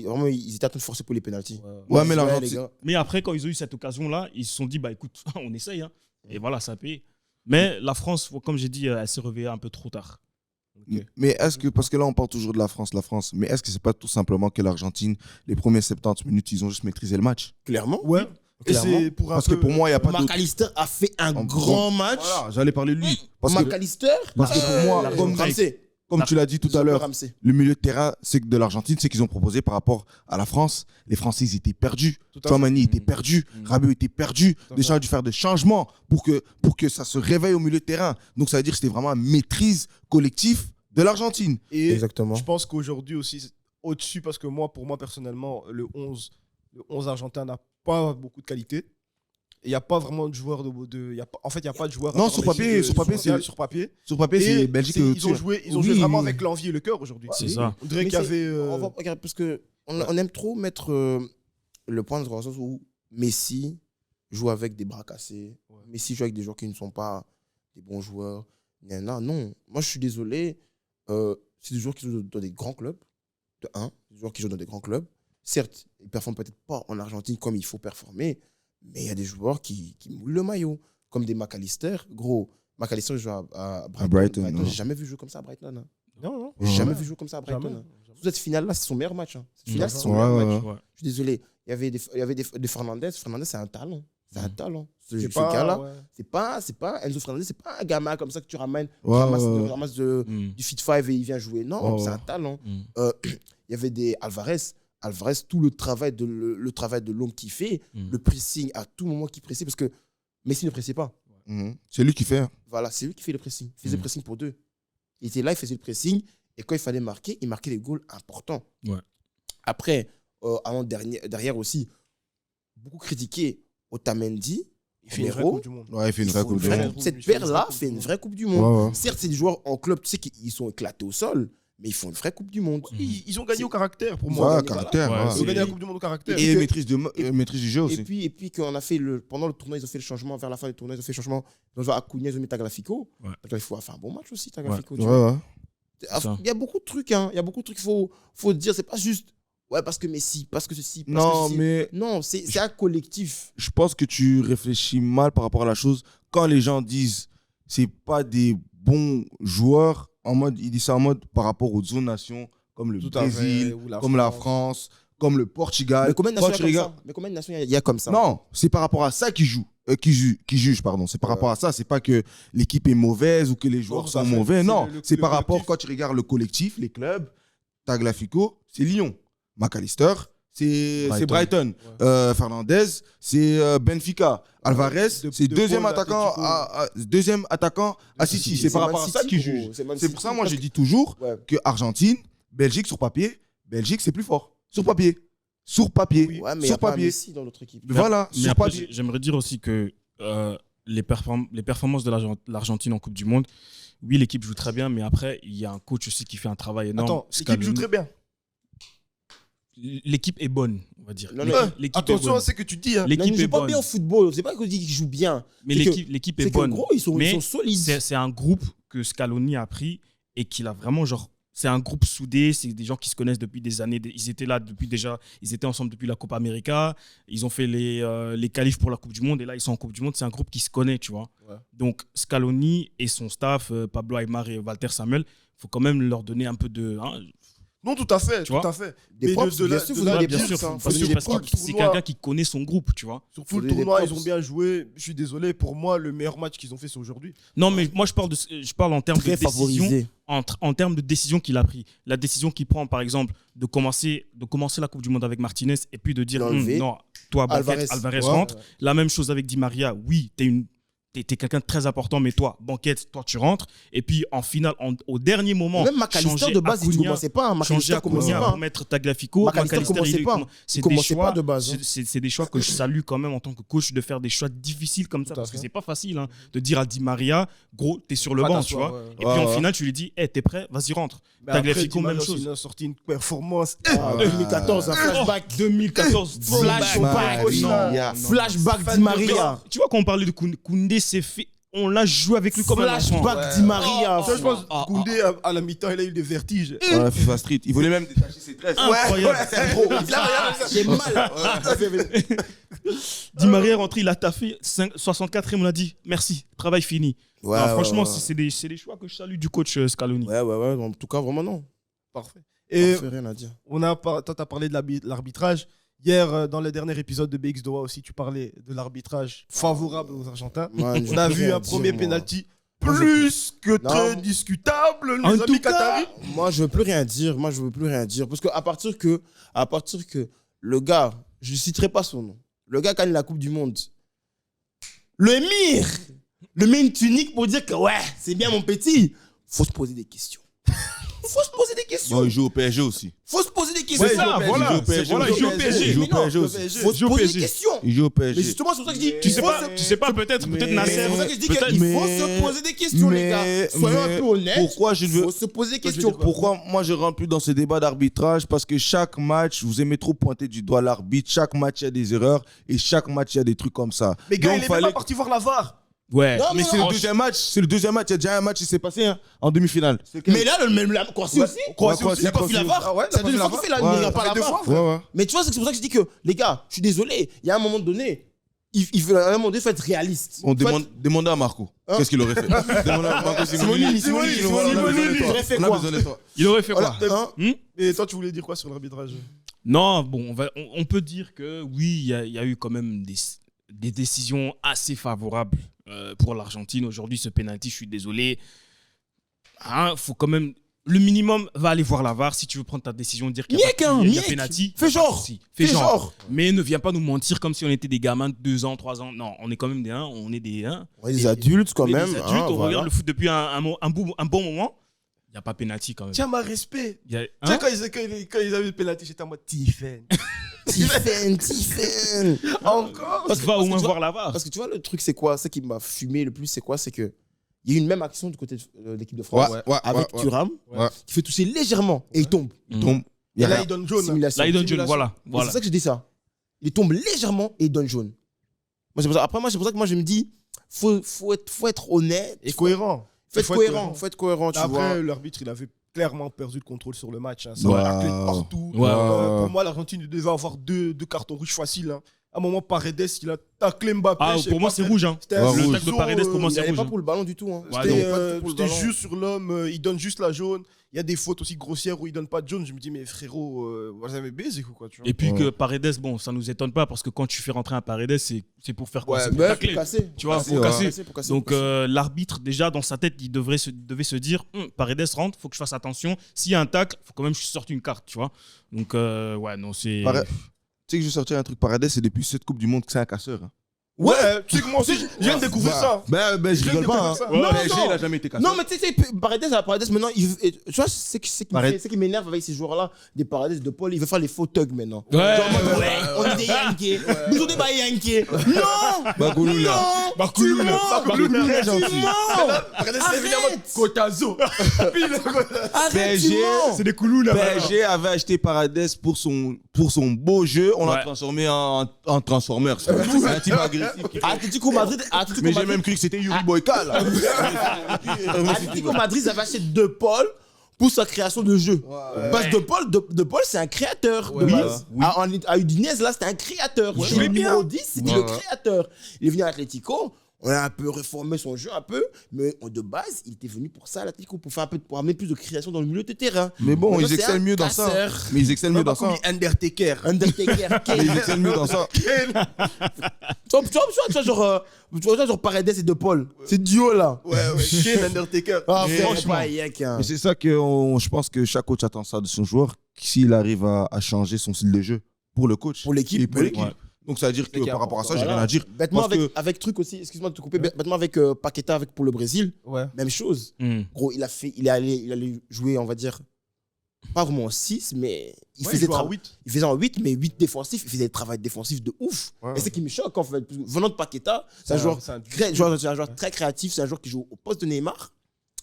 S5: vraiment, ils étaient en train de forcer pour les pénaltys.
S3: Ouais, mais
S5: les
S3: l'Argentine.
S5: gars.
S2: mais après, quand ils ont eu cette occasion-là, ils se sont dit, bah écoute, on essaye. Hein. Et voilà, ça a payé. Mais la France, comme j'ai dit, elle s'est réveillée un peu trop tard.
S3: Mais est-ce que, parce que là on parle toujours de la France, mais est-ce que c'est pas tout simplement que l'Argentine, les premières 70 minutes, ils ont juste maîtrisé le match?
S5: Clairement.
S1: Ouais. Et
S5: Clairement.
S1: c'est pour un
S3: Parce que
S1: peu-
S3: pour moi, il n'y a pas de.
S5: McAllister a fait un grand match.
S3: Voilà, j'allais parler de lui. Parce que
S5: McAllister,
S3: pour moi, comme tu l'as dit tout à l'heure,
S5: Ramsey.
S3: le milieu de terrain de l'Argentine, c'est qu'ils ont proposé par rapport à la France. Les Français, ils étaient perdus.
S1: Tout à fait.
S3: Chouamani était perdu. Rabiot était perdu.
S1: Tout à
S3: Deschamps a dû faire des changements pour que ça se réveille au milieu de terrain. Donc ça veut dire que c'était vraiment une maîtrise collective de l'Argentine.
S1: Et
S5: Exactement.
S1: je pense qu'aujourd'hui aussi, c'est au-dessus, parce que pour moi personnellement, le 11 argentin n'a pas beaucoup de qualité. Il n'y a pas vraiment de joueurs en fait, il n'y a pas de joueurs.
S3: Non, sur papier,
S1: sur papier. Sur papier,
S3: c'est Belgique.
S1: ils ont joué
S3: Oui,
S1: vraiment
S3: oui.
S1: avec l'envie et le cœur aujourd'hui.
S2: C'est ça.
S1: On dirait
S5: Mais
S1: qu'il y avait.
S5: regarde, parce que on aime trop mettre le point dans le sens où Messi joue avec des bras cassés.
S1: Ouais.
S5: Messi joue avec des joueurs qui ne sont pas des bons joueurs. Non, moi je suis désolé. C'est des joueurs qui jouent dans des grands clubs. Des joueurs qui jouent dans des grands clubs. Certes, ils ne performent peut-être pas en Argentine comme il faut performer, mais il y a des joueurs qui moulent le maillot, comme des McAllister. Gros, McAllister joue à Brighton.
S3: Brighton,
S5: J'ai jamais vu jouer comme ça à Brighton. Hein.
S1: Non.
S5: J'ai
S3: Ouais.
S5: jamais vu jouer comme ça à Brighton.
S1: Jamais.
S5: Hein. Cette finale-là, c'est son meilleur match. Hein. Cette finale, c'est son
S3: Ouais,
S5: meilleur
S3: ouais,
S5: match.
S2: Ouais.
S5: Je suis désolé. Il y avait des Fernandez. Fernandez, c'est un talent. C'est un talent. Ce
S1: C'est pas.
S5: gars-là,
S1: Ouais.
S5: c'est pas Enzo Fernandez, c'est pas un gamin comme ça que tu ramènes,
S3: Ouais,
S5: ramasses
S2: Mm.
S5: du Fit 5 et il vient jouer. Non,
S3: Ouais,
S5: c'est
S3: ouais.
S5: un talent.
S2: Mm.
S5: Il y avait des Alvarez, tout le travail de l'homme qui fait,
S2: Mm.
S5: le pressing à tout moment qui pressait, parce que Messi ne pressait pas.
S3: C'est lui qui fait. Hein.
S5: Voilà, c'est lui qui fait le pressing. Il faisait le
S2: Mm.
S5: pressing pour deux. Il était là, il faisait le pressing, et quand il fallait marquer, il marquait des goals importants.
S2: Ouais.
S5: Après, derrière aussi, beaucoup critiqué Otamendi.
S1: Il fait une vraie
S5: Romero.
S1: Coupe du Monde.
S3: Ouais, il fait une vraie Coupe du
S1: vraie-
S3: Monde.
S5: Cette
S1: Il fait une
S5: paire-là
S1: vraie
S5: fait une
S1: Coupe du
S5: vraie Coupe du Monde.
S3: Ouais, ouais.
S5: Certes, c'est des joueurs en club, tu sais qu'ils sont éclatés au sol, mais ils font une vraie Coupe du Monde.
S1: Ils ont gagné au caractère pour
S5: Ils
S1: moi.
S5: ont
S3: Ouais,
S5: gagné,
S3: caractère.
S2: voilà.
S3: ouais.
S1: Ils ont gagné la Coupe du Monde au caractère.
S3: Et
S5: que-
S3: maîtrise du jeu aussi.
S5: Et puis qu'on a fait pendant le tournoi, ils ont fait le changement. Vers la fin du tournoi, ils ont fait le changement. Ils ont joué à Acuna, ils ont mis Tagliafico.
S2: Ouais.
S5: Tagliafico a fait un bon match aussi, Tagliafico.
S3: Ouais,
S5: tu vois.
S3: ouais.
S2: ça.
S5: Il y a beaucoup de trucs, hein. Il y a beaucoup de trucs qu'il faut dire. C'est pas juste, ouais, parce que Messi, parce que ceci, parce
S3: Non,
S5: que ceci.
S3: mais
S5: Non, c'est un collectif.
S3: je pense que tu réfléchis mal par rapport à la chose. Quand les gens disent c'est pas des bons joueurs, ils disent ça en mode par rapport aux autres nations comme le
S1: Tout à fait,
S3: Brésil,
S1: ou la
S3: comme la
S1: France.
S3: France, comme le Portugal.
S5: Mais combien de
S3: Quand
S5: nations
S3: tu
S5: il y a
S3: regardes-
S5: comme ça? Mais combien de nations il y a comme ça?
S3: Non, c'est par rapport à ça qu'ils jouent. Qui jugent, pardon. C'est par rapport à ça. C'est pas que l'équipe est mauvaise ou que les joueurs
S1: tout
S3: sont
S1: à fait.
S3: mauvais.
S1: C'est
S3: Non,
S1: le
S3: c'est par rapport
S1: collectif.
S3: quand tu regardes le collectif, les clubs. Tagliafico, c'est Lyon. McAllister, c'est Brighton. Fernandez, c'est Benfica. Alvarez, c'est
S1: De
S3: deuxième
S1: Paul,
S3: attaquant à City. C'est par rapport à ça qu'ils jugent. C'est pour ça, moi, je dis toujours
S5: Ouais.
S3: que Argentine, Belgique sur papier, Belgique c'est plus fort. Sur papier. Sur papier.
S5: Ouais, mais il y
S3: sur
S5: a pas
S3: papier.
S5: Messi dans l'autre équipe.
S3: Voilà,
S2: Mais
S3: sur
S2: après,
S3: papier.
S2: j'aimerais dire aussi que les performances de l'Argentine en Coupe du Monde, oui, l'équipe joue très bien, mais après, il y a un coach aussi qui fait un travail énorme.
S1: Attends, l'équipe joue très bien.
S2: L'équipe est bonne, on va dire.
S5: Non, mais-
S2: L'équipe est
S1: Attention
S2: bonne.
S1: à ce que tu dis. Hein.
S5: Non,
S2: L'équipe
S5: ils
S2: est
S5: jouent pas
S2: bonne.
S5: bien au football. C'est pas qu'on dit qu'ils jouent bien.
S2: Mais
S5: C'est que-
S2: l'équipe
S5: C'est
S2: est
S5: que
S2: bonne.
S5: gros, ils sont
S2: Mais
S5: solides.
S2: C'est un groupe que Scaloni a pris et qu'il a vraiment genre. C'est un groupe soudé, c'est des gens qui se connaissent depuis des années. Ils étaient là depuis déjà, ils étaient ensemble depuis la Copa América. Ils ont fait les qualifs pour la Coupe du Monde et là ils sont en Coupe du Monde. C'est un groupe qui se connaît, tu vois.
S1: Ouais.
S2: Donc Scaloni et son staff, Pablo Aimar et Walter Samuel, il faut quand même leur donner un peu de. Hein,
S1: Non, tout à fait.
S2: Tu
S1: Tout
S2: vois
S1: à fait.
S5: Des
S1: Mais
S5: props, bien sûr,
S1: de
S5: faut
S1: la-
S5: donner
S2: bien
S5: des
S2: sûr,
S5: props, hein.
S2: parce
S5: Faut
S2: que
S5: donner des
S2: parce que
S5: props.
S2: c'est quelqu'un qui connaît son groupe, tu vois.
S1: Sur tout
S5: Faut
S1: le
S5: donner des
S1: tournoi, ils
S5: props.
S1: ont bien joué. Je suis désolé. Pour moi, le meilleur match qu'ils ont fait, c'est aujourd'hui.
S2: Non, mais moi je parle en termes de
S5: Très
S2: décision.
S5: favorisé.
S2: En termes de décision qu'il a pris, la décision qu'il prend, par exemple, de commencer la Coupe du Monde avec Martinez et puis de dire
S5: L'enlever.
S2: non, toi, Alvarez
S5: Alvarez.
S2: rentre. La même chose avec Di Maria. Oui, t'es t'es quelqu'un de très important, mais toi, banquette, toi, tu rentres. Et puis, en finale, au dernier moment,
S5: Même McAllister de base, il ne commençait pas.
S2: Changer
S5: McAllister commençait
S2: Acuna
S5: pas.
S2: pour mettre Tagliafico.
S5: McAllister commençait pas.
S2: C'est
S5: Il
S2: des
S5: commençait
S2: choix,
S5: pas de base, hein.
S2: c'est des choix que je salue quand même en tant que coach, de faire des choix difficiles comme ça,
S5: Tout à
S2: parce que
S5: fait.
S2: c'est pas facile hein, de dire à Di Maria, gros, t'es sur le
S1: Pas
S2: banc,
S1: t'asseoir,
S2: tu vois.
S1: ouais.
S2: Et puis en finale, tu lui dis, t'es prêt, vas-y, rentre.
S1: Mais après,
S2: Tagliafico,
S1: Di Maria
S2: même
S1: aussi,
S2: chose.
S1: il a sorti une performance.
S5: 2014, un flashback.
S2: 2014,
S5: Flashback.
S3: Maria.
S5: Flashback Di Maria.
S2: Tu vois, quand on parlait de Koundé, c'est fait. On l'a joué avec lui comme un enfant.
S5: Flashback Di Maria.
S1: Ça, je pense que Koundé, à la mi-temps, il a eu des vertiges.
S3: Ouais, FIFA Street. Il voulait même détacher ses tresses.
S2: Incroyable.
S5: J'ai mal.
S2: Di Maria est rentré, il a taffé. 64e, on a dit merci, travail fini.
S5: Ouais,
S2: Alors, franchement,
S5: ouais.
S2: c'est des choix que je salue du coach Scaloni.
S5: Ouais. En tout cas, vraiment non.
S1: Parfait. Et
S5: Parfait, rien à dire.
S1: toi, tu as parlé de l'arbitrage. Hier, dans le dernier épisode de BX Doha aussi, tu parlais de l'arbitrage favorable aux Argentins.
S5: Man,
S1: On a
S5: j'ai
S1: vu
S5: rien
S1: un
S5: à dire,
S1: premier
S5: moi.
S1: penalty
S5: Moi, je-
S1: plus que
S5: Non.
S1: très discutable,
S2: En
S1: les
S2: tout
S1: amis
S2: cas,
S1: qataris.
S5: Moi, je veux plus rien dire. Parce qu'à partir que le gars, je ne citerai pas son nom, le gars gagne la Coupe du Monde, le Emir met une tunique pour dire que ouais, c'est bien mon petit. Faut se poser des questions. Faut se poser des questions.
S3: Bon, il joue au PSG aussi.
S5: Faut se poser des questions.
S2: C'est ça,
S3: Il
S2: voilà.
S3: joue au PSG.
S2: Il joue au PSG.
S3: Il joue au
S5: Mais non,
S3: PSG aussi.
S5: Faut se
S2: joue au
S5: poser
S2: PSG.
S5: des questions.
S3: Il joue au
S5: Mais
S3: PSG.
S5: justement, c'est pour ça que je dis,
S2: Tu sais
S5: faut
S2: pas,
S5: se-
S2: tu sais pas peut-être
S5: Mais
S2: Nasser.
S5: c'est pour ça que je dis
S2: peut-être-
S5: qu'il faut se poser des questions, les gars. Soyons un peu honnêtes.
S3: Pourquoi je ne veux
S5: Faut se poser des questions.
S3: Pourquoi moi je rentre plus dans ce débat d'arbitrage? Parce que chaque match, vous aimez trop pointer du doigt l'arbitre. Chaque match, il y a des erreurs et chaque match, il y a des trucs comme ça.
S1: Mais gars,
S3: Donc,
S1: il est même pas parti voir la VAR.
S2: Ouais.
S5: Non,
S3: Mais c'est le deuxième match. C'est le deuxième match. Il y a déjà un match qui s'est passé hein, en demi-finale.
S5: Mais là, la Croatie aussi.
S3: Croatie
S5: Il n'a pas fait la VAR.
S1: Ah ouais,
S5: C'est la deuxième fois qu'il fait la
S3: Ouais.
S5: il n'y a pas la
S1: Deux
S5: VAR.
S1: fois.
S3: Ouais, ouais.
S5: Mais tu vois, c'est pour ça que je dis que, les gars, je suis désolé, il y a un moment donné, il faut à un moment donné, faut être réaliste.
S3: On
S5: Faut
S3: demandez à Marco.
S5: Hein?
S3: Qu'est-ce qu'il aurait fait? Demandez à Marco
S5: Simonini,
S3: On a besoin de toi.
S5: aurait fait
S3: On a
S5: quoi?
S3: besoin de toi.
S2: Il aurait fait quoi
S5: être- hein,
S1: Et toi, tu voulais dire quoi sur l'arbitrage?
S2: Non, bon, on peut dire que oui, il y a eu quand même des décisions assez favorables pour l'Argentine. Aujourd'hui, ce penalty, je suis désolé. Faut quand même. Le minimum va aller voir la VAR si tu veux prendre ta décision, dire qu'il y a penalty.
S5: Fais genre.
S2: Si,
S5: Fais genre.
S2: Mais ne viens pas nous mentir comme si on était des gamins de 2 ans, 3 ans. Non, on est quand même des 1, on est des 1.
S5: On est des adultes quand
S2: On est
S5: même.
S2: des adultes,
S5: hein,
S2: on
S5: voilà.
S2: regarde le foot depuis un bon moment. Il n'y a pas penalty quand même.
S1: Tiens, ma respect.
S2: Il y a-
S1: Tu sais,
S2: hein
S1: quand ils avaient le penalty, j'étais en mode Tiffen.
S5: Tiffen.
S1: Encore.
S2: Va au moins
S5: tu vois-
S2: voir la VAR.
S5: Parce que tu vois, le truc, c'est quoi? Ce qui m'a fumé le plus, c'est quoi? C'est que il y a eu une même action du côté de l'équipe de France avec Thuram
S3: Ouais.
S5: qui fait toucher légèrement et il tombe.
S3: Il tombe. Il y
S1: Et
S3: a
S1: là,
S3: rien.
S1: il donne jaune.
S5: Simulation.
S2: Là, il donne jaune,
S1: Simulation.
S2: voilà.
S5: Et
S2: voilà.
S5: c'est ça que je dis ça. Il tombe légèrement et il donne jaune. Moi, c'est pour ça, après, moi, c'est pour ça que moi, je me dis, faut être honnête.
S1: Et cohérent.
S5: Faut être cohérent. Faut être cohérent, tu vois.
S1: Après, l'arbitre, il avait clairement perdu le contrôle sur le match. Hein. Ça
S3: Ouais.
S1: raclait de partout.
S2: Ouais.
S1: Pour moi, l'Argentine devait avoir deux cartons rouges faciles. Hein. À un moment, Paredes, il a taclé Mbappé.
S2: Ah,
S1: je sais
S2: pour moi,
S1: pas,
S2: c'est rouge. Hein.
S1: C'était un
S3: Ouais,
S2: Le
S3: rouge.
S2: tacle de
S1: ciseau,
S2: Paredes, pour moi,
S5: Il
S2: c'est
S5: n'allait
S2: rouge.
S5: pas
S2: hein.
S5: pour le ballon du tout. Hein.
S2: Ouais,
S1: C'était
S2: donc,
S1: c'était juste sur l'homme, il donne juste la jaune. Il y a des fautes aussi grossières où il donne pas de jaune. Je me dis, mais frérot, vous avez baisé ou quoi, tu vois.
S2: Et puis
S3: Ouais.
S2: que Paredes, bon, ça nous étonne pas parce que quand tu fais rentrer un Paredes, c'est pour faire quoi?
S1: Ouais,
S2: C'est pour
S5: Ouais,
S2: tacler.
S5: pour casser.
S2: Tu vois,
S3: casser,
S2: pour
S3: ouais.
S2: casser.
S5: Pour casser,
S2: Donc
S5: pour casser.
S2: l'arbitre, déjà, dans sa tête, il devait se dire Paredes rentre, faut que je fasse attention. S'il y a un tacle, faut quand même que je sorte une carte, tu vois. Donc, ouais, non, c'est.
S3: Tu sais que je sortais un truc Paredes, c'est depuis cette Coupe du Monde que c'est un casseur. hein.
S1: Ouais, tu sais que moi aussi, je viens de découvrir ça.
S3: Ben, je
S1: Je
S3: rigole
S1: viens de
S3: pas. Hein.
S1: découvrir ça.
S5: Non,
S3: PSG,
S5: non.
S3: il a jamais été casseur.
S5: Non, mais tu sais, Paredes, maintenant, tu vois, c'est ce qui m'énerve avec ces joueurs-là, des Paredes de Paul, il veut faire les faux thugs maintenant.
S2: Ouais,
S5: Genre, en mode,
S2: ouais,
S5: on est des Yankees. Nous, on est pas Yankees. Non!
S3: Bagouloula.
S5: Non!
S2: Barcoulou,
S5: Tu
S2: là.
S5: mens!
S2: Barcoulou,
S3: très
S5: Tu
S3: gentil.
S5: mens!
S1: Paredes, c'est évidemment
S5: Arrête!
S1: Cotazo.
S5: Arrête,
S3: PSG,
S5: tu mens!
S2: C'est des coulous, là.
S3: PSG avait acheté Paredes pour son beau jeu. On l'a
S2: Ouais.
S3: transformé en Transformers. C'est un type agressif.
S5: Atletico Madrid,
S3: Mais j'ai même cru que c'était Yuri Boyka, là.
S5: Atletico Madrid, ils avaient acheté De Paul pour sa création de jeu. Parce que De Paul, c'est un créateur de
S1: Ouais,
S5: base.
S3: oui.
S5: À Udinese, là, c'était un créateur. Il jouait le numéro 10, c'était
S3: Ouais,
S5: le
S3: ouais.
S5: créateur. Il est venu à Atletico. On a un peu réformé son jeu, un peu. Mais de base, il était venu pour ça à l'Atletico, pour faire un peu, pour amener plus de création dans le milieu de terrain.
S3: Mais bon,
S5: Maintenant,
S3: ils
S5: c'est
S3: excellent
S5: un
S3: mieux dans ça.
S5: casseur.
S3: Mais ils excellent mieux dans ça.
S1: Undertaker.
S5: Undertaker,
S3: Mais
S5: Kane.
S3: ils excellent mieux dans ça.
S5: Tu vois, genre Paredes et De Paul. C'est duo là.
S1: Ouais, Kane, Undertaker.
S5: Ah,
S3: Mais
S5: frère,
S3: franchement,
S5: pas Yank, hein.
S3: Et c'est ça que je pense que chaque coach attend ça de son joueur, s'il arrive à changer son style de jeu pour le coach.
S5: Pour l'équipe.
S3: Et pour l'équipe.
S2: Ouais.
S3: Donc ça veut dire que
S1: C'est qui est
S3: par rapport à ça, j'ai
S1: important.
S3: rien à dire.
S5: Bêtement
S3: Parce
S5: avec,
S3: que-
S5: avec truc aussi, excuse-moi de te couper,
S1: Ouais.
S5: bêtement avec Paqueta pour le Brésil,
S1: Ouais.
S5: même chose. Gros, il allait jouer, on va dire, pas vraiment en 6, mais il
S1: Ouais,
S5: faisait
S1: joue à
S5: tra-
S1: 8.
S5: il faisait en 8, mais 8 défensif, il faisait le travail défensif de ouf.
S1: Ouais.
S5: Et c'est ce qui me choque en fait. Parce que venant de Paqueta, c'est un
S1: Ouais,
S5: joueur,
S1: c'est un-
S5: c'est un joueur très créatif, c'est un joueur qui joue au poste de Neymar,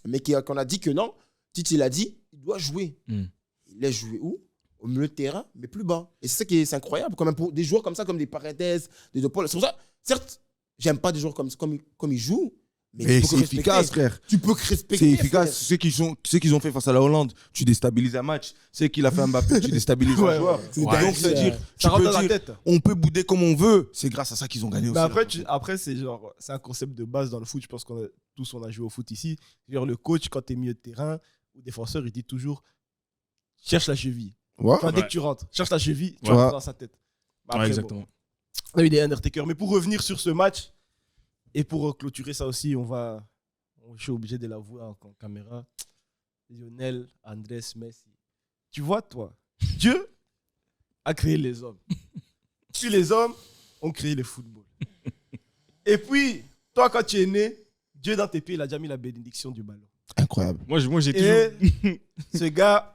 S5: mais qu'on a dit que non, Tite il a dit, il doit jouer. Il laisse jouer où? Au milieu de terrain, mais plus bas. Et c'est ça qui est incroyable, quand même, pour des joueurs comme ça, comme des Paredes, des De Paul. C'est pour ça, certes, j'aime pas des joueurs comme ils jouent, mais
S3: Mais
S5: tu peux
S3: c'est
S5: que respecter.
S3: efficace, frère.
S5: Tu peux que respecter.
S3: C'est efficace.
S5: frère.
S3: Ce qu'ils ont fait face à la Hollande, tu déstabilises un match. Ce qu'il a fait à Mbappé, tu déstabilises un
S1: Ouais,
S3: joueur.
S1: ouais.
S5: C'est
S3: Donc,
S5: dingue,
S3: c'est-à-dire, tu
S1: Ça rentre
S3: peux
S1: dans la
S3: dire,
S1: tête.
S3: on peut bouder comme on veut. C'est grâce à ça qu'ils ont gagné aussi.
S1: Mais après,
S3: là.
S1: après c'est un concept de base dans le foot. Je pense qu'on a tous on a joué au foot ici. Genre le coach, quand tu es milieu de terrain ou défenseur, il dit toujours cherche la cheville.
S3: Ouais.
S1: Enfin, dès
S2: Ouais.
S1: que tu rentres, cherche la cheville, tu
S3: Ouais.
S1: rentres dans sa tête. Bah, après,
S2: exactement.
S1: bon, on a eu des Undertaker. Mais pour revenir sur ce match et pour clôturer ça aussi, je suis obligé de l'avouer en caméra. Lionel Andrés Messi. Tu vois, toi, Dieu a créé les hommes. Puis les hommes ont créé le football. Et puis, toi, quand tu es né, Dieu dans tes pieds, il a déjà mis la bénédiction du ballon.
S3: Incroyable.
S2: Moi, j'ai
S1: Et
S2: toujours.
S1: ce gars,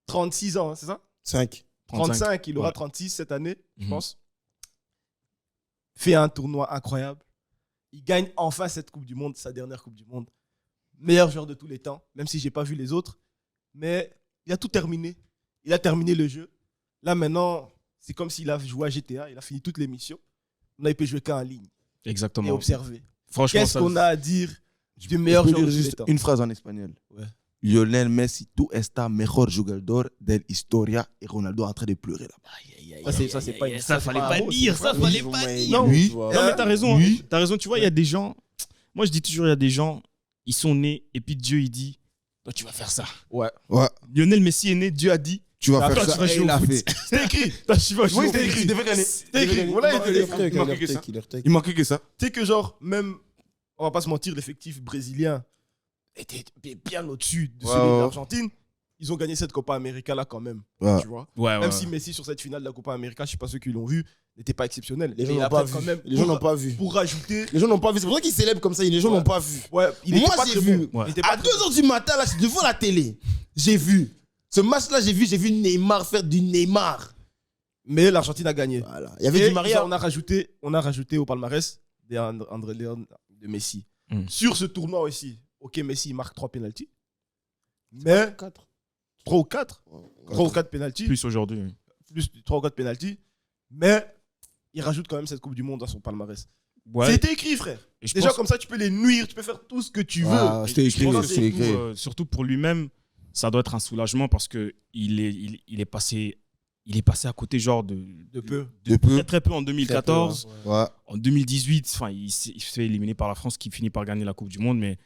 S1: 36 ans, hein, c'est ça
S5: 5.
S1: 35, il aura
S2: Ouais.
S1: 36 cette année, je
S2: Mhm.
S1: pense. Fait un tournoi incroyable. Il gagne enfin cette Coupe du Monde, sa dernière Coupe du Monde. Meilleur joueur de tous les temps, même si je n'ai pas vu les autres. Mais il a tout terminé. Il a terminé le jeu. Là, maintenant, c'est comme s'il a joué à GTA. Il a fini toutes les missions. Là, il peut jouer qu'en ligne et
S2: Exactement.
S1: observer.
S2: Franchement,
S1: Qu'est-ce
S2: ça-
S1: qu'on a à dire du
S3: Je
S1: meilleur
S3: peux
S1: joueur
S3: dire
S1: de tous les
S3: juste
S1: temps?
S3: une phrase en espagnol.
S1: Ouais.
S3: Lionel Messi, tu está mejor jugador de historia. Et Ronaldo est en train de pleurer là.
S1: Ça, c'est pas une-
S2: Ça,
S1: c'est
S2: fallait
S1: un
S2: pas
S1: mot,
S2: dire,
S1: c'est
S2: ça,
S1: pas-
S2: fallait pas dire.
S1: Non,
S3: Oui.
S2: Non, mais t'as raison.
S3: Oui.
S2: T'as raison. Tu vois, il y a des gens. Moi, je dis toujours, il y a des gens, ils sont nés et puis Dieu, il dit, toi, tu vas faire ça.
S1: Ouais.
S3: Ouais,
S2: Lionel Messi est né, Dieu a dit,
S3: tu vas
S1: Toi,
S3: faire
S2: tu
S3: ça.
S2: vas
S3: Et
S2: jouer
S3: il
S2: au
S3: a
S2: foot.
S3: fait.
S1: C'était écrit.
S2: toi, tu vas jouer
S3: Oui,
S2: au
S3: c'était
S2: foot.
S3: écrit. Il devait gagner.
S1: C'était écrit. Voilà, il devait-
S3: Il manquait que ça. Il manquait que ça.
S1: Tu sais que genre, même, on va pas se mentir, l'effectif brésilien était bien au-dessus de
S3: Ouais,
S1: celui de
S3: ouais.
S1: l'Argentine. Ils ont gagné cette Copa América là quand même.
S3: Ouais.
S1: Tu vois.
S2: Ouais,
S1: Même
S2: ouais.
S1: si Messi sur cette finale de la Copa América, je sais pas ceux qui l'ont vu, n'était pas exceptionnel.
S5: Les gens
S1: Mais
S5: n'ont
S1: après,
S5: pas
S1: quand
S5: vu.
S1: même,
S5: Les gens
S1: pour-
S5: n'ont pas vu.
S1: Pour rajouter,
S5: Les gens n'ont pas vu. C'est pour ça qu'ils célèbrent comme ça. Les gens
S1: Ouais.
S5: n'ont pas vu.
S1: ouais, il
S5: Moi,
S1: était pas
S5: j'ai
S1: très
S5: vu.
S1: bon.
S2: Ouais.
S1: Il était pas
S5: À
S1: très bon.
S5: 2h du matin, là, je suis devant la télé. J'ai vu. Ce match-là, j'ai vu Neymar faire du Neymar.
S1: Mais l'Argentine a gagné.
S5: Voilà. Il y avait
S1: Et
S5: Di Maria.
S1: on a rajouté au palmarès André Léon de Messi.
S2: Mm.
S1: Sur ce tournoi aussi, ok, Messi marque 3 pénaltys. Mais
S5: 4.
S1: 3 ou 4. 3 ou 4 pénaltys.
S2: Plus aujourd'hui.
S1: Plus 3 ou 4 pénaltys. Mais il rajoute quand même cette Coupe du Monde dans son palmarès.
S2: Ouais.
S1: C'était écrit, frère.
S2: Et je
S1: Déjà,
S2: pense-
S1: comme ça, tu peux les nuire, tu peux faire tout ce que tu veux.
S3: Ah, c'était
S2: je
S3: écrit.
S2: pense que
S3: C'était
S2: surtout,
S3: écrit.
S2: surtout pour lui-même, ça doit être un soulagement parce que il est passé à côté genre
S1: De peu.
S3: De peu.
S2: très très peu en 2014.
S3: Ouais.
S2: En 2018, enfin, il se fait éliminer par la France qui finit par gagner la Coupe du Monde, mais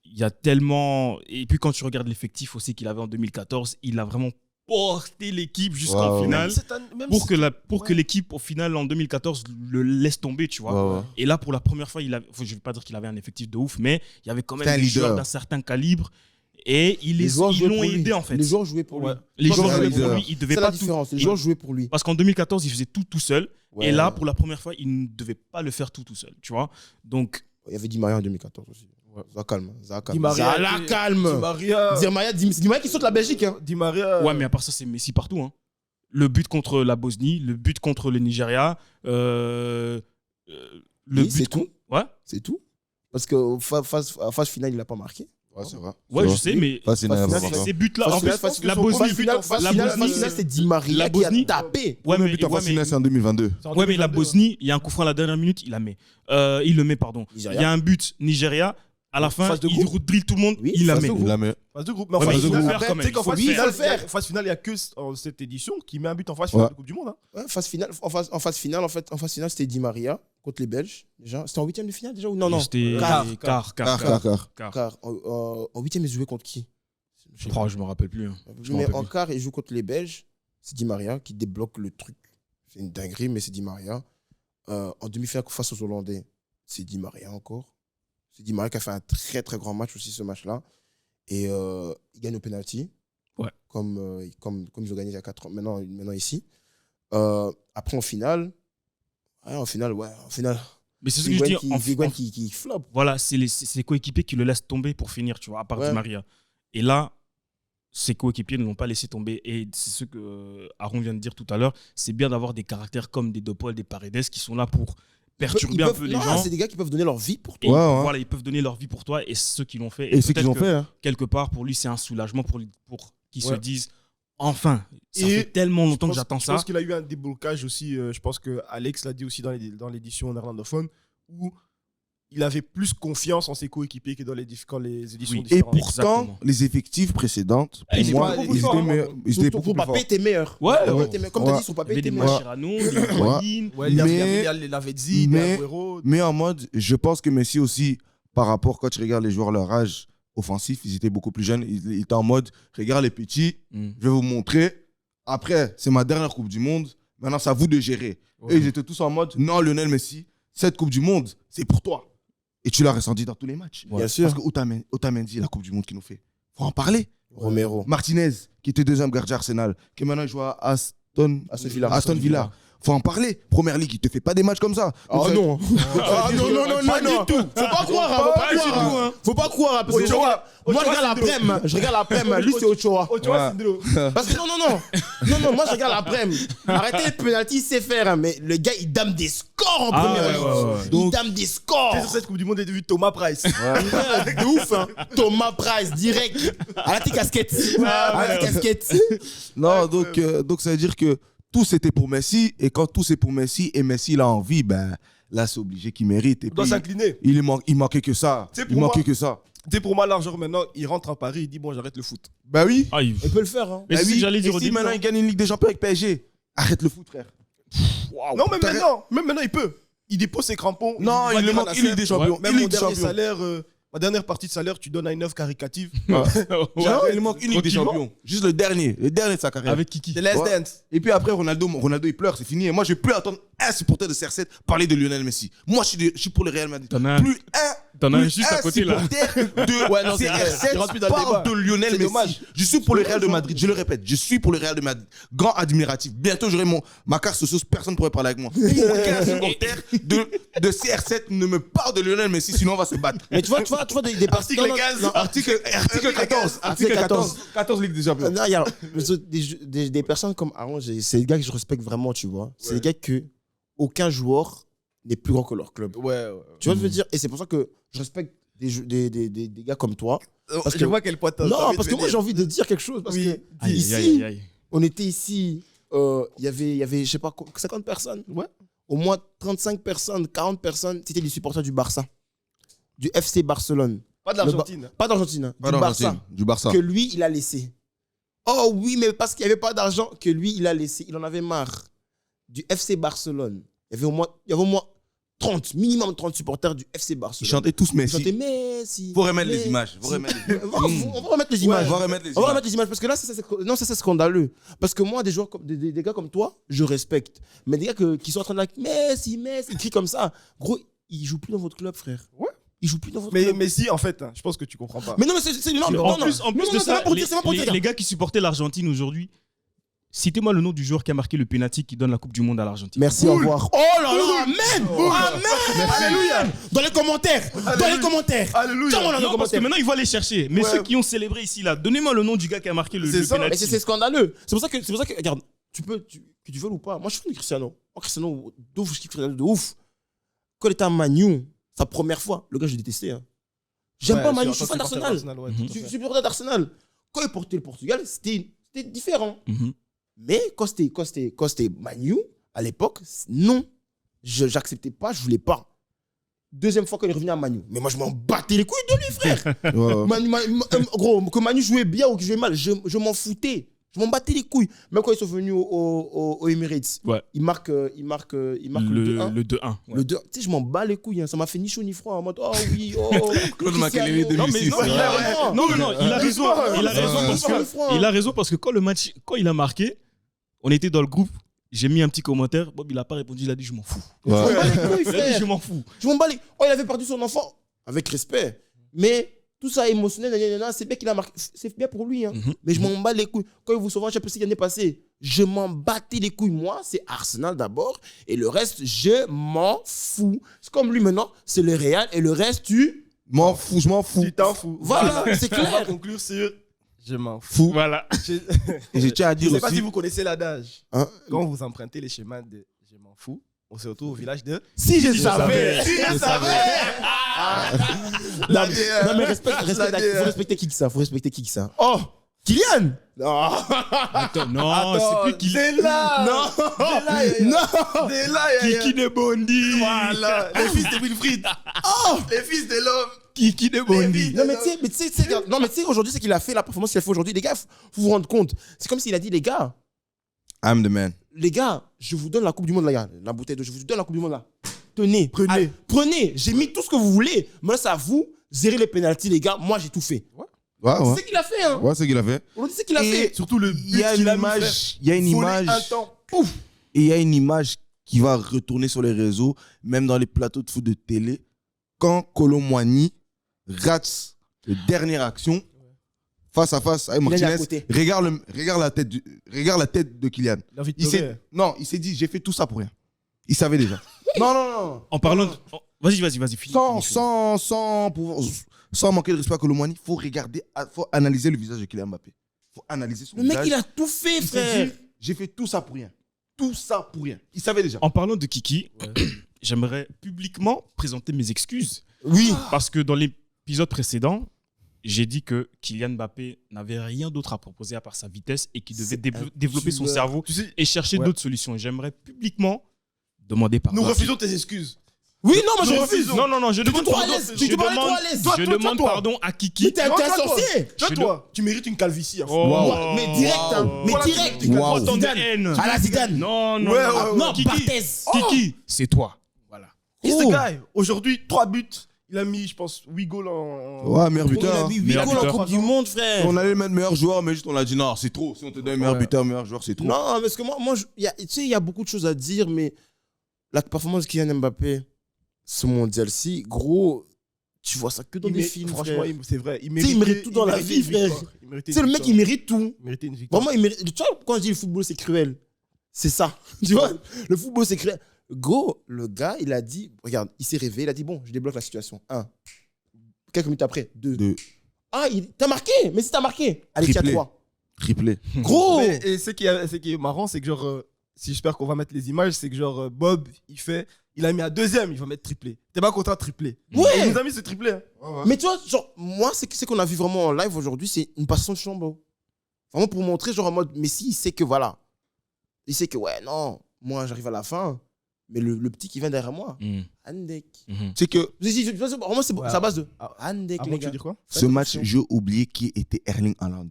S2: il y a tellement. Et puis quand tu regardes l'effectif aussi qu'il avait en 2014, il a vraiment porté l'équipe jusqu'en
S3: Ouais,
S2: finale
S1: Même
S2: pour que
S1: Ouais.
S2: l'équipe au final en 2014 le laisse tomber, tu vois.
S3: Ouais, ouais.
S2: Et là, pour la première fois, je ne vais pas dire qu'il avait un effectif de ouf, mais il y avait quand même
S3: C'était un
S2: des
S3: leader.
S2: joueurs d'un certain calibre et ils l'ont aidé en fait.
S5: Les joueurs jouaient pour lui.
S1: Ouais.
S2: Les
S3: Toi,
S2: joueurs
S3: c'est un
S2: jouaient pour
S3: leader.
S2: lui, il devait
S5: C'est
S2: pas
S5: la
S2: tout.
S5: différence. Les joueurs jouaient pour lui.
S2: Parce qu'en 2014, il faisait tout seul.
S5: Ouais.
S2: Et là, pour la première fois, il ne devait pas le faire tout seul, tu vois. Donc,
S5: Il y avait Di Maria en 2014 aussi. Ça calme. Ça calme.
S1: Di Maria.
S5: Ça la calme.
S1: Di Maria.
S5: Di Maria qui saute la Belgique. Hein.
S1: Di Maria.
S2: ouais, mais à part ça, c'est Messi partout. Hein. Le but contre la Bosnie, le but contre le Nigeria, le
S5: Oui,
S2: but
S5: c'est tout.
S2: Ouais,
S5: C'est tout. Parce que phase finale, il n'a pas marqué.
S3: Ouais, c'est vrai.
S2: ouais, je sais, mais
S3: Ça, c'est
S5: Phase
S3: une
S5: finale,
S3: erreur.
S2: ces buts-là, en
S5: Phase
S2: fait,
S5: finale,
S2: la
S5: phase
S2: Bosnie,
S5: finale,
S2: la
S5: phase
S2: Bosnie,
S5: finale, c'est Di Maria
S2: la
S5: qui a
S2: Bosnie-
S5: tapé.
S2: ouais, mais,
S3: But en
S2: ouais,
S3: phase
S2: mais
S3: finale, c'est en 2022.
S1: C'est en
S2: ouais, mais la
S1: 2022.
S2: Bosnie, il y a un coup franc à la dernière minute, il la met. Il le met, pardon.
S5: Nigeria.
S2: Il y a un but Nigeria. À la fin,
S1: Phase de
S2: il
S1: groupe.
S2: drille tout le monde,
S5: Oui,
S2: il la
S5: phase
S2: met.
S5: de
S3: Il la met.
S1: Phase de groupe. Mais en
S2: Ouais, mais
S1: phase
S2: il faut
S1: finale,
S2: le faire quand
S1: tu sais
S2: même.
S1: qu'en
S2: Il faut
S1: phase
S2: le faire.
S1: finale,
S5: Il faut le faire.
S1: phase finale, il n'y a que cette édition qui met un but en phase
S3: Ouais.
S1: finale de Coupe du Monde. Hein.
S5: Ouais, phase finale, en phase finale, c'était Di Maria contre les Belges. Déjà, c'était en huitième de finale déjà ou non non.
S2: C'était
S1: quart.
S3: Car.
S5: Car en huitième, ils jouaient contre qui?
S2: Oh, je me rappelle plus. hein. Je me
S5: Mais
S2: rappelle
S5: en
S2: plus.
S5: quart, ils jouent contre les Belges. C'est Di Maria qui débloque le truc. C'est une dinguerie, mais c'est Di Maria. En demi-finale face aux Hollandais, c'est Di Maria encore. C'est Di Maria qui a fait un très très grand match aussi ce match-là. Et il gagne au penalty.
S2: Ouais.
S5: Comme ils ont gagné il y a 4 ans, maintenant ici. Après en finale, Ouais, au final,
S2: Mais c'est ce que je dis.
S5: Higuain qui flop.
S2: Voilà, c'est ses coéquipiers qui le laissent tomber pour finir, tu vois, à part Di Maria. Et là, ses coéquipiers ne l'ont pas laissé tomber. Et c'est ce que Aaron vient de dire tout à l'heure. C'est bien d'avoir des caractères comme des De Paul, des Paredes qui sont là pour perturber un peu les gens.
S5: C'est des gars qui peuvent donner leur vie pour toi.
S2: Et voilà, ils peuvent donner leur vie pour toi et ceux qui l'ont fait.
S3: Et ceux qui l'ont fait. Hein.
S2: Quelque part, pour lui, c'est un soulagement pour qu'ils se disent enfin, ça fait tellement longtemps que j'attends ça.
S1: Je pense qu'il a eu un déblocage aussi. Je pense que Alex l'a dit aussi dans l'édition néerlandophone où il avait plus confiance en ses coéquipiers que dans les éditions différentes.
S3: Et pourtant, les effectifs précédentes, pour moi, ils étaient meilleurs. Ils étaient beaucoup plus forts.
S5: Son papier était meilleur.
S2: Ouais.
S5: Comme tu as dit, son papier était
S2: meilleur. Il y avait des
S1: Higuain, il y avait Lavezzi, Agüero.
S3: Mais en mode, je pense que Messi aussi, par rapport, quand tu regardes les joueurs leur âge offensif, ils étaient beaucoup plus jeunes. Ils étaient en mode, regarde les petits, je vais vous montrer. Après, c'est ma dernière Coupe du Monde. Maintenant, c'est à vous de gérer. Et ils étaient tous en mode, non, Lionel Messi, cette Coupe du Monde, c'est pour toi. Et tu l'as ressenti dans tous les matchs.
S5: Bien sûr.
S3: Parce que Otamendi, la Coupe du Monde qu'il nous fait. Faut en parler.
S5: Romero.
S3: Martinez, qui était deuxième gardien Arsenal, qui maintenant joue à Aston Villa. Faut en parler. Première Ligue, il te fait pas des matchs comme ça.
S5: Non. Non. Pas du tout. Faut pas croire. Parce que moi, je regarde l'après-midi. Lui, c'est Ochoa. Parce que non, moi, je regarde l'après-midi. Arrêtez les pénaltys, il sait faire. Mais le gars, il dame des scores en première ligue. Il dame des scores.
S1: Sur cette Coupe du Monde, il a vu Thomas Price.
S5: De ouf, hein. Thomas Price, direct. À la petite casquette.
S3: Non, donc ça veut dire que tout c'était pour Messi, et quand tout c'est pour Messi, et Messi il a envie, ben là c'est obligé qu'il mérite. Et
S1: il doit s'incliner.
S3: Il manquait que ça.
S1: Pour moi, l'argent maintenant, il rentre à Paris, il dit bon, j'arrête le foot.
S3: Bah oui.
S5: Il peut le faire. Hein.
S2: Mais si j'allais dire
S3: et si maintenant il gagne une Ligue des Champions avec PSG, arrête le foot, frère.
S1: Non, même maintenant, il peut. Il dépose ses crampons.
S3: Non, il lui manque une Ligue des Champions.
S1: Même mon dernier salaire. Ma dernière partie de salaire, tu donnes à une œuvre caricative.
S3: Il manque une Ligue des Champions. Juste le dernier de sa carrière.
S2: Avec Kiki.
S1: The Last Dance.
S3: Et puis après, Ronaldo il pleure, c'est fini. Et moi, je ne vais plus attendre un supporter de CR7 parler de Lionel Messi. Moi, je suis pour le Real Madrid.
S2: T'en as juste à côté là.
S3: De CR7 parle de Lionel Messi. Je suis pour le Real de Madrid. Je le répète, je suis pour le Real de Madrid. Grand admiratif. Bientôt, j'aurai ma carte sociale, personne ne pourrait parler avec moi. Aucun supporter de CR7 ne me parle de Lionel Messi, sinon on va se battre.
S5: Mais tu vois des
S3: article 15, article 14. Article 14 Ligue des Champions.
S5: Non, il y a des personnes comme Aaron, c'est des gars que je respecte vraiment, tu vois. C'est des gars que aucun joueur n'est plus grand que leur club. Tu vois ce que je veux dire? Et c'est pour ça que je respecte des gars comme toi.
S1: Parce que je vois quel point t'as.
S5: Non, parce que moi j'ai envie de dire quelque chose. Parce que ici, on était ici, il y avait, je sais pas, 50 personnes. Ouais. Au moins 35 personnes, 40 personnes, c'était des supporters du Barça. Du FC Barcelone.
S1: Pas de l'Argentine.
S5: Pas d'Argentine.
S3: Du Barça.
S5: Que lui, il a laissé. Oh oui, mais parce qu'il n'y avait pas d'argent, que lui, il a laissé. Il en avait marre. Du FC Barcelone. Il y avait au moins 30, minimum 30 supporters du FC Barcelone.
S3: Ils chantaient tous Messi.
S5: Ils chantaient Messi.
S3: Faut remettre les images.
S5: On va remettre les images.
S3: On va remettre les images.
S5: Parce que là, c'est scandaleux. Parce que moi, des gars comme toi, je respecte. Mais des gars qui sont en train de dire Messi, ils crient comme ça. Gros, ils jouent plus dans votre club, frère. Ouais. Ils jouent plus dans votre club.
S1: Mais si, en fait, je pense que tu comprends pas.
S5: Mais non, mais c'est non.
S2: En plus de ça, les gars qui supportaient l'Argentine aujourd'hui, citez-moi le nom du joueur qui a marqué le penalty qui donne la Coupe du Monde à l'Argentine.
S5: Merci, au revoir. Oh là là, amen. Amen. Alléluia. Dans les commentaires.
S1: Alléluia.
S2: Non, parce que maintenant, ils vont aller chercher. Mais ceux qui ont célébré ici, là, donnez-moi le nom du gars qui a marqué le penalty.
S5: Mais c'est scandaleux. C'est pour ça que, regarde, que tu veux ou pas, moi je suis fan de Cristiano. Cristiano, de ouf, je kiffe Cristiano de ouf. Quand il était à Manu, sa première fois, le gars, je l'ai détesté. J'aime pas Manu, je suis fan d'Arsenal. Je suis supporter d'Arsenal. Quand il portait le Portugal, c'était différent. Mais quand c'était Manu, à l'époque, non. J'acceptais pas, je voulais pas. Deuxième fois quand il est revenu à Manu. Mais moi, je m'en battais les couilles de lui, frère. Gros, que Manu jouait bien ou qu'il jouait mal, je m'en foutais. Je m'en battais les couilles. Même quand ils sont venus au Emirates, ils marquent le 2-1.
S2: Le 2-1. Ouais.
S5: Le 2, tu sais, je m'en bats les couilles. Hein. Ça m'a fait ni chaud ni froid. En mode, oh oui,
S3: Claude Makélélé 2006.
S2: Non, il a raison. Il a raison parce que quand il a marqué, on était dans le groupe. J'ai mis un petit commentaire. Bob, il n'a pas répondu. Il a dit, je m'en fous.
S5: Il a dit,
S2: je m'en fous.
S5: Je m'en bats les... Oh, il avait perdu son enfant. Avec respect. Mais tout ça émotionnel, c'est bien qu'il a marqué. C'est bien pour lui. Hein. Mais je m'en bats les couilles. Quand il vous sauve, je sais pas ce qui en est passé. Je m'en battais les couilles. Moi, c'est Arsenal d'abord. Et le reste, je m'en fous. C'est comme lui maintenant, c'est le Real. Et le reste, tu.
S3: Je m'en fous.
S1: Tu t'en fous.
S5: Voilà, c'est
S1: On va
S5: clair.
S1: conclure sur je m'en fous.
S2: Voilà.
S3: Et je tiens à
S1: Je
S3: dire
S1: ne sais pas
S3: aussi.
S1: si vous connaissez l'adage.
S5: Hein?
S1: Quand vous empruntez les chemins de je m'en fous, on se retrouve au village de
S5: Si je savais.
S1: Si je savais.
S5: Non, mais faut respecter qui ça. Faut respecter qui ça. Oh, Kylian. Non.
S2: Attends, non, c'est plus qu'il
S1: C'est là.
S5: Non.
S1: Non. C'est là.
S2: Kiki de Bondi.
S1: Voilà. Les fils de Wilfried. Les fils de l'homme.
S2: Kiki de Bondi.
S5: Non, mais tu sais, aujourd'hui, c'est qu'il a fait la performance qu'il a fait aujourd'hui. Les gars, faut vous rendre compte. C'est comme s'il a dit, les gars,
S3: I'm the man.
S5: je vous donne la Coupe du Monde, là, la bouteille d'eau, je vous donne la Coupe du Monde, là. Tenez,
S1: Prenez.
S5: prenez. J'ai mis tout ce que vous voulez. Maintenant, c'est à vous. Gérer les pénaltys, les gars. Moi, j'ai tout fait.
S3: Ouais.
S5: C'est ce qu'il a fait, hein.
S3: Ouais, c'est ce qu'il a fait.
S5: Aujourd'hui, c'est ce qu'il a
S3: Et
S5: fait.
S1: Surtout le but
S3: Il y a une
S1: qu'il a mis
S3: image.
S1: faire.
S3: Il y a une
S1: Voler
S3: image.
S1: un temps.
S3: Et il y a une image qui va retourner sur les réseaux, même dans les plateaux de foot de télé, quand Colomboigny rate la dernière action face à face avec
S5: Il est à
S3: Martinez.
S5: côté.
S3: Regarde la tête de Kylian.
S1: Il a envie de
S3: Il
S1: pleurer.
S3: il s'est dit, j'ai fait tout ça pour rien. Il savait déjà. non.
S2: En parlant de... Vas-y, finis.
S3: Sans manquer de respect à Colomboigny, il faut analyser le visage de Kylian Mbappé. Il faut analyser son
S5: Le mec,
S3: visage.
S5: il a tout fait,
S3: Il s'est
S5: frère.
S3: dit, j'ai fait tout ça pour rien. Tout ça pour rien. Il savait déjà.
S2: En parlant de Kiki, j'aimerais publiquement présenter mes excuses.
S5: Oui.
S2: Parce que dans l'épisode précédent, j'ai dit que Kylian Mbappé n'avait rien d'autre à proposer à part sa vitesse et qu'il devait
S5: C'est
S2: développer son
S5: tueur.
S2: cerveau
S1: Tu sais,
S2: et chercher
S1: Ouais.
S2: d'autres solutions. J'aimerais publiquement demander pardon.
S1: nous refusons tes excuses.
S5: Oui, non, moi, je
S1: Nous
S5: refuse.
S1: refusons.
S2: Non, je demande
S5: toi à
S2: pardon.
S5: l'aise. Tu te parles toi à l'aise.
S2: Je demande pardon à Kiki.
S5: Mais t'es un
S1: Non, toi,
S5: sorcier.
S1: Toi, tu mérites une calvitie.
S2: Oh.
S5: Moi, mais direct, hein. Mais
S1: Voilà,
S5: direct.
S1: tu- tu-
S3: Wow.
S2: Autant de
S5: Zidane.
S2: haine.
S5: À la Zidane.
S2: Non,
S1: Ouais,
S5: Non,
S2: Kiki,
S5: Barthez.
S2: Kiki, c'est toi. Voilà.
S1: Et ce
S5: Oh.
S1: gars, aujourd'hui, 3 buts. Il a mis, je pense, 8 goals en.
S3: Ouais, meilleur
S5: Il
S3: buteur.
S5: a mis 8
S2: Meilleur
S5: goals en
S2: buteur.
S5: Coupe du Monde, frère.
S3: On allait le mettre meilleur joueur, mais juste on a dit non, c'est trop. Si on te donne meilleur
S1: Ouais.
S3: buteur, meilleur joueur, c'est trop.
S5: Non, parce que il y a beaucoup de choses à dire, mais la performance de Kylian Mbappé, ce mondial-ci, gros, tu vois ça que dans des films,
S1: franchement,
S5: frère.
S1: c'est vrai. Il
S5: Tu sais, il mérite tout dans la
S1: méritait
S5: vie,
S1: une
S5: frère.
S1: victoire. Il méritait
S5: C'est
S1: une
S5: le mec,
S1: victoire.
S5: il mérite tout.
S1: Il méritait une victoire.
S5: Vraiment, il mérite. Tu vois, quand je dis le football, c'est cruel. C'est ça. Tu vois, le football, c'est cruel. Gros, le gars, il a dit, regarde, il s'est réveillé, il a dit, bon, je débloque la situation. 1. Quelques minutes après, 2.
S3: Deux.
S5: Ah, t'as marqué. Mais si t'as marqué, allez, tiens,
S3: Triplé.
S5: 3.
S3: Triplé.
S5: Gros.
S1: Et ce qui est marrant, c'est que genre, si j'espère qu'on va mettre les images, c'est que genre, Bob, il a mis un deuxième, il va mettre triplé. T'es pas content de triplé.
S5: Ouais.
S1: Et il nous a mis ce triplé. Hein.
S5: Mais tu vois, genre, moi, c'est qu'on a vu vraiment en live aujourd'hui, c'est une passation de chambre. Vraiment pour montrer, genre, en mode, Messi, il sait que voilà. Il sait que, ouais, non, moi, j'arrive à la fin, mais le petit qui vient derrière moi, Andek.
S3: C'est que
S5: Vraiment, c'est
S1: Ouais.
S5: à base de
S1: Ah,
S5: Andek,
S1: Ah
S5: les
S1: bon, tu
S5: gars.
S1: veux dire quoi?
S3: ce match, j'ai oublié qui était Erling Haaland.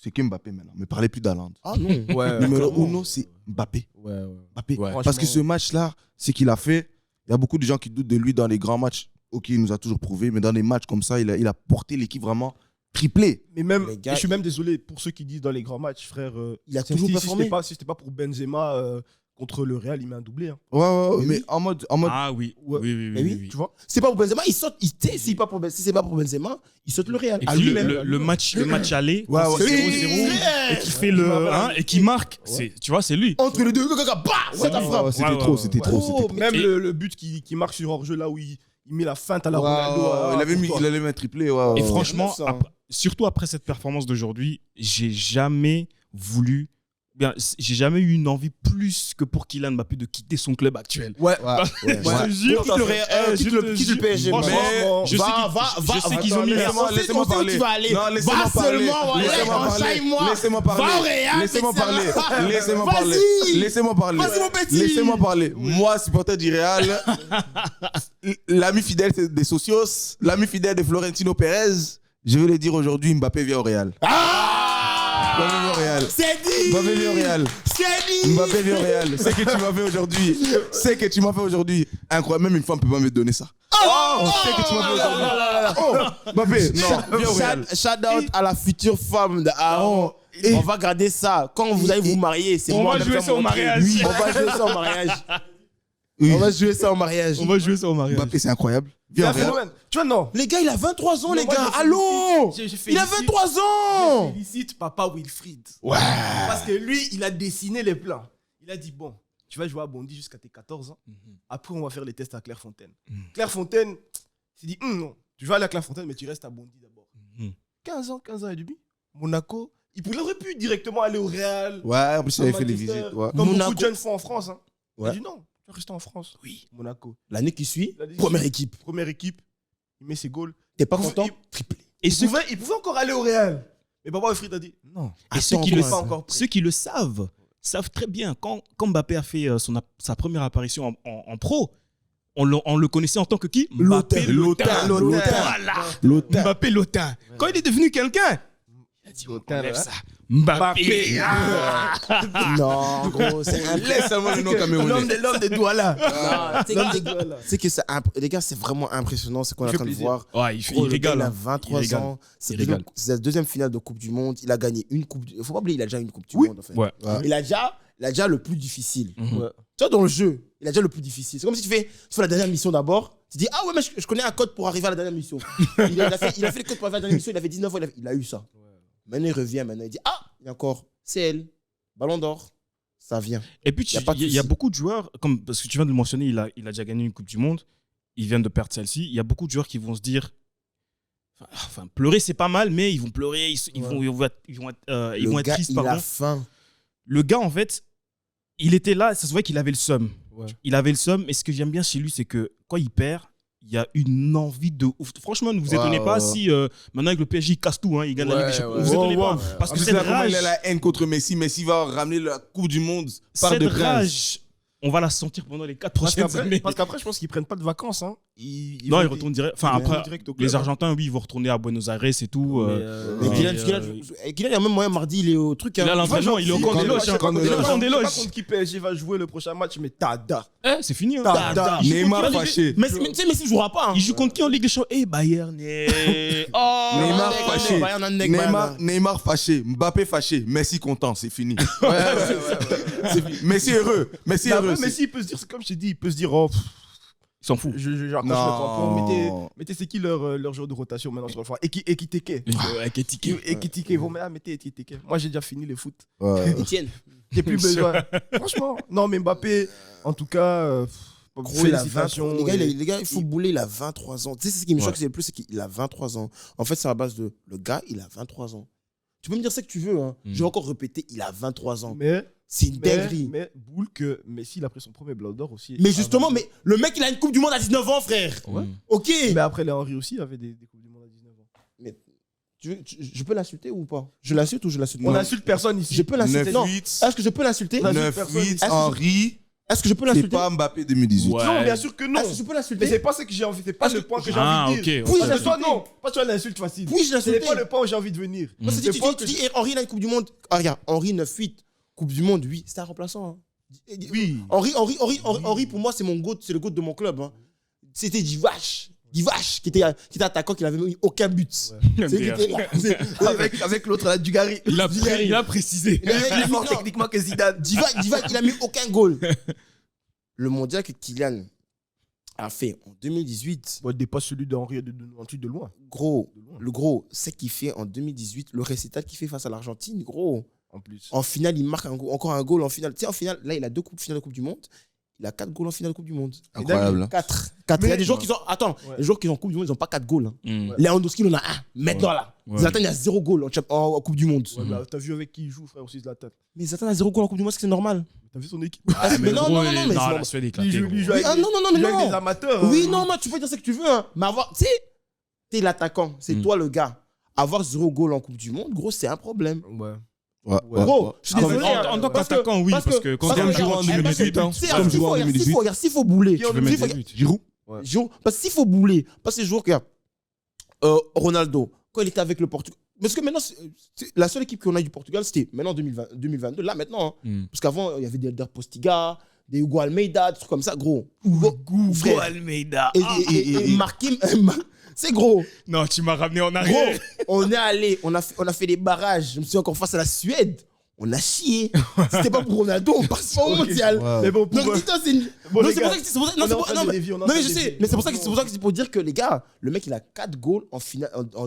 S3: C'est que Mbappé maintenant. Ne parlez plus d'Haaland.
S5: Ah non.
S1: Ouais.
S3: Numéro
S5: clairement.
S3: 1, c'est Mbappé.
S1: Ouais.
S3: Mbappé.
S2: Ouais.
S3: Parce que ce match-là, ce qu'il a fait, il y a beaucoup de gens qui doutent de lui dans les grands matchs. Ok, il nous a toujours prouvé, mais dans des matchs comme ça, il a porté l'équipe vraiment triplé.
S1: Mais même,
S5: Les gars,
S1: et je suis même désolé pour ceux qui disent dans les grands matchs, frère.
S5: Il a
S1: si-
S5: toujours
S1: si
S5: performé.
S1: Si c'était pas pour Benzema contre le Real, il met un doublé. Hein.
S3: Ouais,
S5: Mais
S3: mais
S5: oui.
S3: en mode.
S2: Ah oui.
S1: Ouais.
S2: Oui.
S5: Mais oui,
S1: Tu vois?
S5: C'est pas pour Benzema, il saute. Si c'est pas pour Benzema, il saute le Real.
S2: Et
S5: À
S2: puis,
S5: lui-même.
S2: le match aller,
S3: Ouais,
S2: quand c'est
S3: ouais.
S2: 0-0,
S5: Ouais.
S2: et qui fait le et qui marque, tu vois, c'est lui.
S5: Entre les deux, c'est ta
S2: Ouais,
S5: frappe.
S2: ouais.
S3: C'était trop, c'était trop, c'était trop.
S1: Même
S2: Et-
S1: le but qui marque sur hors-jeu, là où il met la feinte à la
S3: Ouais,
S1: Ronaldo.
S3: ouais, il allait mettre triplé. Ouais,
S2: Et
S3: ouais.
S2: franchement,
S5: ça, hein.
S2: surtout après cette performance d'aujourd'hui, j'ai jamais eu une envie plus que pour Kylian Mbappé de quitter son club actuel.
S1: Ouais.
S2: Je te jure,
S5: Quitte le Real, quitte le PSG.
S2: Franchement, je sais
S5: va,
S2: je sais qu'ils ont mis la
S5: laisse-moi- laisse-moi parler. Tu vas aller.
S3: Non, laissez-moi
S5: Va
S3: parler.
S5: seulement, voilà,
S3: Laissez-moi parler.
S5: enchaîne-moi.
S3: Laissez-moi
S5: Va au
S3: parler.
S5: Real,
S3: Laissez-moi
S5: mais ça
S3: parler.
S5: va.
S3: Laissez-moi
S5: Vas-y.
S3: parler. Laissez-moi parler.
S5: Vas-y, mon petit.
S3: Laissez-moi parler. Moi, supporter du Real, l'ami fidèle des Socios, l'ami fidèle de Florentino Pérez, je vais le dire aujourd'hui, Mbappé vient au Real. Mbappé vient au Real.
S5: C'est dit.
S3: Mbappé vient au Real.
S5: C'est dit.
S3: Mbappé vient au Real. C'est que tu m'as fait aujourd'hui. C'est que tu m'as fait aujourd'hui. Incroyable. Même une femme peut pas me donner ça. C'est que tu m'as fait aujourd'hui. Oh, Mbappé, non, viens au Real.
S5: Shout out à la future femme de Aaron. On va garder ça. Quand vous allez vous marier, c'est
S2: On
S5: moi
S2: va
S5: qui
S2: jouer
S5: vais
S2: ça au
S5: montrer.
S2: mariage.
S5: Oui, on va jouer ça au mariage.
S3: Oui.
S5: On va jouer ça au mariage.
S2: On va jouer ça au mariage.
S3: Mbappé, c'est incroyable. Viens au
S1: C'est un
S3: Real.
S1: phénomène. Tu vois, non.
S5: Les gars, il a 23 ans,
S1: Non,
S5: les
S1: moi,
S5: gars.
S1: je
S5: Allô
S1: félicite- je
S5: Il a
S1: félicite-
S5: 23 ans.
S1: Je félicite papa Wilfried.
S5: Ouais.
S1: Parce que lui, il a dessiné les plans. Il a dit, bon, tu vas jouer à Bondy jusqu'à tes 14 ans. Après, on va faire les tests à Clairefontaine. Clairefontaine, il s'est dit, non, tu vas aller à Clairefontaine, mais tu restes à Bondy d'abord. 15 ans et demi. Monaco, il aurait pu directement aller au Real.
S3: Ouais, en plus, il
S1: à
S3: avait fait les
S1: Manchester,
S3: visites. Ouais.
S1: Comme
S5: Monaco.
S1: beaucoup de jeunes font en France. Hein.
S5: Ouais.
S1: Il a dit, non, tu vas rester en France.
S5: Oui.
S1: Monaco.
S5: L'année qui suit,
S1: L'année qui
S5: première
S1: suit.
S5: équipe.
S1: Première équipe, il met ses goals.
S5: T'es pas
S1: Il-
S5: content
S1: il-
S5: Triplé.
S4: Et
S1: Il pouvait encore aller au Real. Mais papa Wilfried a dit, non.
S4: Et ceux
S5: Attends,
S4: qui,
S5: on
S4: le,
S5: va
S1: pas encore prêt.
S4: ceux qui le savent très bien. Quand Mbappé a fait sa première apparition en pro, on le connaissait en tant que qui Mbappé
S5: Lotin.
S4: Voilà. Mbappé Lotin. Quand il est devenu quelqu'un, il a dit on enlève ça. Mbappé.
S5: Non, gros, c'est un
S3: Laisse seulement le nom camerounais.
S1: L'homme des Douala.
S5: L'homme des Douala. Tu sais que les gars, c'est vraiment impressionnant ce qu'on est en
S1: fait
S5: train de
S1: plaisir.
S5: voir.
S4: Ouais, il
S5: Gros, le
S4: régale.
S5: gars, il a
S4: hein.
S5: 23
S4: Il régale.
S5: ans. C'est
S4: Il régale.
S5: la deuxième finale de Coupe du Monde. Il a gagné une Coupe du... Faut pas oublier, il a déjà une Coupe du
S1: Oui.
S5: Monde, en fait.
S4: Ouais.
S5: Il a déjà le plus difficile.
S4: Mhm.
S1: Ouais.
S5: Tu vois, dans le jeu, il a déjà le plus difficile. C'est comme si tu fais la dernière mission d'abord. Tu dis, ah ouais, mais je connais un code pour arriver à la dernière mission. il a fait le code pour arriver à la dernière mission. Il avait 19 ans, il a eu ça. Maintenant, il revient. Maintenant, il dit, ah, il y a encore CL, Ballon d'Or. Ça vient.
S4: Et puis,
S5: Y a pas de
S4: il y a
S5: souci.
S4: beaucoup de joueurs, comme, parce que tu viens de le mentionner, il a déjà gagné une Coupe du Monde, il vient de perdre celle-ci. Il y a beaucoup de joueurs qui vont se dire, enfin pleurer, c'est pas mal, mais ils vont pleurer, ils vont être tristes,
S5: il a
S4: pardon.
S5: faim.
S4: Le gars, en fait, il était là, ça se voyait qu'il avait le seum.
S1: Ouais.
S4: Il avait le seum, et ce que j'aime bien chez lui, c'est que quand il perd, il y a une envie de ouf. Franchement, ne vous étonnez pas si maintenant avec le PSG, il casse tout, hein, il gagne la Ligue des Champions. Ne vous étonnez pas. Parce
S3: En
S4: que
S3: plus,
S4: cette
S3: là, comment
S4: rage,
S3: il a la haine contre Messi. Messi va ramener la Coupe du Monde par
S4: cette
S3: de prince.
S4: rage, on va la sentir pendant les 4 prochaines années.
S1: Parce qu'après, je pense qu'ils prennent pas de vacances. Hein.
S4: Non, ils retournent direct. Enfin,
S1: ils retournent
S4: après,
S1: direct au club,
S4: les
S1: hein.
S4: Argentins, oui, ils vont retourner à Buenos Aires et tout.
S5: Mais
S4: Ouais.
S5: Kylian, il y a même moyen mardi, il est au truc.
S4: Il a l'entraînement, il est au camp des loges.
S1: Je sais pas
S4: Il est au camp des
S1: contre
S4: loges.
S1: qui PSG va jouer le prochain match, mais tada.
S4: C'est fini. hein.
S1: Tada.
S4: Il joue
S3: Neymar
S4: contre qui,
S3: fâché.
S5: Mais tu sais, Messi ne jouera pas. hein.
S4: Il joue contre qui en Ligue des Champions? Bayern. Oh
S3: Neymar
S5: Neymar,
S3: fâché.
S5: Bayern, un nec, Bayern.
S3: Neymar fâché. Mbappé fâché. Messi content. C'est fini. C'est fini. Messi heureux. Messi heureux.
S1: Mais si, il peut se dire, comme je t'ai dit, il peut se dire, oh,
S4: Il s'en fout.
S1: genre, quand
S3: Non.
S1: je me tampon, mettez c'est qui leur joueur de rotation maintenant sur le front Ekitike. Ekitike, ils vont mettez Ekitike. Moi, j'ai déjà fini le foot.
S3: Ouais.
S5: Etienne.
S1: J'ai plus besoin. Franchement. Non, mais Mbappé, en tout cas,
S5: Gros, il a 23
S1: félicitations.
S5: les gars, il faut bouler, il a 23 ans. Tu sais, ce qui me choque, c'est le plus, c'est qu'il a 23 ans. En fait, c'est à base de le gars, il a 23 ans. Tu peux me dire ce que tu veux, hein. Je vais encore répéter, il a 23 ans.
S1: Mais,
S5: C'est une dinguerie.
S1: mais boule que Messi, il a pris son premier Ballon d'Or aussi.
S5: Mais justement, mais le mec, il a une Coupe du Monde à 19 ans, frère.
S1: Ouais.
S5: Ok.
S1: Mais après, les Henry aussi avait des Coupes du Monde à 19 ans.
S5: Je peux l'insulter ou pas? Je l'insulte ou je l'insulte
S1: On
S5: pas?
S1: n'insulte personne ici.
S5: Je peux l'insulter. Non.
S3: 9-8.
S5: Est-ce que je peux l'insulter?
S1: Non.
S3: 9-8.
S1: Est-ce que-
S3: Henry.
S5: Est-ce que je peux
S3: C'est
S5: l'insulter?
S3: pas Mbappé 2018.
S4: Ouais.
S1: Non, bien sûr que non.
S5: Est-ce que je peux
S1: Mais
S5: l'insulter?
S1: c'est pas ce que j'ai envie, c'est pas le point que j'ai envie de dire.
S4: ok.
S5: Oui,
S1: Parce
S5: je
S1: que toi,
S5: l'insulte.
S1: non. Pas toi l'insulte facile.
S5: Puis-je
S1: C'est
S5: l'insulter?
S1: pas le point où j'ai envie de venir.
S5: Parce que
S1: C'est
S5: tu
S1: pas
S5: dis,
S1: que
S5: tu dis, Henry, il a une Coupe du Monde. Ah, regarde, Henry 9-8. Coupe du Monde, oui. C'était un remplaçant. hein.
S1: Oui.
S5: Henry, pour moi, c'est mon goat, c'est le goat de mon club. hein. C'était Divache. Divache, qui était attaquant, qui n'avait mis aucun but. C'est qui était là.
S1: Avec l'autre là, Dugarry.
S4: Il a précisé.
S1: Il est fort techniquement que Zidane.
S5: Divac, il a mis aucun goal. Le mondial que Kylian a fait en 2018,
S1: Bon, il dépasse celui d'Henri et de 98 de loin.
S5: gros, le gros, c'est qu'il fait en 2018, le récital qu'il fait face à l'Argentine, gros.
S1: En plus.
S5: En finale, il marque encore un goal en finale. Tu sais, en finale, là, il a 2 finales de Coupe du Monde. Il a 4 goals en finale de Coupe du Monde.
S3: Incroyable. hein.
S5: 4. Il y a des joueurs
S1: Mais-
S5: qui ont. Attends,
S1: Ouais.
S5: les joueurs qui ont Coupe du Monde, ils n'ont pas 4 goals. hein.
S4: Mm.
S5: Lewandowski, il en a 1. Maintenant, là.
S4: Ouais.
S5: Zlatan, il a 0 goal en Coupe du Monde.
S1: Ouais, mais t'as vu avec qui il joue, frère, aussi Zlatan.
S5: Mais Zlatan a 0 goal en Coupe du Monde, c'est normal.
S1: T'as vu son équipe.
S5: Mais non, non, non, mais c'est
S4: la
S5: normal.
S4: Suède est
S1: Il
S4: éclatée.
S1: joue
S4: gros.
S1: avec
S5: Ah, non, non, non,
S1: il joue
S5: non.
S1: avec des amateurs.
S5: Oui,
S1: hein.
S5: non, mais tu peux dire ce que tu veux. Hein. Mais avoir. Tu sais, t'es l'attaquant, c'est toi le gars. Avoir 0 goal en Coupe du Monde, gros, c'est un problème.
S1: Ouais.
S3: Ouais, ouais.
S5: Gros, je suis
S1: Ah,
S5: désolé.
S1: mais
S5: hein,
S4: en tant
S5: parce que-
S4: qu'attaquant, oui, parce que quand
S5: parce
S4: t'es un
S5: que
S4: joueur en
S5: regarde,
S4: 2018, hein,
S5: c'est-
S3: comme
S5: s'il
S3: joueur en
S5: faut-
S3: 2018.
S5: s'il faut bouler,
S4: tu veux mettre des buts.
S3: Giroud.
S5: Giroud, parce que s'il faut bouler, parce que les joueurs, regarde, Ronaldo, quand il était avec le Portugal, parce que maintenant, la seule équipe qu'on a du Portugal, c'était maintenant 2022, là maintenant. hein.
S4: Mm.
S5: Parce qu'avant, il y avait des Elder Postiga, des Hugo Almeida, des trucs comme ça, gros.
S4: Hugo
S5: frère.
S4: Almeida.
S5: Et marqué, c'est gros.
S4: Non, tu m'as ramené en
S5: Gros,
S4: arrière.
S5: on est allé, on a fait des barrages. Je me suis encore face à la Suède. on a chié. Si c'était pas pour Ronaldo, on passe pas au mondial.
S1: Mais bon, pour
S5: Donc, dis-toi, c'est une.
S1: Bon,
S5: Non,
S1: les
S5: c'est
S1: gars,
S5: pour ça que c'est pour ça. Non,
S1: on est
S5: c'est
S1: en
S5: pour-
S1: train
S5: non,
S1: de
S5: mais
S1: dévier, on est en
S5: non,
S1: train
S5: mais
S1: de
S5: je sais.
S1: dévier.
S5: Mais c'est pour ça que c'est pour dire que les gars, le mec, il a 4 goals en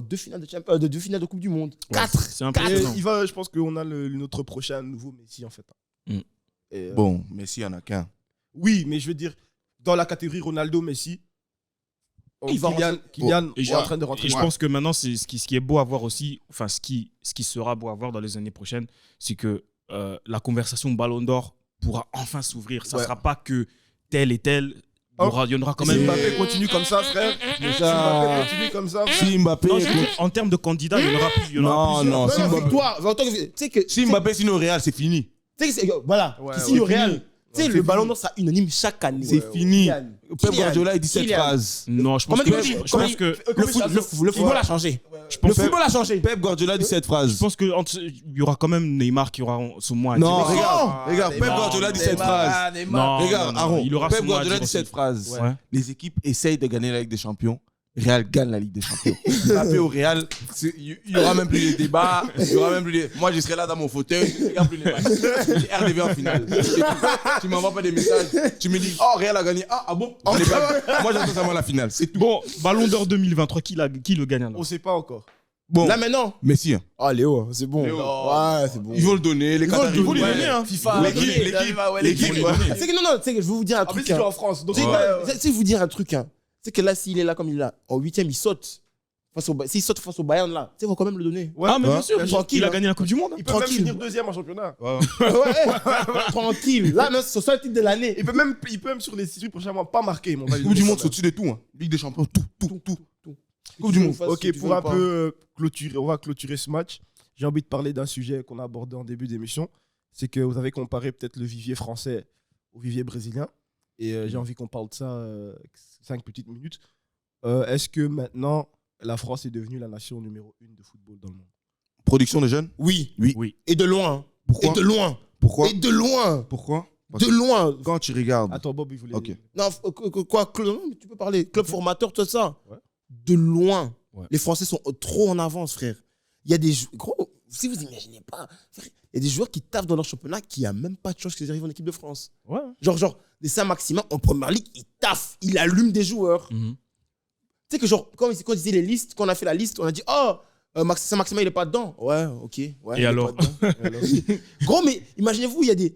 S5: 2 finales de Champions, de 2 finales de Coupe du Monde. 4.
S2: C'est
S1: Et
S2: impressionnant.
S1: je pense qu'on a notre prochain nouveau Messi en fait.
S2: Mm.
S1: Et,
S3: Bon, mais s'il y en a qu'un.
S1: oui, mais je veux dire, dans la catégorie Ronaldo-Messi,
S5: Il va
S1: Kylian
S2: Et
S1: est en train de rentrer.
S2: Et je pense que maintenant, c'est ce qui est beau à voir aussi, enfin, ce qui sera beau à voir dans les années prochaines, c'est que la conversation Ballon d'Or pourra enfin s'ouvrir. Ça ne
S1: Ouais.
S2: sera pas que tel et tel. Il y en aura quand
S1: Si
S2: même.
S1: Mbappé continue comme ça, frère. Si Mbappé continue comme ça, frère.
S3: Si Mbappé.
S2: Non, je veux dire, en termes de candidats, il y en aura plus. Il y en aura
S3: Non,
S2: plusieurs.
S3: non, si
S5: Non,
S3: Mbappé,
S5: victoire. Tu sais que.
S3: si Mbappé signe au Real, c'est fini.
S5: Tu sais que voilà,
S1: Ouais,
S5: qui signe
S1: ouais,
S5: au Real.
S1: fini.
S5: Tu sais,
S1: Ouais,
S5: le
S1: c'est
S5: Ballon
S1: fini.
S5: d'Or, ça unanime chaque année.
S3: C'est fini.
S5: Kylian.
S3: Pep Guardiola, il dit cette
S5: Kylian.
S3: phrase.
S2: Non, je pense
S5: Comment
S2: que.
S5: tu dis
S2: Je pense que.
S5: Le football a changé.
S2: Je
S5: Le
S2: pense que.
S5: football a changé.
S3: Pep Guardiola dit cette
S2: Je
S3: phrase.
S2: pense qu'il y aura quand même Neymar qui aura son mot à dire.
S3: Non,
S5: Mais
S3: regarde, Pep Guardiola dit cette phrase.
S2: Non,
S3: Regarde,
S2: non,
S3: Aaron,
S2: il aura
S3: Pep
S2: son mot à
S3: Guardiola
S2: dire
S3: dit
S2: aussi.
S3: cette phrase.
S2: Ouais.
S3: Les équipes essayent de gagner la Ligue des Champions. Real gagne la Ligue des Champions. Mbappé au Real, il y aura même plus les débats. Il y aura même plus les... Moi, je serai là dans mon fauteuil. Il n'y aura plus les matchs. RDV en finale. Tu m'envoies pas des messages. Tu me dis, oh, Real a gagné. Ah bon. On est pas... Moi, j'attends seulement la finale. C'est tout.
S2: Bon, Ballon d'Or 2023, qui le gagne alors?
S1: On sait pas encore.
S3: Bon,
S5: Là maintenant.
S3: Messi. Hein.
S5: Ah, Léo, c'est bon.
S3: Léo.
S5: Ouais, c'est bon.
S3: Ils vont le donner. Les Qataris
S5: Il faut
S3: vont
S5: lui
S3: le
S5: donner, hein.
S1: FIFA,
S3: L'équipe,
S1: l'équipe,
S3: l'équipe.
S1: ouais.
S5: C'est que non, tu sais que je vais vous dire un
S1: En plus,
S5: truc.
S1: il joue
S5: hein.
S1: en France. Donc,
S5: Tu sais,
S1: ouais,
S5: non,
S1: ouais.
S5: tu sais, vous dire un truc. Hein. C'est que là, s'il est là comme il est là, en 8ème, il saute. S'il saute face au Bayern, là, tu sais, ils vont quand même le donner.
S1: Ouais,
S2: Ah, mais bien
S1: ouais.
S2: sûr,
S5: tranquille,
S2: il a
S5: hein.
S2: gagné la Coupe du Monde.
S1: Il peut même
S5: tranquille.
S1: finir deuxième en championnat.
S5: Tranquille. Là, même, c'est ça le titre de l'année.
S1: Il peut même sur les 6 prochains mois pas marquer. Mais on va lui
S3: Coupe du
S1: donner
S3: Monde,
S1: ça.
S3: c'est au-dessus de tout. Hein. Ligue des Champions, tout.
S5: Coupe du Monde.
S1: Ok, pour un peu clôturer, on va clôturer ce match. J'ai envie de parler d'un sujet qu'on a abordé en début d'émission. C'est que vous avez comparé peut-être le vivier français au vivier brésilien. Et j'ai envie qu'on parle de ça 5 petites minutes. Est-ce que maintenant, la France est devenue la nation numéro 1 de football dans le monde?
S3: Production de jeunes.
S5: Oui.
S2: Oui.
S5: Et de loin.
S3: Pourquoi
S5: Et de loin.
S3: Pourquoi
S5: Et de loin.
S3: Pourquoi Parce
S5: De
S3: que
S5: loin.
S3: quand tu regardes,
S1: Attends, Bob, il voulait.
S3: Ok.
S5: Non, quoi, tu peux parler. Club formateur, tout ça.
S1: Ouais.
S5: De loin.
S2: Ouais.
S5: Les Français sont trop en avance, frère. Il y a des gros, si vous imaginez pas, frère, il y a des joueurs qui taffent dans leur championnat qui a même pas de chance qu'ils arrivent en équipe de France.
S1: Ouais.
S5: Genre, des Saint-Maximin en première ligue, il taffe, il allume des joueurs.
S2: Mhm.
S5: Tu sais que, genre, quand on disait les listes, quand on a fait la liste, on a dit, oh, Saint-Maximin, il est pas dedans. Ouais, ok. Ouais, il est
S2: alors
S5: pas dedans. Et alors Gros, mais imaginez-vous, il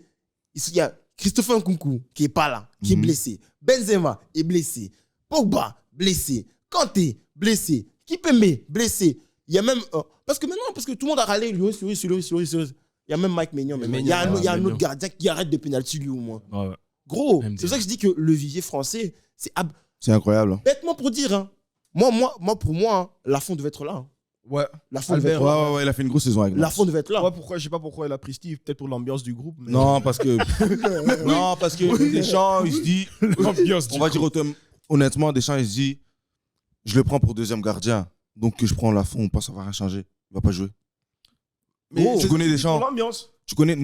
S5: y a Christopher Nkunku qui est pas là, qui est blessé. Benzema est blessé. Pogba, blessé. Kanté, blessé. Kipembe, blessé. Il y a même. Parce que tout le monde a râlé, lui. Il y a même Mike Maignan. Il y a un autre gardien qui arrête de pénalty, lui, au moins.
S2: Ouais, ouais.
S5: Gros,
S2: MD.
S5: c'est pour ça que je dis que le vivier français, c'est
S3: c'est incroyable. Hein.
S5: bêtement pour dire. Hein. Pour moi, hein, Lafont devait être là. Hein.
S1: Ouais.
S5: Lafont devait être
S3: Ouais,
S5: là.
S3: ouais, il a fait une grosse saison avec Lens.
S5: Lafont devait être là.
S1: Ouais, pourquoi, je sais pas pourquoi elle a pris Steve, peut-être pour l'ambiance du groupe. Mais...
S3: Non, parce que Deschamps, il se dit, on va dire honnêtement, Deschamps, il se dit, je le prends pour deuxième gardien, donc que je prends Lafont, ça va rien changer. Il va pas jouer.
S1: Mais
S3: tu connais Deschamps.
S1: Pour l'ambiance.
S3: Tu connais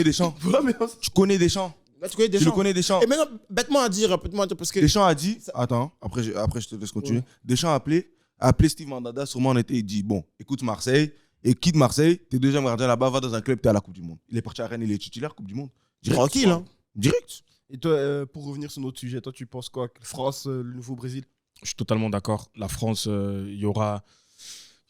S3: Deschamps.
S1: Pour l'ambiance.
S3: Tu connais Deschamps.
S5: Là, tu connais
S3: Tu le
S5: Deschamps.
S3: connais Deschamps.
S5: Et maintenant, bêtement à dire, parce que.
S3: Deschamps a dit, attends, après je te laisse continuer.
S5: Ouais.
S3: Deschamps a appelé Steve Mandanda, sûrement en été, il dit, bon, écoute Marseille, et quitte Marseille, t'es deuxième gardien là-bas, va dans un club, t'es à la Coupe du Monde. Il est parti à Rennes, il est titulaire, Coupe du Monde. Direct.
S5: Tranquille, hein.
S3: Direct.
S1: Et toi, pour revenir sur notre sujet, toi, tu penses quoi? Que France, le nouveau Brésil?
S2: Je suis totalement d'accord. La France, il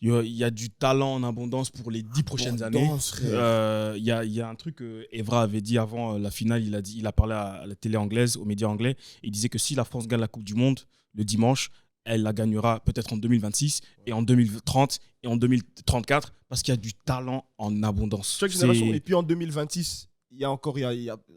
S2: y a du talent en abondance pour les 10 prochaines années.
S5: Abondance, frère.
S2: Il y a un truc que Evra avait dit avant la finale. Il a parlé à la télé anglaise, aux médias anglais. Il disait que si la France gagne la Coupe du Monde le dimanche, elle la gagnera peut-être en 2026 et en 2030 et en 2034 parce qu'il y a du talent en abondance.
S1: Chaque génération. Et puis en 2026, il y a encore,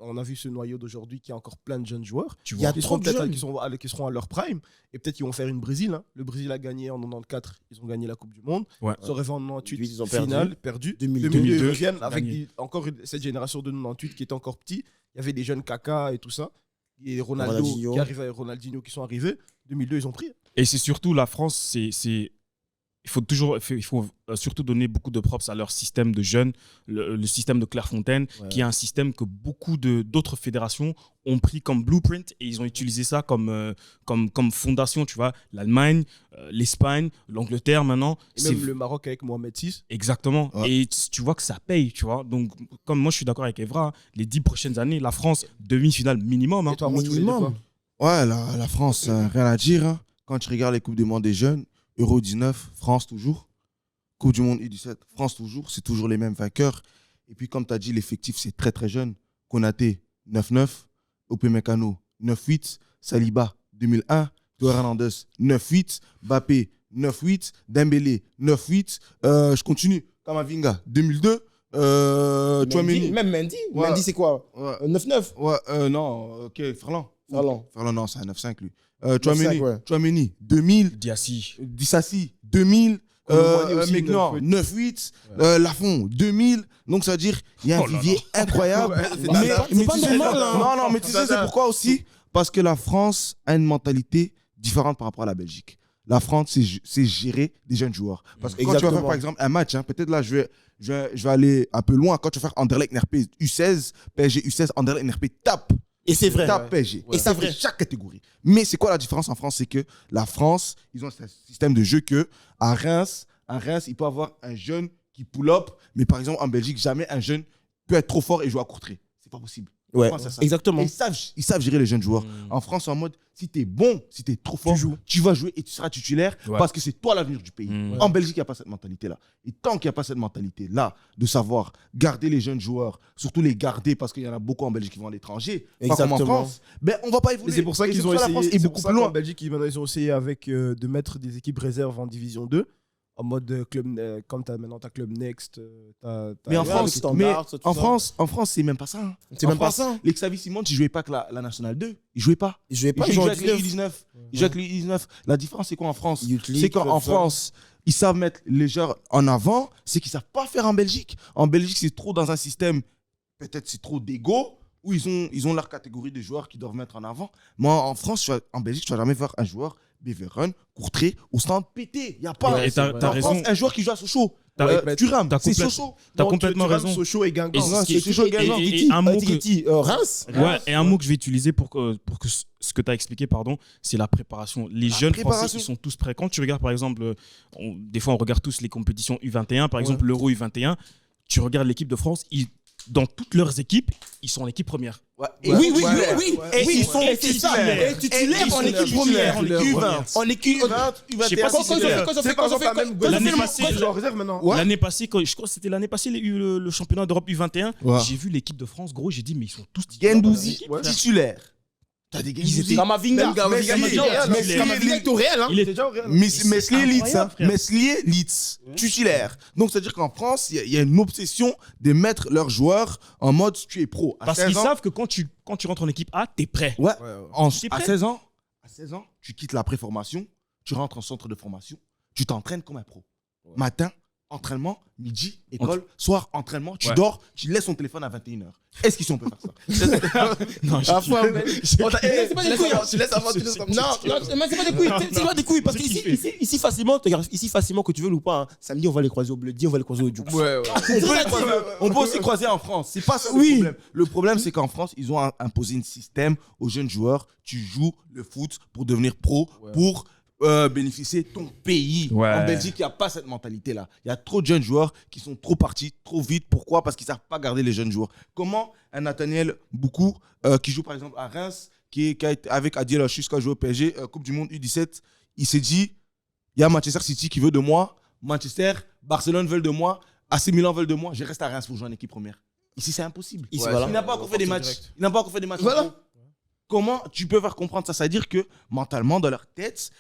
S1: on a vu ce noyau d'aujourd'hui qui a encore plein de jeunes joueurs.
S2: Tu
S5: Il y a
S2: vois.
S1: Qui
S5: trop
S1: seront
S5: de
S1: peut-être
S5: jeunes.
S1: qui seront à leur prime. Et peut-être qu'ils vont faire une Brésil. Hein. Le Brésil a gagné en 94. Ils ont gagné la Coupe du Monde.
S2: Ouais.
S1: Ils auraient fait en 98.
S5: Ils ont
S1: finale, perdu.
S5: 2002.
S1: Ils reviennent avec
S2: gagné.
S1: encore cette génération de 98 qui était encore petit. Il y avait des jeunes Kaka et tout ça. Et Ronaldinho qui sont arrivés. 2002, ils ont pris.
S2: Et c'est surtout la France, il faut surtout donner beaucoup de props à leur système de jeunes, le système de Clairefontaine, qui est un système que beaucoup d'autres fédérations ont pris comme blueprint et ils ont utilisé ça comme fondation, tu vois. L'Allemagne, l'Espagne, l'Angleterre maintenant.
S1: Et même le Maroc avec Mohamed VI.
S2: Exactement.
S3: Ouais.
S2: Et tu vois que ça paye, tu vois. Donc, comme moi, je suis d'accord avec Evra, hein, les 10 prochaines années, la France, demi-finale minimum. Hein.
S1: Et toi, moi, tu voulais dire quoi?
S3: Ouais, la France, rien à dire. Hein. Quand tu regardes les Coupes du Monde des jeunes, Euro 19, France toujours. Coupe du Monde U17, France toujours. C'est toujours les mêmes vainqueurs. Et puis, comme tu as dit, l'effectif, c'est très, très jeune. Konaté, 9-9. Upamecano, 9-8. Saliba, 2001. Théo Hernandez, 9-8. Mbappé, 9-8. Dembélé, 9-8. Je continue. Kamavinga, 2002. Tchouaméni.
S5: Même Mendy.
S3: Ouais.
S5: Mendy, c'est quoi?
S3: Ouais.
S5: 9-9.
S3: Ouais, non, ok, Ferland.
S5: Ferland,
S3: non, c'est un 9-5 lui.
S5: 9-5, ouais.
S3: Tchouaméni, 2000.
S2: Diassi.
S3: Dissassi, 2000.
S1: Colomboigny aussi,
S3: Maignan, 9-8. Lafont, 2000. Donc, ça veut dire qu'il y a un vivier incroyable.
S5: c'est pas
S3: tu sais-
S5: normal, hein.
S3: Non, mais tu sais, c'est pourquoi aussi? Parce que la France a une mentalité différente par rapport à la Belgique. La France, c'est gérer des jeunes joueurs. Parce que quand tu vas faire,
S5: Exactement.
S3: par exemple, un match, hein, peut-être là, je vais aller un peu loin. Quand tu vas faire Anderlecht NRP U16, PSG U16, Anderlecht NRP tape.
S5: Et c'est vrai.
S3: Tape PSG.
S5: Et c'est vrai.
S3: Chaque catégorie. Mais c'est quoi la différence en France? C'est que la France, ils ont un système de jeu que à Reims, il peut avoir un jeune qui pull up, mais par exemple, en Belgique, jamais un jeune peut être trop fort et jouer à court trait. C'est pas possible.
S5: Ouais,
S3: France, c'est ça.
S5: exactement.
S3: Et ils savent gérer les jeunes joueurs. En France, en mode, si tu es bon, si tu es trop fort, tu vas jouer et tu seras titulaire parce que c'est toi l'avenir du pays. En Belgique, il n'y a pas cette mentalité-là. Et tant qu'il n'y a pas cette mentalité-là, de savoir garder les jeunes joueurs, surtout les garder parce qu'il y en a beaucoup en Belgique qui vont à l'étranger, pas comme en
S5: Exactement.
S3: France, ben, on ne va pas évoluer.
S1: Mais c'est pour ça
S3: Et
S1: qu'ils
S3: c'est
S1: ont
S3: pour ça
S1: essayé.
S3: la France est
S1: C'est
S3: beaucoup
S1: pour ça
S3: plus
S1: qu'en
S3: loin.
S1: Belgique, ils ont essayé avec, de mettre des équipes réserves en Division 2. En mode club, comme maintenant t'as Club Next.
S3: Mais en
S5: Ouais,
S3: France,
S5: avec Standard, tout ça.
S3: en France, c'est même pas ça. Hein.
S5: C'est
S3: En
S5: même pas
S3: France,
S5: ça.
S3: Les Xavi Simon, ils jouaient pas que la Nationale 2. Ils jouaient pas.
S5: Je vais pas
S3: Ils
S5: jouer
S3: jouent
S5: en
S3: avec les
S5: 19.
S3: U19. Ils jouent avec les U19. La différence, c'est quoi en France?
S5: Youth League,
S3: C'est qu'en
S5: tout ça.
S3: France, ils savent mettre les joueurs en avant. C'est qu'ils savent pas faire en Belgique. En Belgique, c'est trop dans un système, peut-être c'est trop d'ego, où ils ont leur catégorie de joueurs qu'ils doivent mettre en avant. Moi, en France, en Belgique, tu vas jamais voir un joueur Beveren, Courtrai, au stand pété. Il n'y a pas.
S2: Ouais, et t'as
S3: En
S2: raison.
S3: France, un joueur qui joue à Sochaux.
S2: T'as-
S3: Thuram,
S2: t'as
S3: c'est
S2: complète-
S3: Sochaux.
S2: T'as
S1: Non,
S2: complètement
S1: tu rames
S2: raison.
S1: Sochaux et Guingamp.
S2: Et
S3: Non,
S2: ce
S3: c'est Sochaux
S2: et-
S3: également.
S2: et un mot que-
S5: Reims.
S2: Ouais, et un mot que je vais utiliser pour que ce que tu as expliqué, pardon, c'est la préparation. Les jeunes Français,
S3: préparation.
S2: ils sont tous prêts. Quand tu regardes, par exemple, des fois, on regarde tous les compétitions U21, par exemple, l'Euro U21, tu regardes l'équipe de France, dans toutes leurs équipes, ils sont en équipe première.
S3: Et
S5: Oui.
S3: Et
S5: Oui,
S3: ils sont
S5: et c'est ça.
S3: titulaires.
S5: Et titulaires en équipe première.
S3: En équipe U20.
S5: En équipe.
S2: Je sais pas si c'est L'année passée,
S1: en réserve maintenant.
S2: L'année passée, je crois que c'était l'année passée, il y a eu le championnat d'Europe U21.
S3: Ouais.
S2: J'ai vu l'équipe de France, gros, j'ai dit, mais ils sont tous titulaires.
S3: Gendouzi,
S1: Ouais.
S3: titulaire. T'as des Gendouzi.
S5: Kamavinga.
S3: Meslier
S5: est au Real.
S2: Il est
S1: Déjà au Real.
S3: Meslier Leeds.
S2: incroyable, frère.
S3: Meslier Leeds. Titulaire. Donc, c'est-à-dire qu'en France, il y a une obsession de mettre leurs joueurs en mode tu es pro. À
S2: parce
S3: 16
S2: qu'ils
S3: ans,
S2: savent que quand tu rentres en équipe A, t'es prêt.
S3: Ouais.
S2: T'es
S3: À
S2: prêt.
S3: 16 ans, tu quittes la préformation, tu rentres en centre de formation, tu t'entraînes comme un pro. Matin, entraînement, midi, école, soir, entraînement, tu
S2: Ouais.
S3: dors, tu laisses ton téléphone à 21h. Est-ce qu'ils sont peut faire ça?
S2: Non,
S5: À la fois,
S1: C'est
S5: pas des couilles, hein.
S1: Tu laisses avant, tu laisses comme ça.
S5: Non, mais c'est pas des couilles. C'est pas des couilles. Parce qu'ici, facilement, que tu veux ou pas, hein, samedi, on va les croiser au Bleu, on va les croiser au Dukes.
S1: Ouais.
S3: On peut aussi croiser en France. C'est pas ça le problème. Le problème, c'est qu'en France, ils ont imposé un système aux jeunes joueurs. Tu joues le foot pour devenir pro, pour bénéficier de ton pays.
S2: Ouais.
S3: En Belgique, il n'y a pas cette mentalité-là. Il y a trop de jeunes joueurs qui sont trop partis trop vite. Pourquoi? Parce qu'ils ne savent pas garder les jeunes joueurs. Comment un Nathaniel Boukou, qui joue par exemple à Reims, qui a été avec Adiel Achus, qui a joué au PSG, Coupe du Monde U17, il s'est dit, il y a Manchester City qui veut de moi, Manchester, Barcelone veulent de moi, AC Milan veulent de moi, je reste à Reims pour jouer en équipe première. Ici, c'est impossible.
S5: Ici, voilà.
S3: Il n'a pas encore fait des matchs.
S1: Direct.
S3: Il n'a pas encore fait des matchs.
S5: Voilà.
S3: en pro. Comment tu peux faire comprendre ça? C'est-à-dire que mentalement, dans leur tête,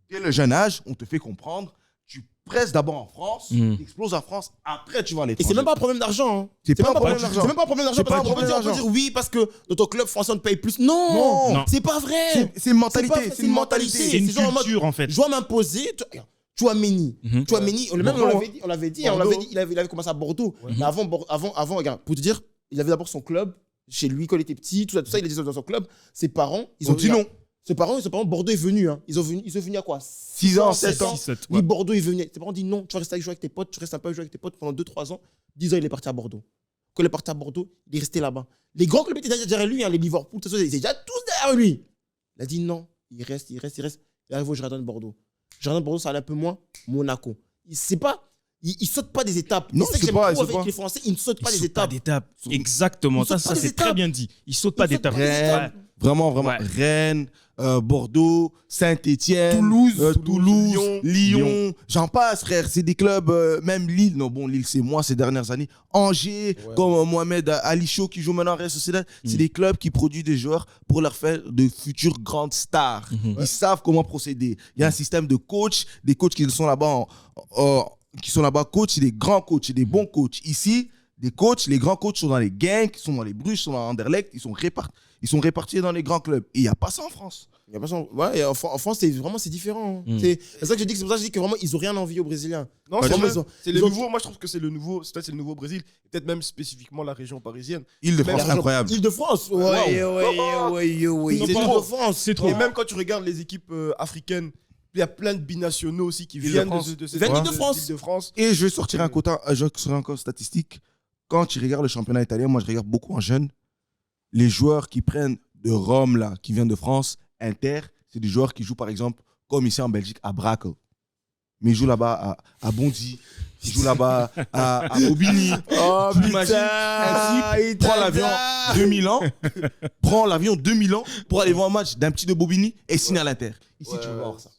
S3: dès le jeune âge, on te fait comprendre, tu presses d'abord en France, tu exploses en France, après tu vas à
S5: Et
S3: l'étranger.
S5: c'est même pas un problème d'argent.
S3: C'est pas
S5: même
S3: un problème d'argent.
S5: C'est même pas un problème d'argent.
S3: C'est pas un
S5: Parce qu'on
S3: problème
S5: peut dire
S3: d'argent.
S5: oui, parce que dans ton club français, on te paye plus. Non,
S3: Non.
S5: c'est pas vrai.
S3: C'est une mentalité.
S5: C'est une mentalité.
S2: C'est une
S5: C'est genre en mode,
S2: culture, en fait.
S5: je dois m'imposer. Chouameni. Chouameni, même on
S1: Bordeaux.
S5: l'avait dit,
S1: Bordeaux.
S5: il avait commencé à Bordeaux. Mais avant, regarde, pour te dire, il avait d'abord son club chez lui quand il était petit, tout ça, il était dans son club. Ses parents, ils ont
S3: dit non.
S5: Ses parents, Bordeaux est venu. Hein. Ils sont venus à quoi
S3: 6 ans, 7 ans.
S2: 6-7,
S5: Oui,
S2: ouais.
S5: Bordeaux est venu. Ses parents ont dit non, tu vas rester jouer avec tes potes, tu restes un peu à jouer avec tes potes pendant 2-3 ans. 10 ans, il est parti à Bordeaux. Quand il est parti à Bordeaux, il est resté là-bas. Les grands clubs étaient derrière lui, hein, les Liverpool, tout ça, ils étaient déjà tous derrière lui. Il a dit non, il reste. Il arrive au Jardin de Bordeaux. Jardin de Bordeaux, ça allait un peu moins. Monaco. Il saute pas des étapes.
S3: Non,
S5: C'est ça que
S3: il
S5: j'aime
S3: saute pas,
S5: trop
S3: il saute
S5: avec
S3: pas.
S5: les Français, ils ne sautent pas
S2: Il
S5: des
S2: saute pas
S5: étapes.
S2: d'étapes. Exactement.
S5: Il saute
S2: Ça
S5: pas des
S2: c'est très
S5: étapes.
S2: bien dit. Il saute pas
S5: Il saute
S2: d'étapes.
S5: pas des étapes.
S3: Vraiment.
S2: Ouais.
S3: Rennes, Bordeaux, Saint-Étienne,
S1: Toulouse,
S3: Lyon. J'en passe, frère. C'est des clubs, même Lille. Non, bon, Lille, c'est moi ces dernières années. Angers, comme Mohamed Ali Chaud qui joue maintenant à Real Sociedad. C'est des clubs qui produisent des joueurs pour leur faire de futures grandes stars. Ils savent comment procéder. Il y a un système de coach, des coachs qui sont là-bas coach, c'est des grands coachs, c'est des bons coachs. Ici, les grands coachs sont dans les Genk, ils sont dans les Bruges, ils sont dans Anderlecht, ils sont répartis dans les grands clubs. Et il n'y a pas ça en France.
S5: Il y a pas ça. Ouais, et en France, c'est différent. hein. C'est ça que je dis que c'est pour ça que je dis que vraiment, ils n'ont rien envie aux Brésiliens.
S1: Non,
S5: Vraiment,
S1: c'est le nouveau. Moi, je trouve que c'est le nouveau. C'est le nouveau Brésil. Peut-être même spécifiquement la région parisienne.
S3: Île-de-France,
S1: Même-
S3: incroyable.
S5: Île-de-France. Ouais.
S1: C'est trop.
S2: C'est trop.
S1: Et même quand tu regardes les équipes africaines, il y a plein de binationaux aussi qui viennent
S3: Île-de-France.
S1: de cette
S5: Viennent
S1: zone
S5: d'Île-de-France.
S1: d'Île-de-France.
S3: Et je vais sortir un quota, je vais sortir encore statistique. Quand tu regardes le championnat italien, moi je regarde beaucoup en jeune. Les joueurs qui prennent de Rome, là, qui viennent de France, Inter, c'est des joueurs qui jouent par exemple, comme ici en Belgique, à Brakel. Mais ils jouent là-bas à Bondy, ils jouent là-bas à Bobigny.
S5: Oh,
S3: T'imagines un type prend l'avion 2000 ans pour aller voir un match d'un petit de Bobigny et signer à l'Inter. Ici, tu ne vas pas voir ça.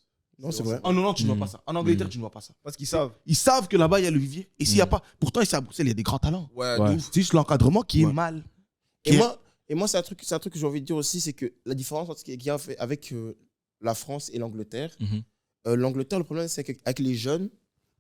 S5: Non, c'est vrai.
S3: En Hollande, tu ne vois pas ça. En Angleterre, tu ne vois pas ça.
S1: Parce qu'ils savent.
S3: Ils savent que là-bas, il y a le vivier. Et s'il n'y a pas. Pourtant, ici à Bruxelles, il y a des grands talents.
S1: Ouais,
S2: Ouais.
S1: de ouf.
S3: C'est juste l'encadrement qui est mal.
S5: Et moi, c'est un truc que j'ai envie de dire aussi, c'est que la différence entre ce qu'il y a avec la France et l'Angleterre, l'Angleterre, le problème, c'est qu'avec les jeunes,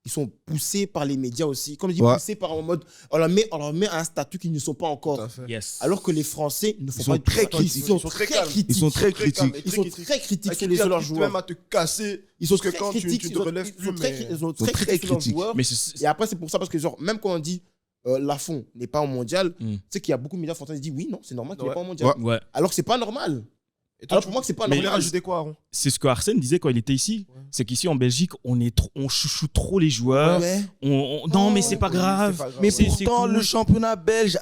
S5: ils sont poussés par les médias aussi. Comme je dis,
S3: Ouais.
S5: poussés par en mode, on leur met à un statut qu'ils ne sont pas encore.
S1: Tout à fait.
S2: Yes.
S5: Alors que les Français ne font
S3: sont
S5: pas
S3: très
S5: critiques.
S3: critiques.
S5: Ils sont très critiques.
S3: Ils sont très critiques.
S5: Ils sont très critiques sur
S1: Ils
S5: leurs joueurs.
S1: même à te casser.
S5: Ils sont
S1: Parce que
S5: très
S1: quand
S5: critiques.
S1: tu te relèves plus, mais...
S5: Ils sont très critiques sur leurs
S3: critiques.
S5: joueurs.
S2: Mais
S5: Et après, c'est pour ça, parce que genre, même quand on dit Lafont n'est pas au mondial,
S2: Mm.
S5: tu sais qu'il y a beaucoup de médias français qui disent oui, non, c'est normal qu'il n'est
S1: Ouais.
S5: pas au mondial.
S3: Ouais.
S2: ouais.
S5: Alors que c'est pas normal.
S1: Et toi,
S5: Alors pour moi, que c'est pas
S2: Mais
S1: tu voulais
S5: normal.
S1: rajouter quoi, Aaron?
S2: C'est ce que Arsène disait quand il était ici. C'est qu'ici en Belgique, on chouchoute trop les joueurs.
S5: Ouais.
S2: Non, mais c'est pas grave.
S3: Mais
S2: C'est
S3: pourtant,
S2: cool.
S3: le championnat belge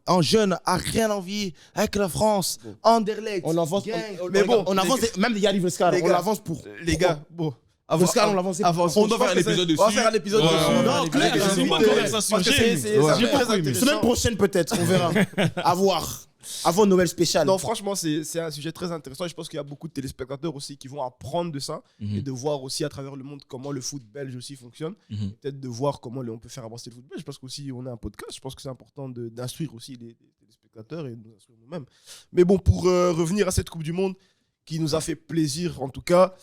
S3: en jeune a rien envie avec la France. Anderlecht.
S5: On avance.
S3: Genk.
S1: Mais bon,
S5: on avance. Même les gars Rivescar,
S1: les
S5: on
S1: gars,
S5: avance pour.
S1: Les gars, bon.
S5: Oscar, on l'avance.
S3: On doit faire un épisode dessus.
S1: On va faire un épisode
S3: Ouais,
S1: dessus.
S3: ouais,
S5: Non,
S3: ouais.
S5: clair,
S3: Parce
S5: c'est
S3: que
S5: une bonne
S3: c'est-
S2: conversation.
S1: Parce que
S2: J'ai
S1: c'est
S2: aimé.
S1: ça
S2: J'ai
S1: fait
S2: beaucoup
S1: très
S2: aimé.
S1: intéressant.
S5: Semaine prochaine, peut-être, on verra. À voir. Avant Noël spécial.
S1: Non, franchement, c'est un sujet très intéressant et je pense qu'il y a beaucoup de téléspectateurs aussi qui vont apprendre de ça et de voir aussi à travers le monde comment le foot belge aussi fonctionne.
S2: Mhm.
S1: Et peut-être de voir comment on peut faire avancer le foot belge parce qu'aussi on a un podcast. Je pense que c'est important d'instruire aussi les téléspectateurs et de nous instruire nous-mêmes. Mais bon, pour revenir à cette Coupe du Monde qui nous a fait plaisir en tout cas,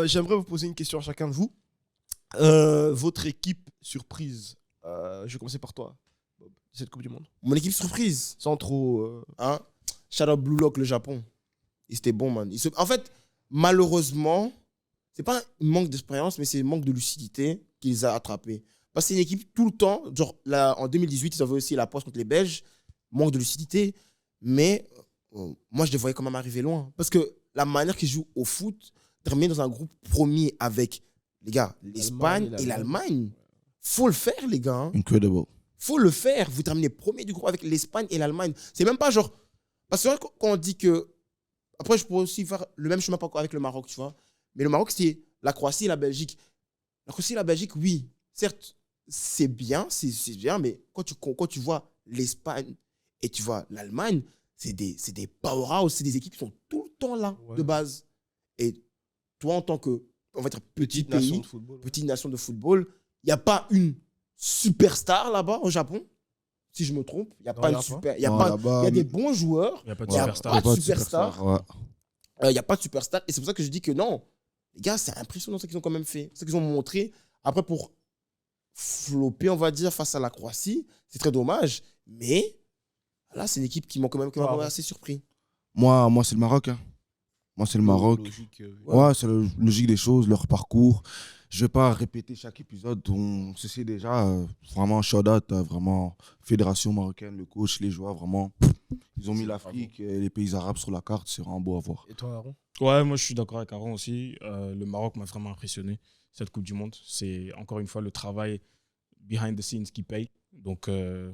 S1: j'aimerais vous poser une question à chacun de vous. Votre équipe surprise, je vais commencer par toi, Bob, cette Coupe du Monde.
S5: Mon équipe surprise.
S1: Sans trop.
S5: Hein? Shout out Blue Lock, le Japon. Ils étaient bons, man. En fait, malheureusement, c'est pas un manque d'expérience, mais c'est un manque de lucidité qui les a attrapés. Parce que c'est une équipe tout le temps, genre là, en 2018, ils avaient aussi la poisse contre les Belges, manque de lucidité, mais moi je les voyais quand même arriver loin. Parce que la manière qu'ils jouent au foot, terminer dans un groupe premier avec, les gars, l'Espagne et l'Allemagne, faut le faire, les gars. Hein.
S3: Incredible.
S5: Faut le faire. Vous terminez premier du groupe avec l'Espagne et l'Allemagne. C'est même pas genre. Parce que quand on dit que. Après, je pourrais aussi faire le même chemin avec le Maroc, tu vois. Mais le Maroc, c'est la Croatie et la Belgique. La Croatie et la Belgique, oui. Certes, c'est bien, mais quand tu vois l'Espagne et tu vois l'Allemagne, c'est des powerhouse, c'est des équipes qui sont tout le temps là, de base. Et toi, en tant que, on va dire, petit
S1: nation
S5: pays,
S1: de football.
S5: petite nation de football, il n'y a pas une superstar là-bas au Japon. Si je me trompe, il n'y a pas
S1: y
S5: une
S1: a
S5: super.
S1: pas.
S5: Il y a
S3: Non,
S5: pas.
S3: là-bas,
S5: Il y a des bons joueurs.
S2: Il n'y a pas de
S5: Il y a
S2: superstar.
S5: pas de superstar.
S3: Ouais.
S5: Il n'y a pas de superstar. Et c'est pour ça que je dis que non. Les gars, c'est impressionnant ce qu'ils ont quand même fait. Ce qu'ils ont montré. Après, pour flopper, on va dire, face à la Croatie, c'est très dommage. Mais là, c'est une équipe qui m'a quand même assez surpris.
S3: Moi, c'est le Maroc. Hein. Moi, c'est le Maroc. Ouais, c'est la logique des choses, leur parcours. Je ne vais pas répéter chaque épisode. On se sait déjà, vraiment, shout out, vraiment, fédération marocaine, le coach, les joueurs, vraiment. Ils ont mis l'Afrique et les pays arabes sur la carte. C'est vraiment beau à voir.
S1: Et toi, Aaron?
S2: Ouais, moi je suis d'accord avec Aaron aussi. Le Maroc m'a vraiment impressionné, cette Coupe du Monde. C'est encore une fois le travail behind the scenes qui paye. Donc je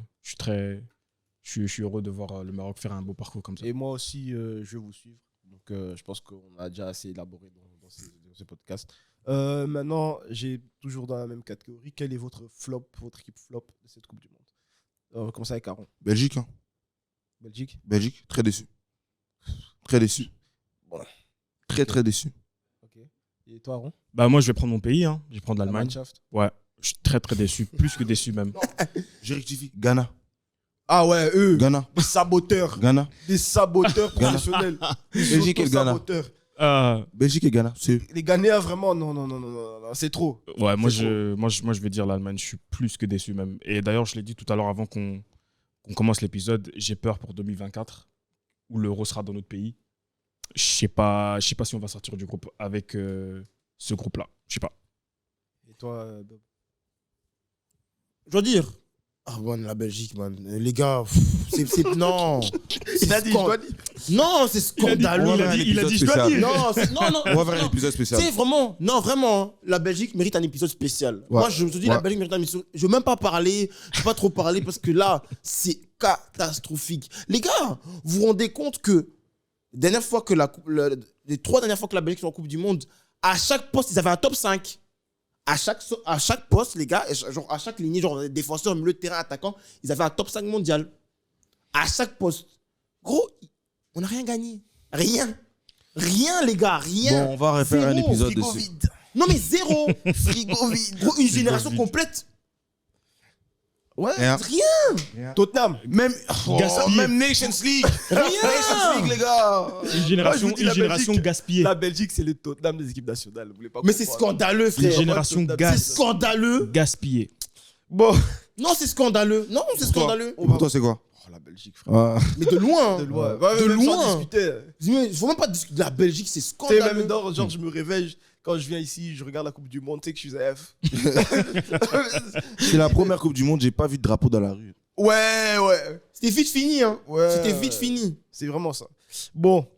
S2: suis heureux de voir le Maroc faire un beau parcours comme ça.
S1: Et moi aussi, je vais vous suivre. Donc, je pense qu'on a déjà assez élaboré dans ce podcast. Maintenant, j'ai toujours dans la même catégorie. Quel est votre flop, votre équipe flop de cette Coupe du Monde? On va commencer avec Aaron.
S3: Belgique, hein.
S1: Belgique.
S3: Belgique, très déçu. Très déçu.
S1: Bon.
S3: Très déçu.
S1: Ok. Et toi, Aaron?
S2: Bah, moi je vais prendre mon pays, hein. Je vais prendre
S1: La
S2: l'Allemagne.
S1: Mannschaft.
S2: Ouais, je suis très déçu, plus que déçu même.
S3: Je rectifie. Ghana.
S1: Ah ouais, eux,
S3: Ghana.
S1: des saboteurs.
S3: Ghana.
S1: Des saboteurs
S3: Ghana.
S1: professionnels.
S3: Belgique et le Ghana.
S1: Saboteurs.
S3: Belgique et Ghana. C'est
S1: Les Ghanéens, vraiment, non, c'est trop.
S2: Ouais, moi
S1: C'est
S2: je vais dire l'Allemagne, je suis plus que déçu même. Et d'ailleurs, je l'ai dit tout à l'heure avant qu'on commence l'épisode, j'ai peur pour 2024 où l'Euro sera dans notre pays. Je sais pas si on va sortir du groupe avec ce groupe-là. Je sais pas.
S1: Et toi, Bob?
S5: Je dois dire. Ah, bon, la Belgique, man. Les gars, non.
S1: Il a dit, je dois dire.
S5: Non, c'est scandaleux.
S2: Il a dit, je dois dire.
S5: Non.
S3: On va faire un épisode spécial.
S5: C'est vraiment, non, vraiment, la Belgique mérite un épisode spécial.
S3: Ouais.
S5: Moi, je me dis, la Belgique mérite un épisode. Je ne veux même pas parler, je ne veux pas trop parler parce que là, c'est catastrophique. Les gars, vous vous rendez compte que dernière fois que les 3 dernières fois que la Belgique est en Coupe du Monde, à chaque poste, ils avaient un top 5. À chaque poste, les gars, genre à chaque lignée, genre défenseur, milieu de terrain, attaquant, ils avaient un top 5 mondial. À chaque poste. Gros, on n'a rien gagné. Rien, les gars, rien.
S3: Bon, on va refaire un
S5: Zéro.
S3: épisode
S1: Frigo
S3: dessus.
S1: vide.
S5: Non, mais zéro.
S1: Frigo vide.
S5: Gros, une génération complète.
S1: Ouais.
S3: Rien.
S1: Tottenham.
S3: Même,
S2: Gaspillé.
S3: même Nations League. Nations League, les gars.
S2: Une génération,
S1: Moi, je vous dis, la Belgique,
S2: gaspillée.
S1: La Belgique, c'est le Tottenham des équipes nationales. Vous voulez pas
S5: Mais c'est
S1: comprendre.
S5: scandaleux,
S2: Une
S5: frère.
S2: génération
S1: Tottenham,
S5: C'est
S2: gas,
S5: scandaleux.
S2: gaspillée.
S1: Bon.
S5: Non, c'est scandaleux. Non, c'est scandaleux.
S3: Et pour toi, c'est quoi?
S1: Oh, la Belgique, frère.
S5: Mais de loin.
S1: De loin.
S5: De
S1: Même sans
S5: loin.
S1: discuter.
S5: Il faut même pas discuter de la Belgique, c'est
S1: Tu sais,
S5: scandaleux.
S1: même dans, genre, je me réveille, quand je viens ici, je regarde la Coupe du Monde, tu sais que je suis F.
S3: C'est la première Coupe du Monde, j'ai pas vu de drapeau dans la rue.
S1: Ouais.
S5: C'était vite fini, hein.
S1: Ouais.
S5: C'était vite fini.
S1: C'est vraiment ça. Bon.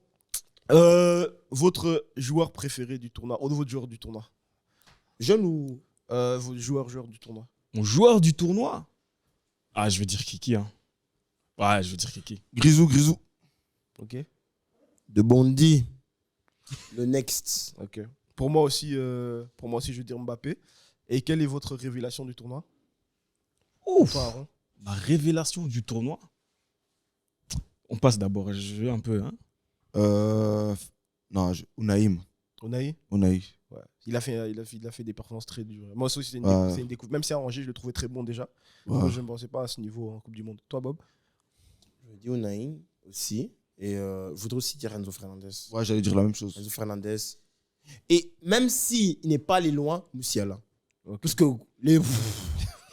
S1: Votre joueur préféré du tournoi, ou votre joueur du tournoi?
S5: Jeune ou.
S1: Votre joueur du tournoi.
S2: Mon joueur du tournoi. Ah, je vais dire Kiki. Hein. Ouais, je vais dire Kiki.
S3: Grisou.
S1: Ok.
S5: De Bondy. Le next.
S1: Ok. Pour moi aussi, je vais dire Mbappé. Et quelle est votre révélation du tournoi?
S2: Ouf.
S1: Toi, Aaron?
S2: Ma révélation du tournoi. On passe d'abord, je veux un peu. Hein.
S3: Non, Unai.
S1: Unai?
S3: Ouais.
S1: Il a fait des performances très dures. Moi aussi, c'est une découverte. Même si à Angers, je le trouvais très bon déjà.
S3: Ouais.
S1: Moi, je ne pensais pas à ce niveau en Coupe du Monde. Toi, Bob?
S5: Je dis Unai aussi. Et je voudrais aussi dire Enzo Fernandez.
S3: Ouais, j'allais dire la même chose.
S5: Enzo Fernandez. Et même s'il n'est pas allé loin, Musiala.
S1: Ok.
S5: Parce que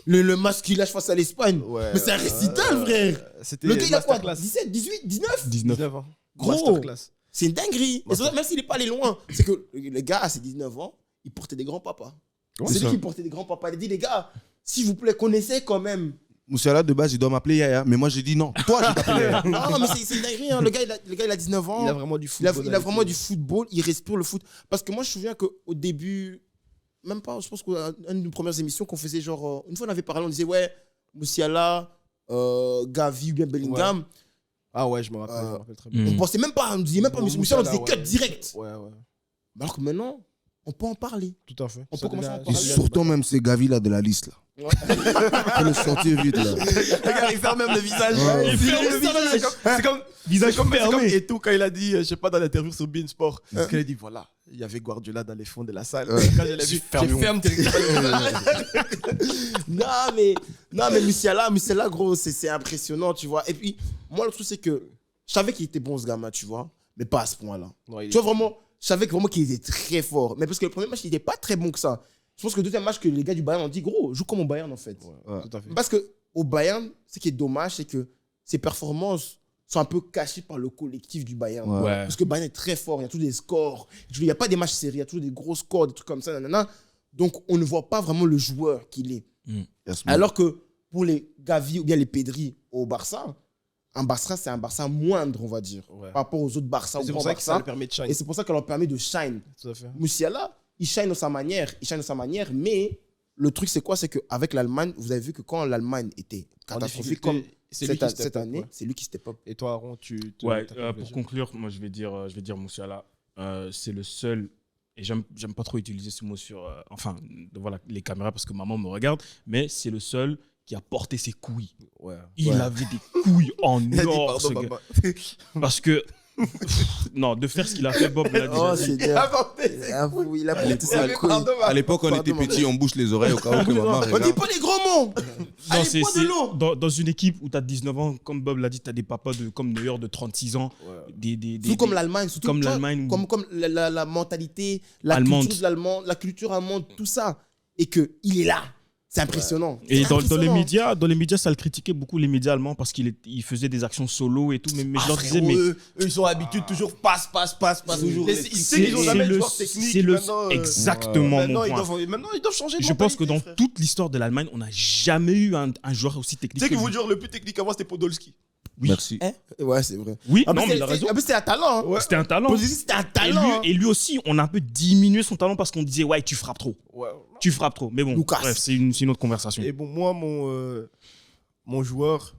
S5: le match qu'il lâche face à l'Espagne.
S1: Ouais,
S5: Mais c'est un récital, frère.
S1: C'était
S5: Le gars, il a quoi?
S1: masterclass.
S5: 17, 18, 19?
S1: 19 ans.
S5: Gros.
S1: Masterclass.
S5: C'est une dinguerie. Et c'est vrai, même s'il n'est pas allé loin, c'est que le gars, à ses 19 ans, il portait des grands-papas.
S1: Ouais,
S5: C'est
S3: c'est
S5: lui
S3: ça.
S5: qui portait des grands-papas. Il a dit, les gars, s'il vous plaît, connaissez quand même.
S3: Moussiala, de base, il doit m'appeler Yaya. Mais moi, j'ai dit non. Toi, je t'appelle Yaya.
S5: Non, mais c'est une dinguerie. Hein. Le gars, il a 19 ans.
S1: Il a vraiment du
S5: Il
S1: football.
S5: a vraiment du football. Il respire le foot. Parce que moi, je me souviens qu'au début, même pas, je pense qu'une de nos premières émissions qu'on faisait, genre, une fois on avait parlé, on disait, ouais, Musiala, Gavi ou bien Bellingham.
S1: Ah ouais, je me rappelle très bien.
S5: On pensait même pas, on disait même pas Musiala, on disait cut direct.
S1: Ouais.
S5: Alors que maintenant, on peut en parler.
S1: Tout à fait.
S5: On peut commencer à en
S3: Et
S5: parler.
S3: surtout même ces Gavi là de la liste là. Faut le sortir vite là.
S1: Regarde, il ferme même le visage.
S3: Ouais.
S1: Il ferme le visage. C'est comme
S2: Visage
S1: comme Eto'o quand il a dit, je sais pas, dans l'interview sur Bein Sport, quand il a dit, voilà, il y avait Guardiola dans les fonds de la salle.
S3: Ouais.
S1: Quand je l'ai vu, je ferme directement.
S5: Non, mais Musiala, gros, c'est impressionnant, tu vois. Et puis, moi, le truc, c'est que je savais qu'il était bon, ce gamin, tu vois, mais pas à ce point-là. Tu vois, vraiment, je savais vraiment qu'il était très fort. Mais parce que le premier match, il n'était pas très bon que ça. Je pense que le deuxième match, que les gars du Bayern ont dit, gros, joue comme au Bayern, en fait.
S3: Ouais.
S1: Tout à fait.
S5: Parce qu'au Bayern, ce qui est dommage, c'est que ses performances sont un peu cachées par le collectif du Bayern.
S3: Ouais.
S2: Ouais.
S5: Parce que Bayern est très fort, il y a tous des scores. Il n'y a pas des matchs serrés, il y a toujours des gros scores, des trucs comme ça. Nanana. Donc, on ne voit pas vraiment le joueur qu'il est.
S3: Yes, man.
S5: Alors que pour les Gavi ou bien les Pedri au Barça, un Barça, c'est un Barça moindre, on va dire,
S1: Ouais.
S5: par rapport aux autres Barça ou
S1: C'est
S5: grands
S1: pour ça que ça
S5: Barça.
S1: lui permet de shine.
S5: Et c'est pour ça qu'elle leur permet de shine.
S1: Tout à fait.
S5: Musiala, il shine de sa manière. Mais le truc, c'est quoi? C'est qu'avec l'Allemagne, vous avez vu que quand l'Allemagne était
S1: En
S5: catastrophique,
S1: difficulté,
S5: comme
S1: c'est lui qui step
S5: cette
S1: up,
S5: année,
S1: ouais.
S5: c'est lui qui step up.
S1: Et toi, Aaron,
S2: Ouais,
S1: t'as
S2: pour conclure, moi je vais dire Musiala. C'est le seul, et j'aime pas trop utiliser ce mot sur, devant les caméras parce que maman me regarde, mais c'est le seul qui a porté ses couilles.
S1: Ouais.
S2: Il avait des couilles en
S1: Il a dit,
S2: or,
S1: pardon,
S2: ce gars.
S1: papa.
S2: Parce que, non, de faire ce qu'il a fait, Bob l'a
S5: Oh,
S2: déjà dit.
S5: c'est bien. Il a porté sa couille.
S3: À l'époque, on était petits, on bouche les oreilles au cas où que maman
S5: On dit
S3: regarde.
S5: pas les gros mots.
S2: Non,
S5: Allez, bois de l'eau.
S2: dans une équipe où tu as 19 ans, comme Bob l'a dit, tu as des papas comme Neuer de 36 ans.
S5: Surtout comme l'Allemagne. Surtout,
S2: comme
S5: tu vois,
S2: l'Allemagne.
S5: Comme la mentalité, la
S2: Allemande.
S5: culture de l'Allemand, la culture allemande, tout ça. Et qu'il est là. C'est impressionnant.
S2: Et
S5: C'est
S2: dans les
S5: impressionnant.
S2: médias, ça le critiquait beaucoup les médias allemands parce qu'il faisait des actions solo et tout. Mais je leur disais, mais
S1: Eux, ils sont habitués de toujours passe. Toujours. Ils savent qu'ils ont jamais de joueurs techniques.
S2: c'est le
S1: Maintenant,
S2: exactement mon point.
S1: Maintenant, ils doivent changer de
S2: Je pense que dans
S1: mentalité, frère.
S2: toute l'histoire de l'Allemagne, on n'a jamais eu un joueur aussi
S1: Tu
S2: technique.
S1: sais
S2: que
S1: que vous
S2: lui.
S1: dire le plus technique avant, c'était Podolski.
S2: Oui.
S3: Merci.
S5: Ouais, c'est vrai.
S2: Oui,
S5: En plus,
S2: non, mais il a raison.
S5: En plus, c'était un talent. Hein.
S2: C'était un talent.
S5: Podolski, c'était un talent. hein.
S2: Et lui aussi, on a un peu diminué son talent parce qu'on disait, ouais, tu frappes trop.
S1: Ouais.
S2: Tu frappes trop. Mais bon,
S5: Lucas.
S2: bref, c'est une autre conversation.
S1: Et bon, moi, mon joueur,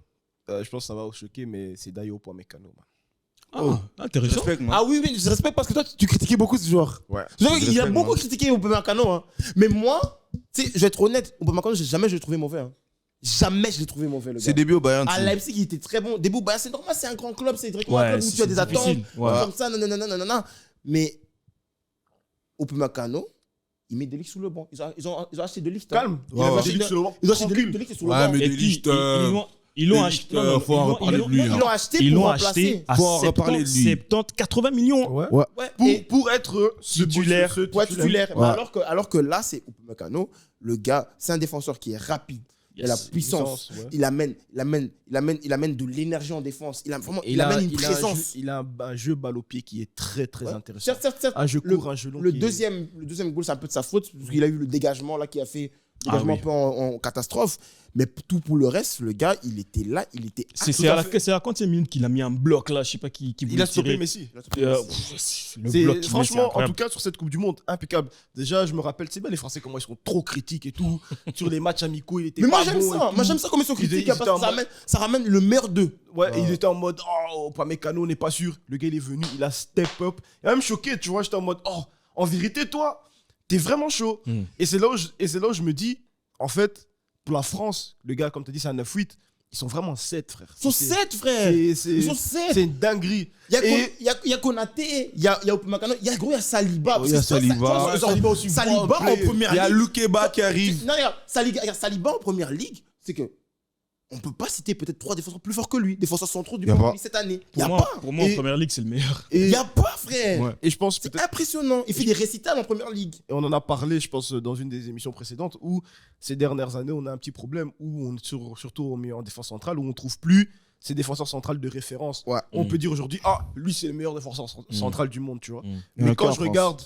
S1: je pense que ça va vous choquer, mais c'est Dayo Upamecano.
S2: Intéressant.
S3: Respecte, moi.
S5: Ah oui, je respecte parce que toi, tu critiquais beaucoup ce joueur.
S1: Ouais.
S5: Il a
S3: respecte,
S5: beaucoup
S3: moi.
S5: critiqué Upamecano. Hein. Mais moi, tu sais, je vais être honnête, Upamecano, jamais je l'ai trouvé mauvais. Hein. Jamais je l'ai trouvé mauvais, le gars.
S3: Ses débuts au Bayern.
S5: À
S3: c'est-
S5: Leipzig, il était très bon. Début, c'est normal, c'est un grand club, c'est directement un
S2: Ouais,
S5: club où tu as des
S2: c'est
S5: attentes.
S2: difficile. Ouais.
S5: Comme ça, non. Mais Upamecano, il met Delict sous le banc. Ils ont acheté Delict.
S1: Calme.
S3: Ouais, ouais.
S5: Ils ont acheté Delict sur le
S3: Ouais,
S5: banc.
S3: mais
S2: Et
S3: De
S2: puis,
S3: Ligt,
S2: ils l'ont
S3: Ligt,
S2: acheté. non, non,
S3: faut en
S2: ils l'ont-
S3: reparler
S2: ils
S3: de lui,
S2: l'ont-
S5: Ils
S3: hein.
S5: l'ont acheté
S2: Ils
S5: pour
S2: l'ont
S5: remplacer.
S2: acheté à
S3: Faut en reparler de lui.
S2: 70, 80 millions.
S1: Ouais.
S5: Ouais. Et
S1: Pour être
S2: Titulaire.
S5: pour être titulaire.
S3: Ouais.
S5: Alors que là, c'est Upamecano, le gars, c'est un défenseur qui est rapide. Il a la puissance.
S1: ouais.
S5: Il amène de l'énergie en défense. Il amène une présence.
S1: Il a un jeu balle au pied qui est très, très
S5: Ouais.
S1: intéressant.
S5: Certes,
S1: Un jeu
S5: le-
S1: court, un jeu long.
S5: Le
S1: qui est-
S5: deuxième goal, c'est un peu de sa faute, parce qu'il a eu le dégagement là qui a fait dégagement
S2: oui.
S5: un peu en catastrophe. Mais tout pour le reste, le gars, il était là, il était.
S2: C'est à la quantième minute qu'il a mis un bloc là, je sais pas qui
S1: Il
S2: voulait
S1: a stoppé
S2: tirer.
S1: Messi.
S2: Le
S1: C'est-
S2: bloc qu'il met, c'est
S1: franchement, en
S2: incroyable.
S1: tout cas, sur cette Coupe du Monde, impeccable. Déjà, je me rappelle, c'est bien les Français, comment ils sont trop critiques et tout. Sur les matchs amicaux, il était
S5: Mais
S1: pas
S5: moi j'aime
S1: bon et
S5: ça,
S1: tout.
S5: moi j'aime ça comme ils sont critiques,
S1: Ils étaient
S5: parce que
S1: en mode-
S5: ça ramène le meilleur d'eux.
S1: Ouais, et il était en mode, oh, Upamecano, on n'est pas sûr. Le gars, il est venu, il a step up. Il a même choqué, tu vois. J'étais en mode, oh, en vérité, toi, t'es vraiment chaud.
S2: Mm.
S1: Et c'est là où je me dis, en fait, pour la France, le gars, comme tu as dit, c'est un 9-8. Ils sont vraiment 7, frère.
S5: Ils sont 7, frère. Ils sont 7.
S1: C'est une dinguerie.
S5: Il y a
S1: Et-
S5: il y a Konaté, il y a Upamecano, il y a Saliba.
S3: Il y a Saliba.
S5: Saliba aussi. Saliba en première
S3: Il y a
S5: ligue.
S3: Loukeba qui arrive.
S5: Non, regarde, Saliba en première ligue, c'est que on peut pas citer peut-être 3 défenseurs plus forts que lui, défenseurs centraux du
S3: Y a
S5: Premier
S3: pas.
S5: League cette année. Il y a
S2: Pour moi,
S5: pas.
S2: en première ligue, c'est le meilleur.
S5: Il
S1: Et,
S5: y a pas, frère.
S2: Ouais.
S1: et je pense
S5: C'est
S1: peut-être.
S5: impressionnant. Il fait des récitals en première ligue.
S1: Et on en a parlé, je pense, dans une des émissions précédentes, où ces dernières années, on a un petit problème, où on est surtout en défense centrale, où on ne trouve plus ces défenseurs centrales de référence.
S5: Ouais.
S1: On
S2: Mm.
S1: peut dire aujourd'hui, ah, lui, c'est le meilleur défenseur central du monde, tu vois.
S2: Mm.
S3: Il y en
S1: Mais
S3: a
S1: quand
S3: qu'en
S1: je
S3: France.
S1: regarde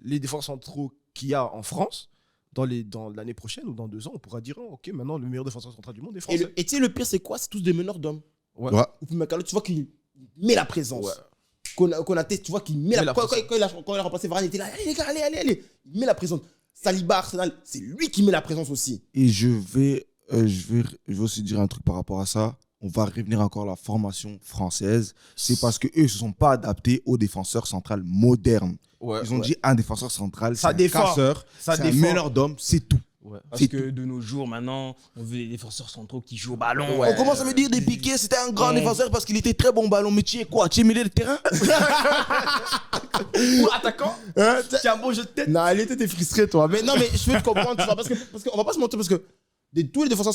S1: les défenseurs centraux qu'il y a en France, dans l'année prochaine ou dans 2 ans, on pourra dire, oh, ok, maintenant, le meilleur défenseur central du monde est français.
S5: Et tu sais, le pire, c'est quoi? C'est tous des meneurs d'hommes.
S1: Ouais.
S3: Ouais.
S5: Upamecano, tu vois qu'il met la présence.
S1: Ouais.
S5: Konaté, tu vois qu'il met la
S1: présence.
S5: quand il a remplacé Varane, il était là, allez les gars, allez. Il met la présence. Saliba, Arsenal, c'est lui qui met la présence aussi.
S3: Et je vais aussi dire un truc par rapport à ça. On va revenir encore à la formation française. C'est parce qu'eux ne se sont pas adaptés aux défenseurs centrales modernes.
S1: Ouais,
S3: Ils ont
S1: ouais.
S3: dit un défenseur central, c'est
S1: Ça
S3: un
S1: défend.
S3: casseur,
S1: Ça
S3: c'est un
S1: défend.
S3: meneur d'homme, c'est tout.
S1: Ouais.
S2: Parce
S3: C'est
S2: que de nos jours, maintenant, on veut des défenseurs centraux qui jouent au ballon.
S3: On commence à me dire des Piqué, c'était un grand
S2: Ouais.
S3: défenseur parce qu'il était très bon ballon. Mais tu es quoi? Tu es milieu de terrain?
S1: Ou attaquant, c'est un bon jeu de tête.
S5: Non, il était frustré, toi. Mais non, mais je peux te comprendre, tu vois, parce qu'on va pas se mentir, parce que tous les défenseurs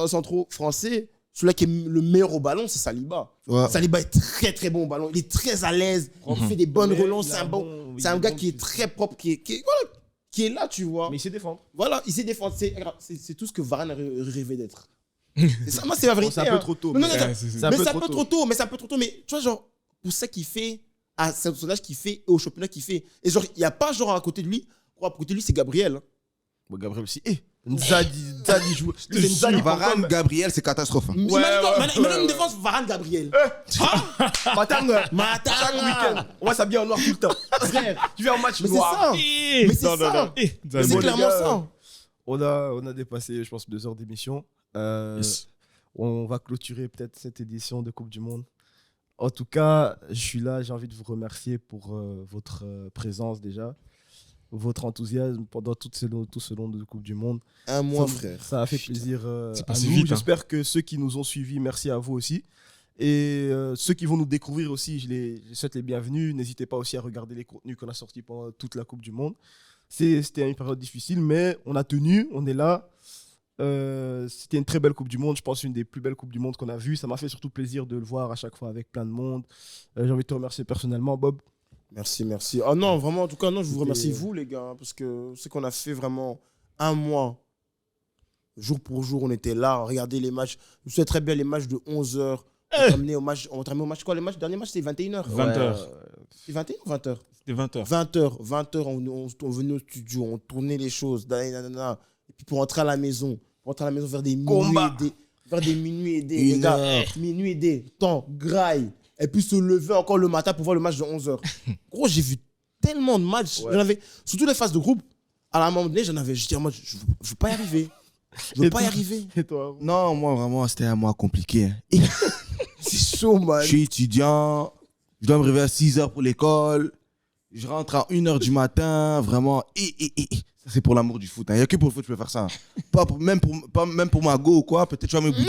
S5: centraux français, celui-là qui est le meilleur au ballon, c'est Saliba.
S3: Ouais.
S5: Saliba est très très bon au ballon, il est très à l'aise, il fait des bonnes
S1: Mais
S5: relances,
S1: il
S5: c'est
S1: a
S5: un bon,
S1: il
S5: c'est un
S1: est
S5: gars
S1: bon
S5: qui est
S1: dessus.
S5: très propre, qui est là, tu vois.
S1: Mais il sait défendre.
S5: Voilà, il sait défendre, c'est tout ce que Varane rêvait d'être. C'est ça, moi, c'est la vérité.
S1: C'est un peu
S5: hein.
S1: trop tôt.
S5: Non, non,
S1: mais-
S5: non,
S2: Ouais, c'est-
S1: c'est un
S5: mais
S1: peu
S5: c'est un
S1: trop
S5: peu
S1: tôt.
S5: trop tôt, mais c'est un peu trop tôt. Mais tu vois, genre, pour ça qu'il fait, à son âge qu'il fait, et au championnat qu'il fait. Et genre, il n'y a pas genre à côté de lui. À côté de lui, c'est Gabriel. hein.
S1: Bon, Gabriel aussi. Nzadi joue. C'est Nzadi
S3: Varane, Gabriel, c'est catastrophe.
S5: Imagine une défense Varane Gabriel.
S1: Matanga.
S5: Matanga.
S1: Chaque week-end, on va s'habiller en noir tout le temps. Frère, tu viens en match
S5: Mais c'est
S1: noir.
S5: ça. Mais c'est ça. Mais c'est
S1: Bon, les
S5: clairement
S1: gars,
S5: ça.
S1: On a dépassé, je pense, 2 heures d'émission. On va clôturer peut-être cette édition de Coupe du Monde. En tout cas, je suis là, j'ai envie de vous remercier pour votre présence déjà, votre enthousiasme pendant tout ce long de Coupe du Monde.
S5: Un mois, frère.
S1: Ça a fait plaisir
S2: C'est
S1: à
S2: passé
S1: nous.
S2: vite, hein.
S1: J'espère que ceux qui nous ont suivis, merci à vous aussi. Et ceux qui vont nous découvrir aussi, je souhaite les bienvenus. N'hésitez pas aussi à regarder les contenus qu'on a sortis pendant toute la Coupe du Monde. C'était une période difficile, mais on a tenu, on est là. C'était une très belle Coupe du Monde, je pense une des plus belles Coupes du Monde qu'on a vues. Ça m'a fait surtout plaisir de le voir à chaque fois avec plein de monde. J'ai envie de te remercier personnellement, Bob.
S5: Merci. Oh non, vraiment, en tout cas, non, je vous remercie, vous, les gars, parce que c'est qu'on a fait vraiment un mois. Jour pour jour, on était là, regardez les matchs. Je sais très bien les matchs de 11h. On terminait au match quoi? Le dernier match, c'était 21h.
S2: 20h.
S5: C'est 21 ou 20h?
S2: C'était 20h.
S5: 20h, on venait au studio, on tournait les choses. Et puis pour rentrer à la maison vers des minuit et des, les gars, minuit et des, temps, graille. Et puis se lever encore le matin pour voir le match de 11h. Gros, j'ai vu tellement de matchs.
S1: Ouais.
S5: J'en avais, surtout les phases de groupe, à un moment donné, j'étais en mode, je veux pas y arriver. Je veux pas y arriver.
S1: Et toi?
S3: Non, moi, vraiment, c'était un mois compliqué. Hein.
S5: C'est chaud, man.
S3: Je suis étudiant, je dois me réveiller à 6h pour l'école, je rentre à 1h du matin, vraiment. Ça, c'est pour l'amour du foot. Il n'y a que pour le foot que je peux faire ça. Même pour ma go ou quoi, peut-être tu vas me bouder.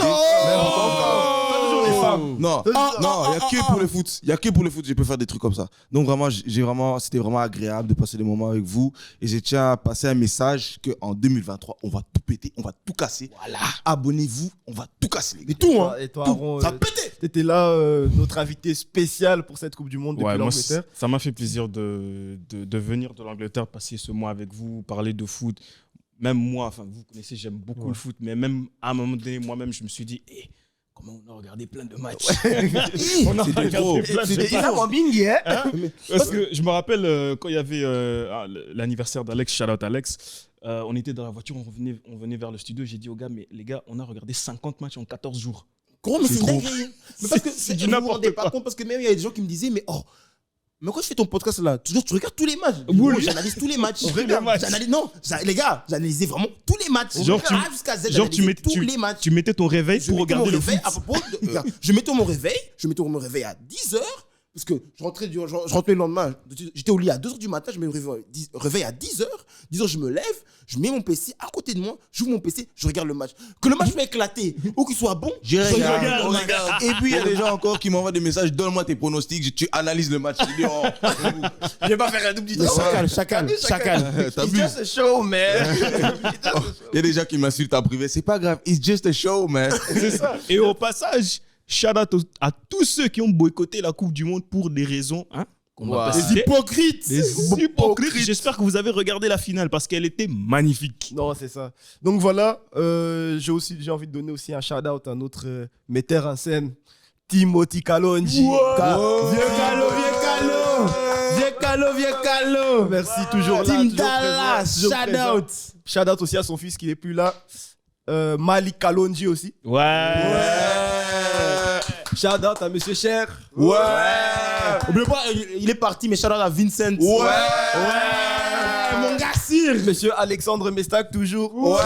S1: Toujours les femmes.
S3: Non, il n'y a que pour le foot. Il n'y a que pour le foot que je peux faire des trucs comme ça. Donc vraiment, c'était vraiment agréable de passer des moments avec vous. Et je tiens à passer un message qu'en 2023, on va tout péter, on va tout casser. Voilà. Abonnez-vous, on va tout casser, les gars.
S5: Et tout, hein.
S1: Et toi,
S5: Tout.
S1: Aaron,
S5: Ça a pété.
S1: t'étais là, notre invité spécial pour cette Coupe du Monde depuis
S2: Ouais, moi,
S1: l'Angleterre.
S2: ça m'a fait plaisir de venir de l'Angleterre, passer ce mois avec vous, parler de foot. Même moi, enfin, vous connaissez, j'aime beaucoup le foot, mais même à un moment donné, moi-même, je me suis dit, comment on a regardé plein de matchs. On a regardé plein de matchs. Parce que je me rappelle quand il y avait l'anniversaire d'Alex, shout out Alex, on était dans la voiture, on venait vers le studio, j'ai dit aux gars, mais les gars, on a regardé 50 matchs en 14 jours.
S5: Gros, mais c'est
S2: trop.
S5: dingue. Mais parce que
S2: C'est du
S5: vous vous
S2: n'importe
S5: rendez pas
S2: quoi.
S5: compte, parce que même il y a des gens qui me disaient, mais quand tu fais ton podcast là, tu regardes tous les matchs.
S2: Oui.
S5: Gros, j'analyse tous les matchs.
S2: On regarde les matchs.
S5: Les gars, j'analysais vraiment tous les matchs.
S2: Genre,
S5: A jusqu'à Z,
S2: Genre, tu
S5: j'analysais tous les matchs.
S2: mettais ton réveil
S5: Je
S2: pour
S5: mettais
S2: regarder
S5: mon
S2: le foot.
S5: réveil à propos de- regarde, je mettais mon réveil à 10h, parce que je rentrais le lendemain, j'étais au lit à 2h du matin, je me réveille à 10h, 10h je me lève, je mets mon PC à côté de moi, j'ouvre mon PC, je regarde le match. Que le match soit éclaté ou qu'il soit bon,
S3: Je regarde.
S5: regarde.
S3: Et puis il y a des gens encore qui m'envoient des messages, donne-moi tes pronostics, tu analyses le match. Je dis,
S1: Je vais pas faire un double du
S5: Chacal.
S3: t'as
S1: It's
S3: vu?
S1: just a show, man.
S3: Il y a des gens qui m'insultent en privé, c'est pas grave, it's just a show, man.
S2: C'est ça. Et au passage, shout out à tous ceux qui ont boycotté la Coupe du Monde pour des raisons qu'on va pas
S1: Ouais.
S2: citer.
S5: Hypocrite.
S2: Des hypocrites. J'espère que vous avez regardé la finale parce qu'elle était magnifique.
S1: Non, c'est ça. Donc voilà, j'ai envie de donner aussi un shout-out à notre metteur en scène, Timothy Kalonji. Vieux Calo. Merci, toujours là.
S5: Team
S1: toujours
S5: Dallas,
S1: présent, toujours
S5: shout
S1: présent.
S5: out.
S1: Shout-out aussi à son fils qui n'est plus là. Malik Kalonji aussi. Shout-out à Monsieur Cher.
S5: Oubliez pas, il est parti, mais shout out à Vincent. Mon gars, Sir.
S1: Monsieur Alexandre Mestak, toujours.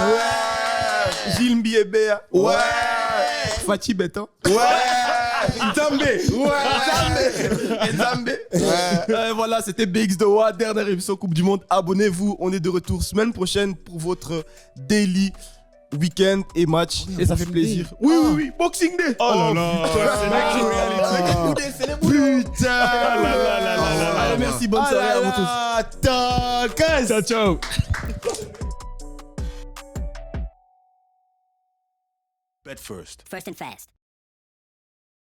S1: Gilles Mbiébé. Fatih Betan. Nzambe. Voilà, c'était BX Doha, dernière émission Coupe du Monde. Abonnez-vous, on est de retour semaine prochaine pour votre daily week-end et match. Et ça fait plaisir. Oui, Boxing Day.
S2: Oh là là.
S1: C'est les boulots.
S5: Putain.
S1: Allez, merci, bonne soirée à vous tous.
S2: Ciao, ciao.
S6: Bet first.
S7: First and fast.